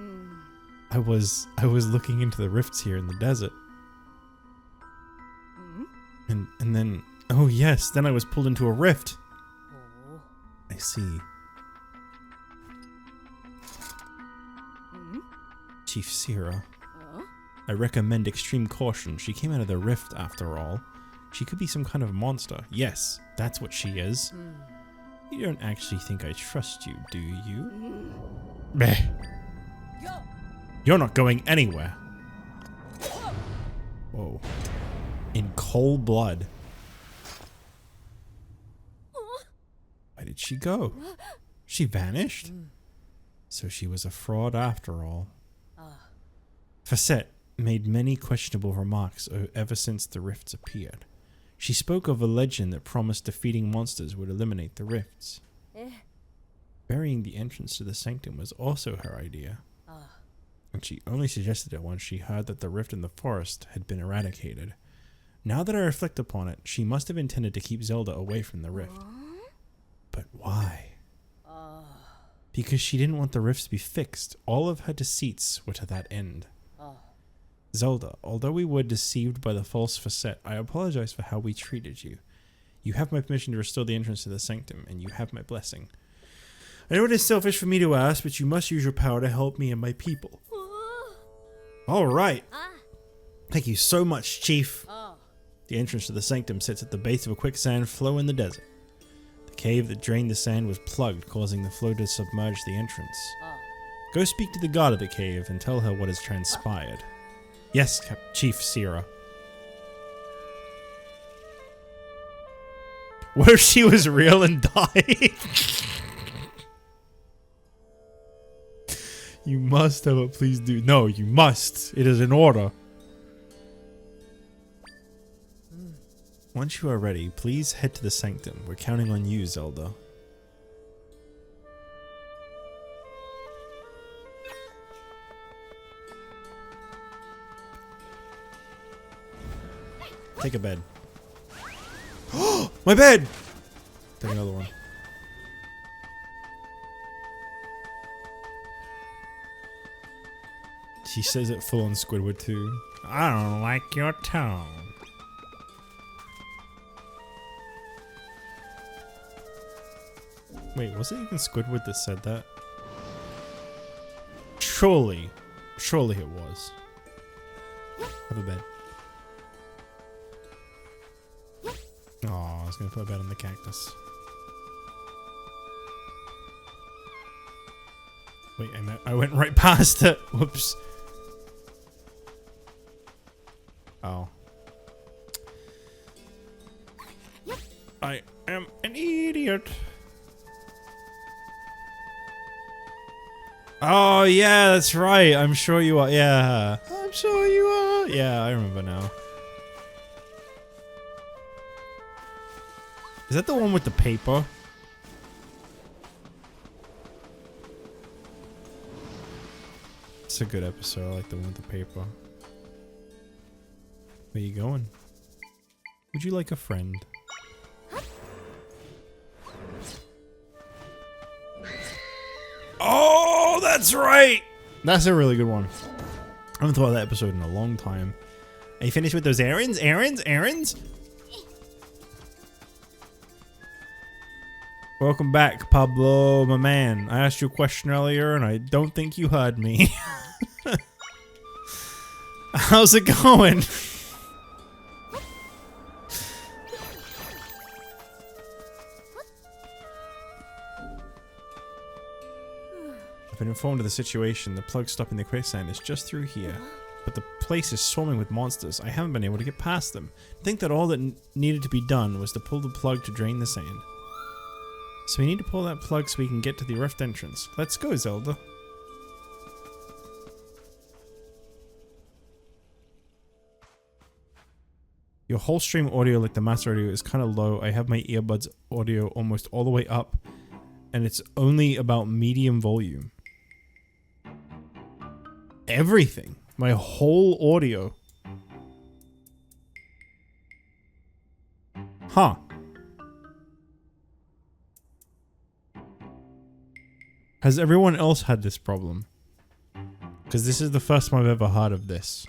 S1: I was looking into the rifts here in the desert. And then, oh yes, then I was pulled into a rift. I see. Chief Sierra. I recommend extreme caution. She came out of the rift after all. She could be some kind of monster. Yes, that's what she is. You don't actually think I trust you, do you? Meh. You're not going anywhere. Whoa. In cold blood. Where did she go? She vanished? So she was a fraud after all. Facette made many questionable remarks ever since the rifts appeared. She spoke of a legend that promised defeating monsters would eliminate the rifts. Burying the entrance to the sanctum was also her idea. And she only suggested it once she heard that the rift in the forest had been eradicated. Now that I reflect upon it, she must have intended to keep Zelda away from the rift. But why? Because she didn't want the rifts to be fixed. All of her deceits were to that end. Zelda, although we were deceived by the false facette, I apologize for how we treated you. You have my permission to restore the entrance to the sanctum, and you have my blessing. I know it is selfish for me to ask, but you must use your power to help me and my people. Alright. Thank you so much, Chief. The entrance to the sanctum sits at the base of a quicksand flow in the desert. The cave that drained the sand was plugged, causing the flow to submerge the entrance. Go speak to the guard of the cave and tell her what has transpired. Yes, Chief Sierra. What if she was real and died? You must have a please do. No, you must. It is an order. Once you are ready, please head to the sanctum. We're counting on you, Zelda. Take a bed. My bed! Take another one. She says it full on Squidward too. I don't like your tone. Wait, was it even Squidward that said that? Surely. Surely it was. Have a bed. Oh, I was gonna put a bed on the cactus. Wait, I went right past it. Whoops. Oh. I am an idiot. Oh, yeah, that's right. I'm sure you are. Yeah. I'm sure you are. Yeah, I remember now. Is that the one with the paper? It's a good episode. I like the one with the paper. Where you going? Would you like a friend? Oh, that's right! That's a really good one. I haven't thought of that episode in a long time. Are you finished with those errands? Errands? Welcome back, Pablo, my man. I asked you a question earlier and I don't think you heard me. How's it going? I've been informed of the situation. The plug stopping the quicksand is just through here. But the place is swarming with monsters. I haven't been able to get past them. I think that all that needed to be done was to pull the plug to drain the sand. So we need to pull that plug so we can get to the rift entrance. Let's go, Zelda. Your whole stream audio, like the master audio, is kind of low. I have my earbuds audio almost all the way up, and it's only about medium volume. Everything. My whole audio. Huh. Has everyone else had this problem? Because this is the first time I've ever heard of this.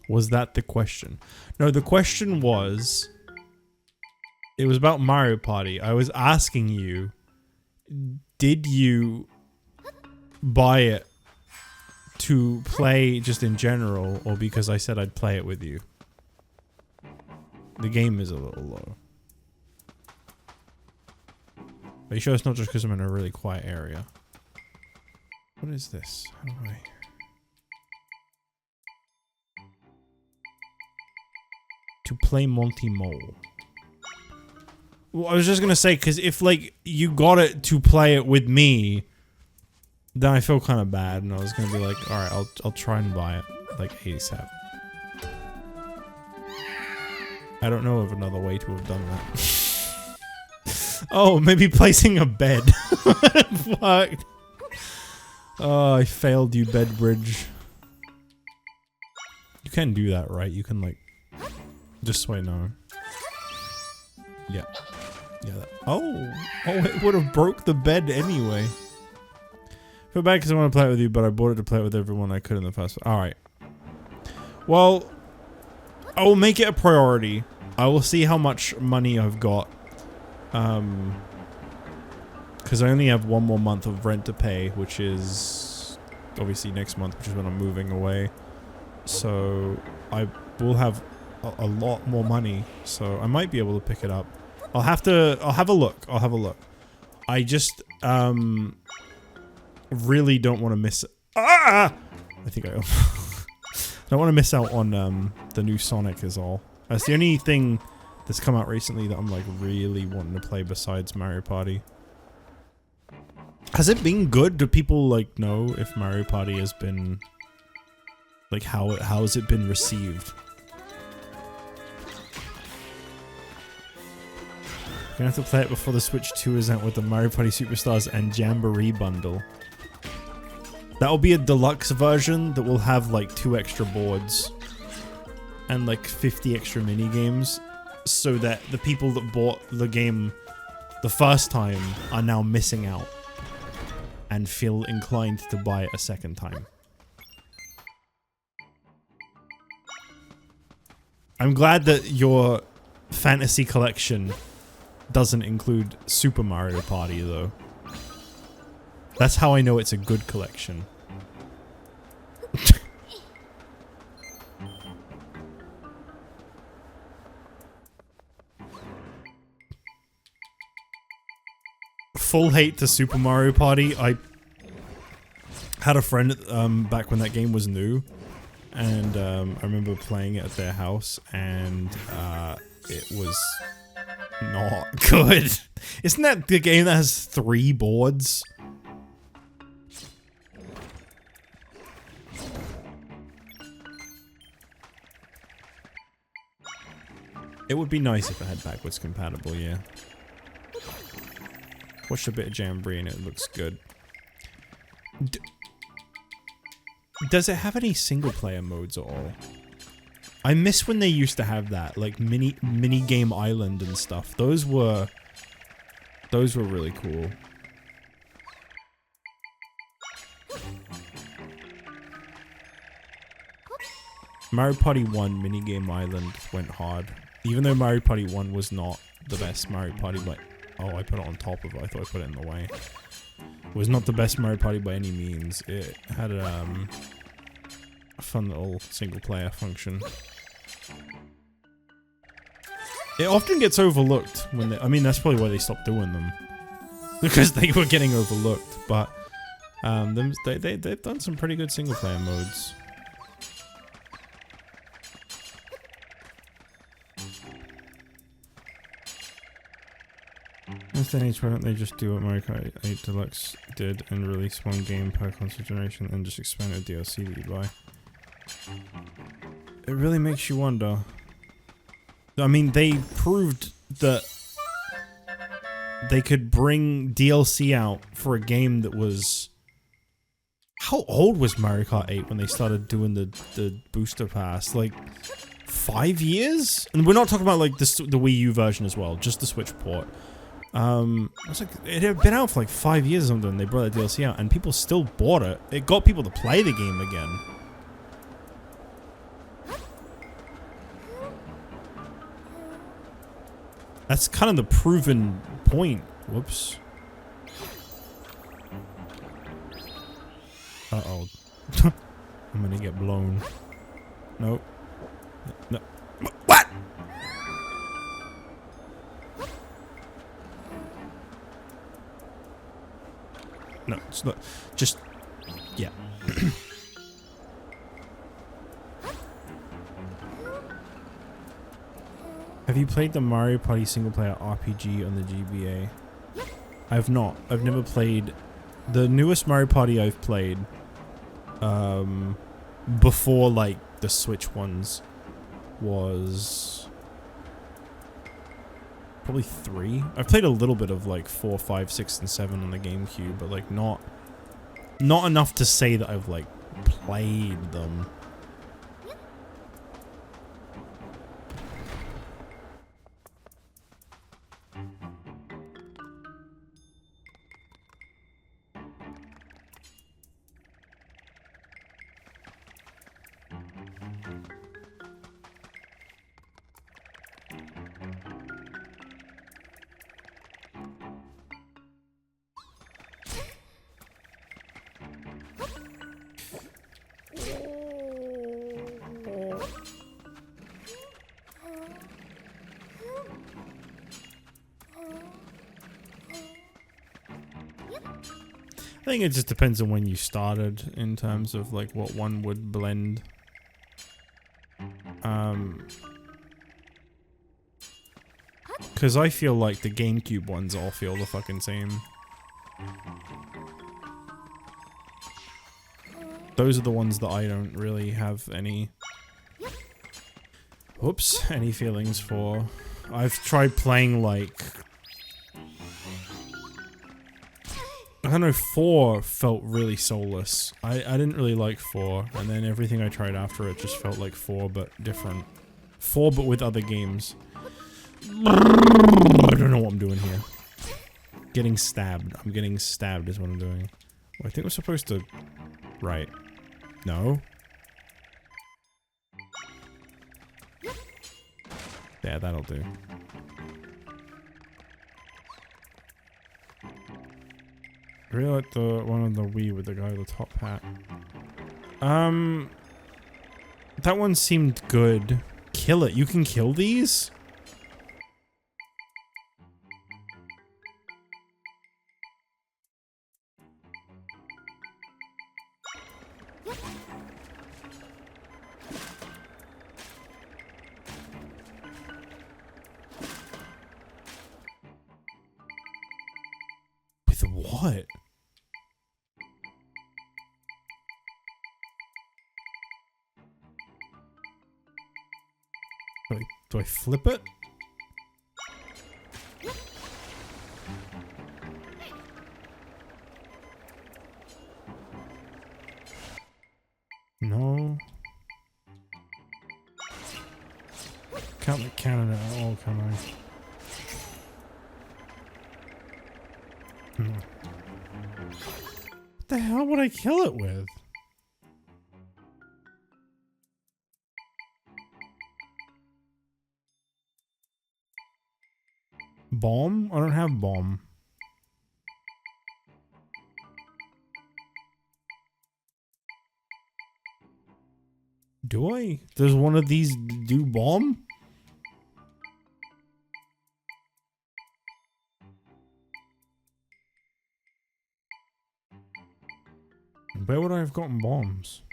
S1: Was that the question? No, the question was... It was about Mario Party. I was asking you... Did you... buy it to play just in general, or because I said I'd play it with you? The game is a little low. Are you sure it's not just because I'm in a really quiet area? What is this? How do I... To play multi-mole. Well, I was just gonna say, because if, like, you got it to play it with me, then I feel kind of bad, and I was gonna be like, alright, I'll try and buy it, like, ASAP. I don't know of another way to have done that. Oh, maybe placing a bed. Fuck. Oh, I failed you, bed bridge. You can do that, right? You can, like... Just so I know. Yeah. Yeah. Oh, it would have broke the bed anyway. I feel bad because I want to play it with you, but I bought it to play it with everyone I could in the first. Alright. Well, I will make it a priority. I will see how much money I've got. Because I only have one more month of rent to pay, which is obviously next month, which is when I'm moving away. So I will have a lot more money, so I might be able to pick it up. I'll have a look. I just, really don't want to miss... Ah! I think I don't want to miss out on, the new Sonic is all. That's the only thing that's come out recently that I'm, like, really wanting to play besides Mario Party. Has it been good? Do people like know if Mario Party has been like how has it been received? You're gonna have to play it before the Switch 2 is out with the Mario Party Superstars and Jamboree bundle. That'll be a deluxe version that will have like 2 extra boards and like 50 extra mini games, so that the people that bought the game the first time are now missing out and feel inclined to buy it a second time. I'm glad that your fantasy collection doesn't include Super Mario Party, though. That's how I know it's a good collection. Full hate to Super Mario Party. I had a friend back when that game was new, and I remember playing it at their house, and it was not good. Isn't that the game that has 3 boards? It would be nice if it had backwards compatible, yeah. Watched a bit of Jamboree and it looks good. Does it have any single player modes at all? I miss when they used to have that, like mini game island and stuff. Those were really cool. Mario Party 1 minigame island went hard. Even though Mario Party 1 was not the best Mario Party by... Oh, I put it on top of it. I thought I put it in the way. It was not the best Mario Party by any means. It had a fun little single player function. It often gets overlooked when they... I mean, that's probably why they stopped doing them. Because they were getting overlooked. But they've done some pretty good single player modes. Instead, why don't they just do what Mario Kart 8 Deluxe did and release one game per console generation and just expand the DLC that you buy? It really makes you wonder. I mean, they proved that they could bring DLC out for a game that was... How old was Mario Kart 8 when they started doing the booster pass? Like, 5 years? And we're not talking about like the Wii U version as well, just the Switch port. It's like, it had been out for like 5 years or something, they brought the DLC out, and people still bought it. It got people to play the game again. That's kind of the proven point. Whoops. Uh-oh. I'm gonna get blown. Nope. No. What?! No, it's not. Just... yeah. Have you played the Mario Party single-player RPG on the GBA? I have not. I've never played... The newest Mario Party I've played... before, like, the Switch ones... was... probably 3. I've played a little bit of like 4, 5, 6, and 7 on the GameCube, but like not enough to say that I've like played them. I think it just depends on when you started in terms of like what one would blend. Because I feel like the GameCube ones all feel the fucking same. Those are the ones that I don't really have any... Whoops, any feelings for. I've tried playing like... I don't know, 4 felt really soulless. I didn't really like 4, and then everything I tried after it just felt like 4 but different. 4 but with other games. I don't know what I'm doing here. Getting stabbed. I'm getting stabbed is what I'm doing. Well, I think we're supposed to... Right. No? Yeah, that'll do. I really like the one on the Wii with the guy with the top hat. That one seemed good. Kill it. You can kill these? With what? Do I flip it? No. Can't let Canada at all, can I? No. What the hell would I kill it with? Bomb? I don't have bomb. Do I? Does one of these do bomb? Where would I have gotten bombs?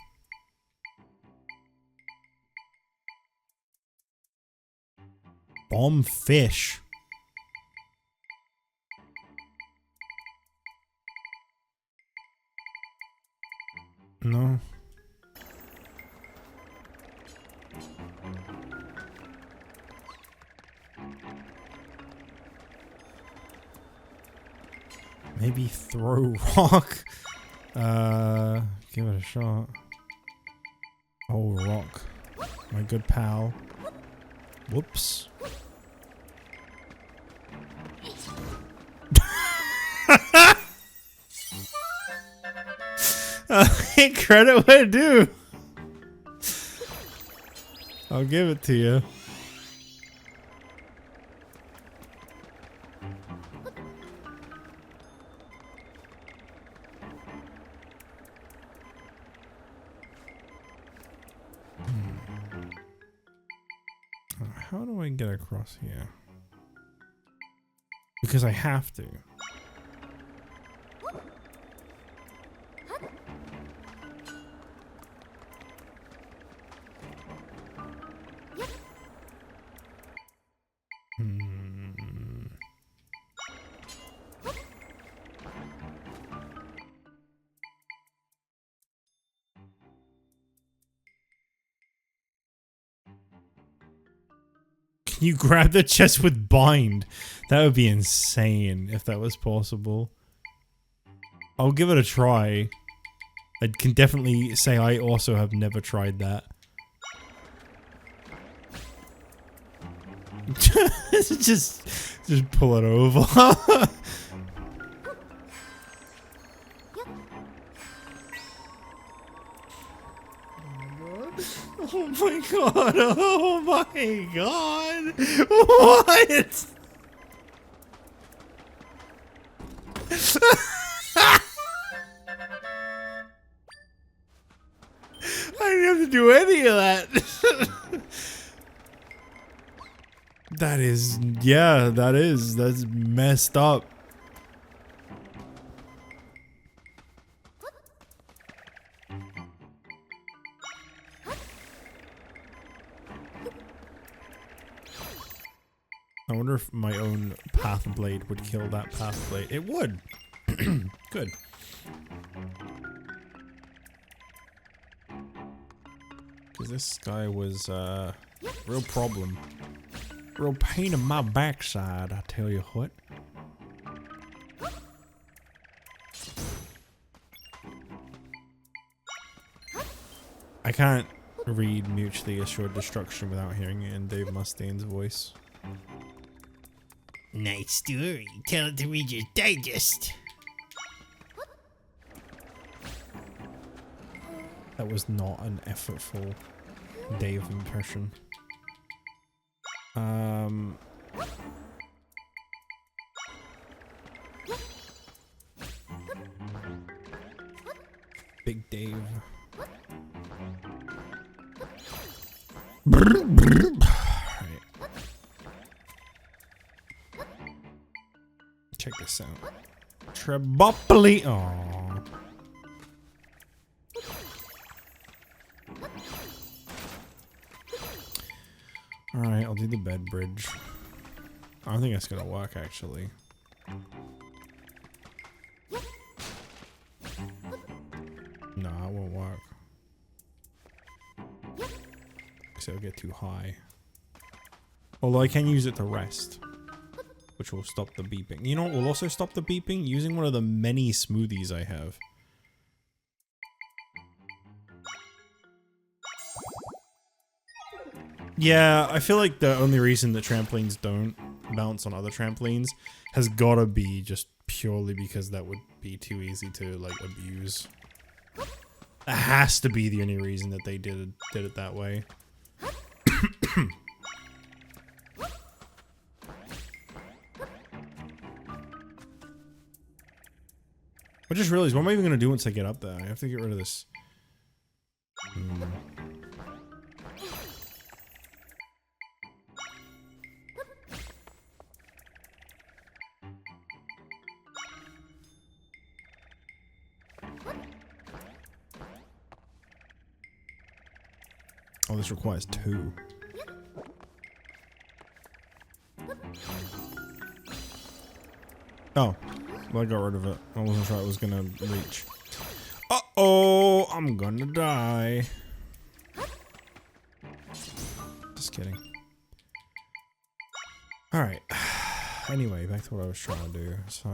S1: Bomb fish. No. Maybe throw rock. Give it a shot. Oh, rock. My good pal. Whoops. Credit where due. I'll give it to you. How do I get across here? Because I have to. Can you grab the chest with bind? That would be insane if that was possible. I'll give it a try. I can definitely say I also have never tried that. just pull it over. Oh my god, oh my god, what? I didn't have to do any of that. That is, yeah, that's messed up. I wonder if my own path blade would kill that path blade. It would. Good. Because this guy was real problem. Real pain in my backside, I tell you what. I can't read Mutually Assured Destruction without hearing it in Dave Mustaine's voice.
S2: Nice story. Tell it to Reader's Digest.
S1: That was not an effortful Dave impression. Big Dave. Right. Check this out. Trebopoli. Aww. Alright, I'll do the bed bridge. I don't think that's gonna work actually. No, it won't work. Because it'll get too high. Although I can use it to rest. Which will stop the beeping. You know what will also stop the beeping? Using one of the many smoothies I have. Yeah, I feel like the only reason that trampolines don't bounce on other trampolines has gotta be just purely because that would be too easy to, like, abuse. That has to be the only reason that they did it that way. I just realized, what am I even gonna do once I get up there? I have to get rid of this. Oh, this requires 2. Oh, well, I got rid of it. I wasn't sure it was gonna reach. Uh-oh, I'm gonna die. Just kidding. Alright. Anyway, back to what I was trying to do. So...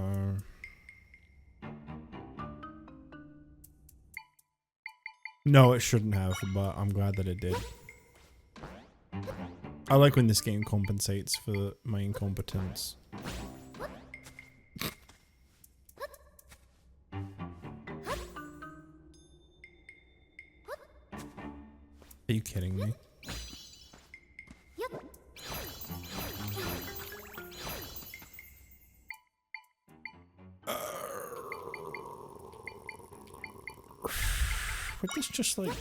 S1: No, it shouldn't have, but I'm glad that it did. I like when this game compensates for my incompetence. Are you kidding me? But this just like...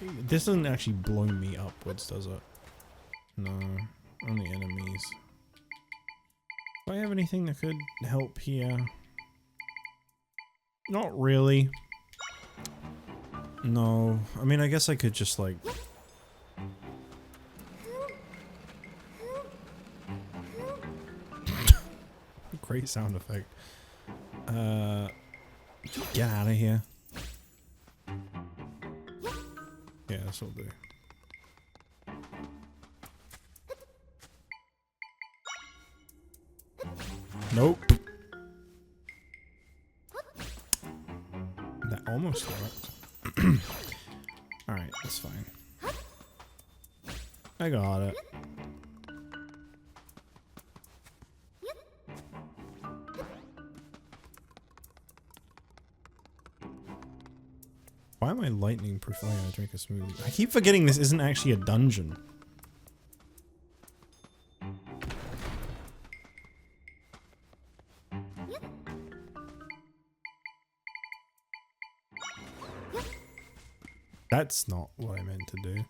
S1: This doesn't actually blow me upwards, does it? No, only enemies. Do I have anything that could help here? Not really. No, I mean, I guess I could just like... Great sound effect. Get out of here. Yeah, this will do. Nope. That almost worked. Alright, that's fine. I got it. Why am I lightning proof? Oh yeah, I drink a smoothie. I keep forgetting this isn't actually a dungeon. That's not what I meant to do.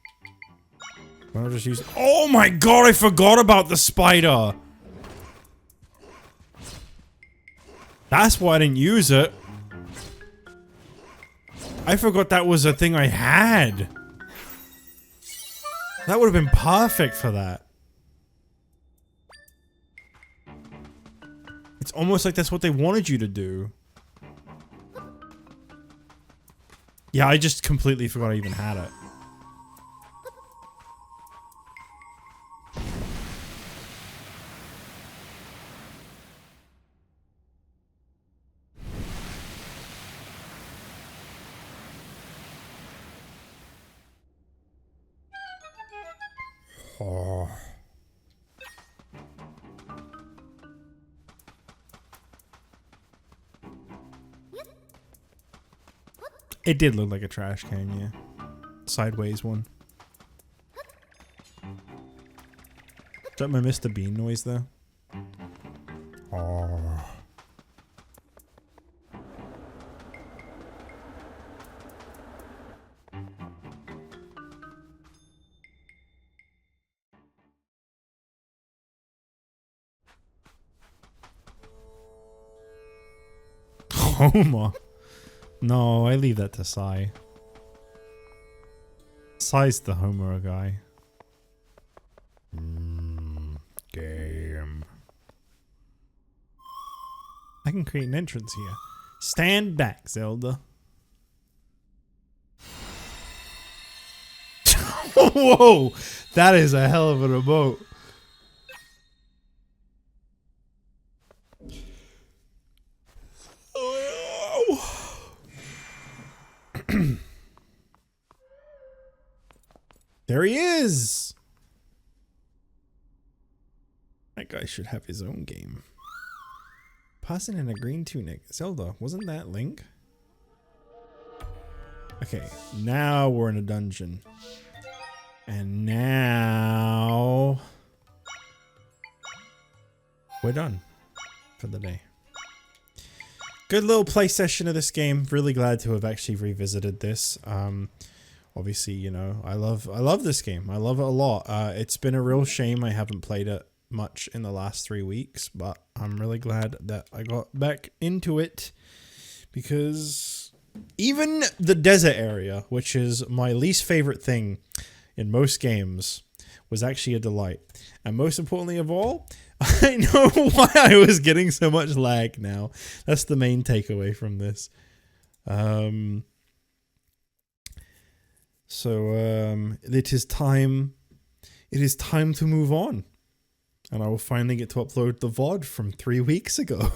S1: Why don't I just use— Oh my god, I forgot about the spider! That's why I didn't use it. I forgot that was a thing I had. That would have been perfect for that. It's almost like that's what they wanted you to do. Yeah, I just completely forgot I even had it. Oh. It did look like a trash can, yeah. Sideways one. Is that my Mr. Bean noise there? Oh. Homer. No, I leave that to Sai. Sai's the Homer guy. Game. I can create an entrance here. Stand back, Zelda. Whoa! That is a hell of a remote. There he is! That guy should have his own game. Person in a green tunic. Zelda, wasn't that Link? Okay, now we're in a dungeon. And now... we're done for the day. Good little play session of this game. Really glad to have actually revisited this. Obviously, you know, I love this game. I love it a lot. It's been a real shame I haven't played it much in the last 3 weeks, but I'm really glad that I got back into it, because even the desert area, which is my least favorite thing in most games, was actually a delight. And most importantly of all, I know why I was getting so much lag now. That's the main takeaway from this. It is time to move on. And I will finally get to upload the VOD from 3 weeks ago.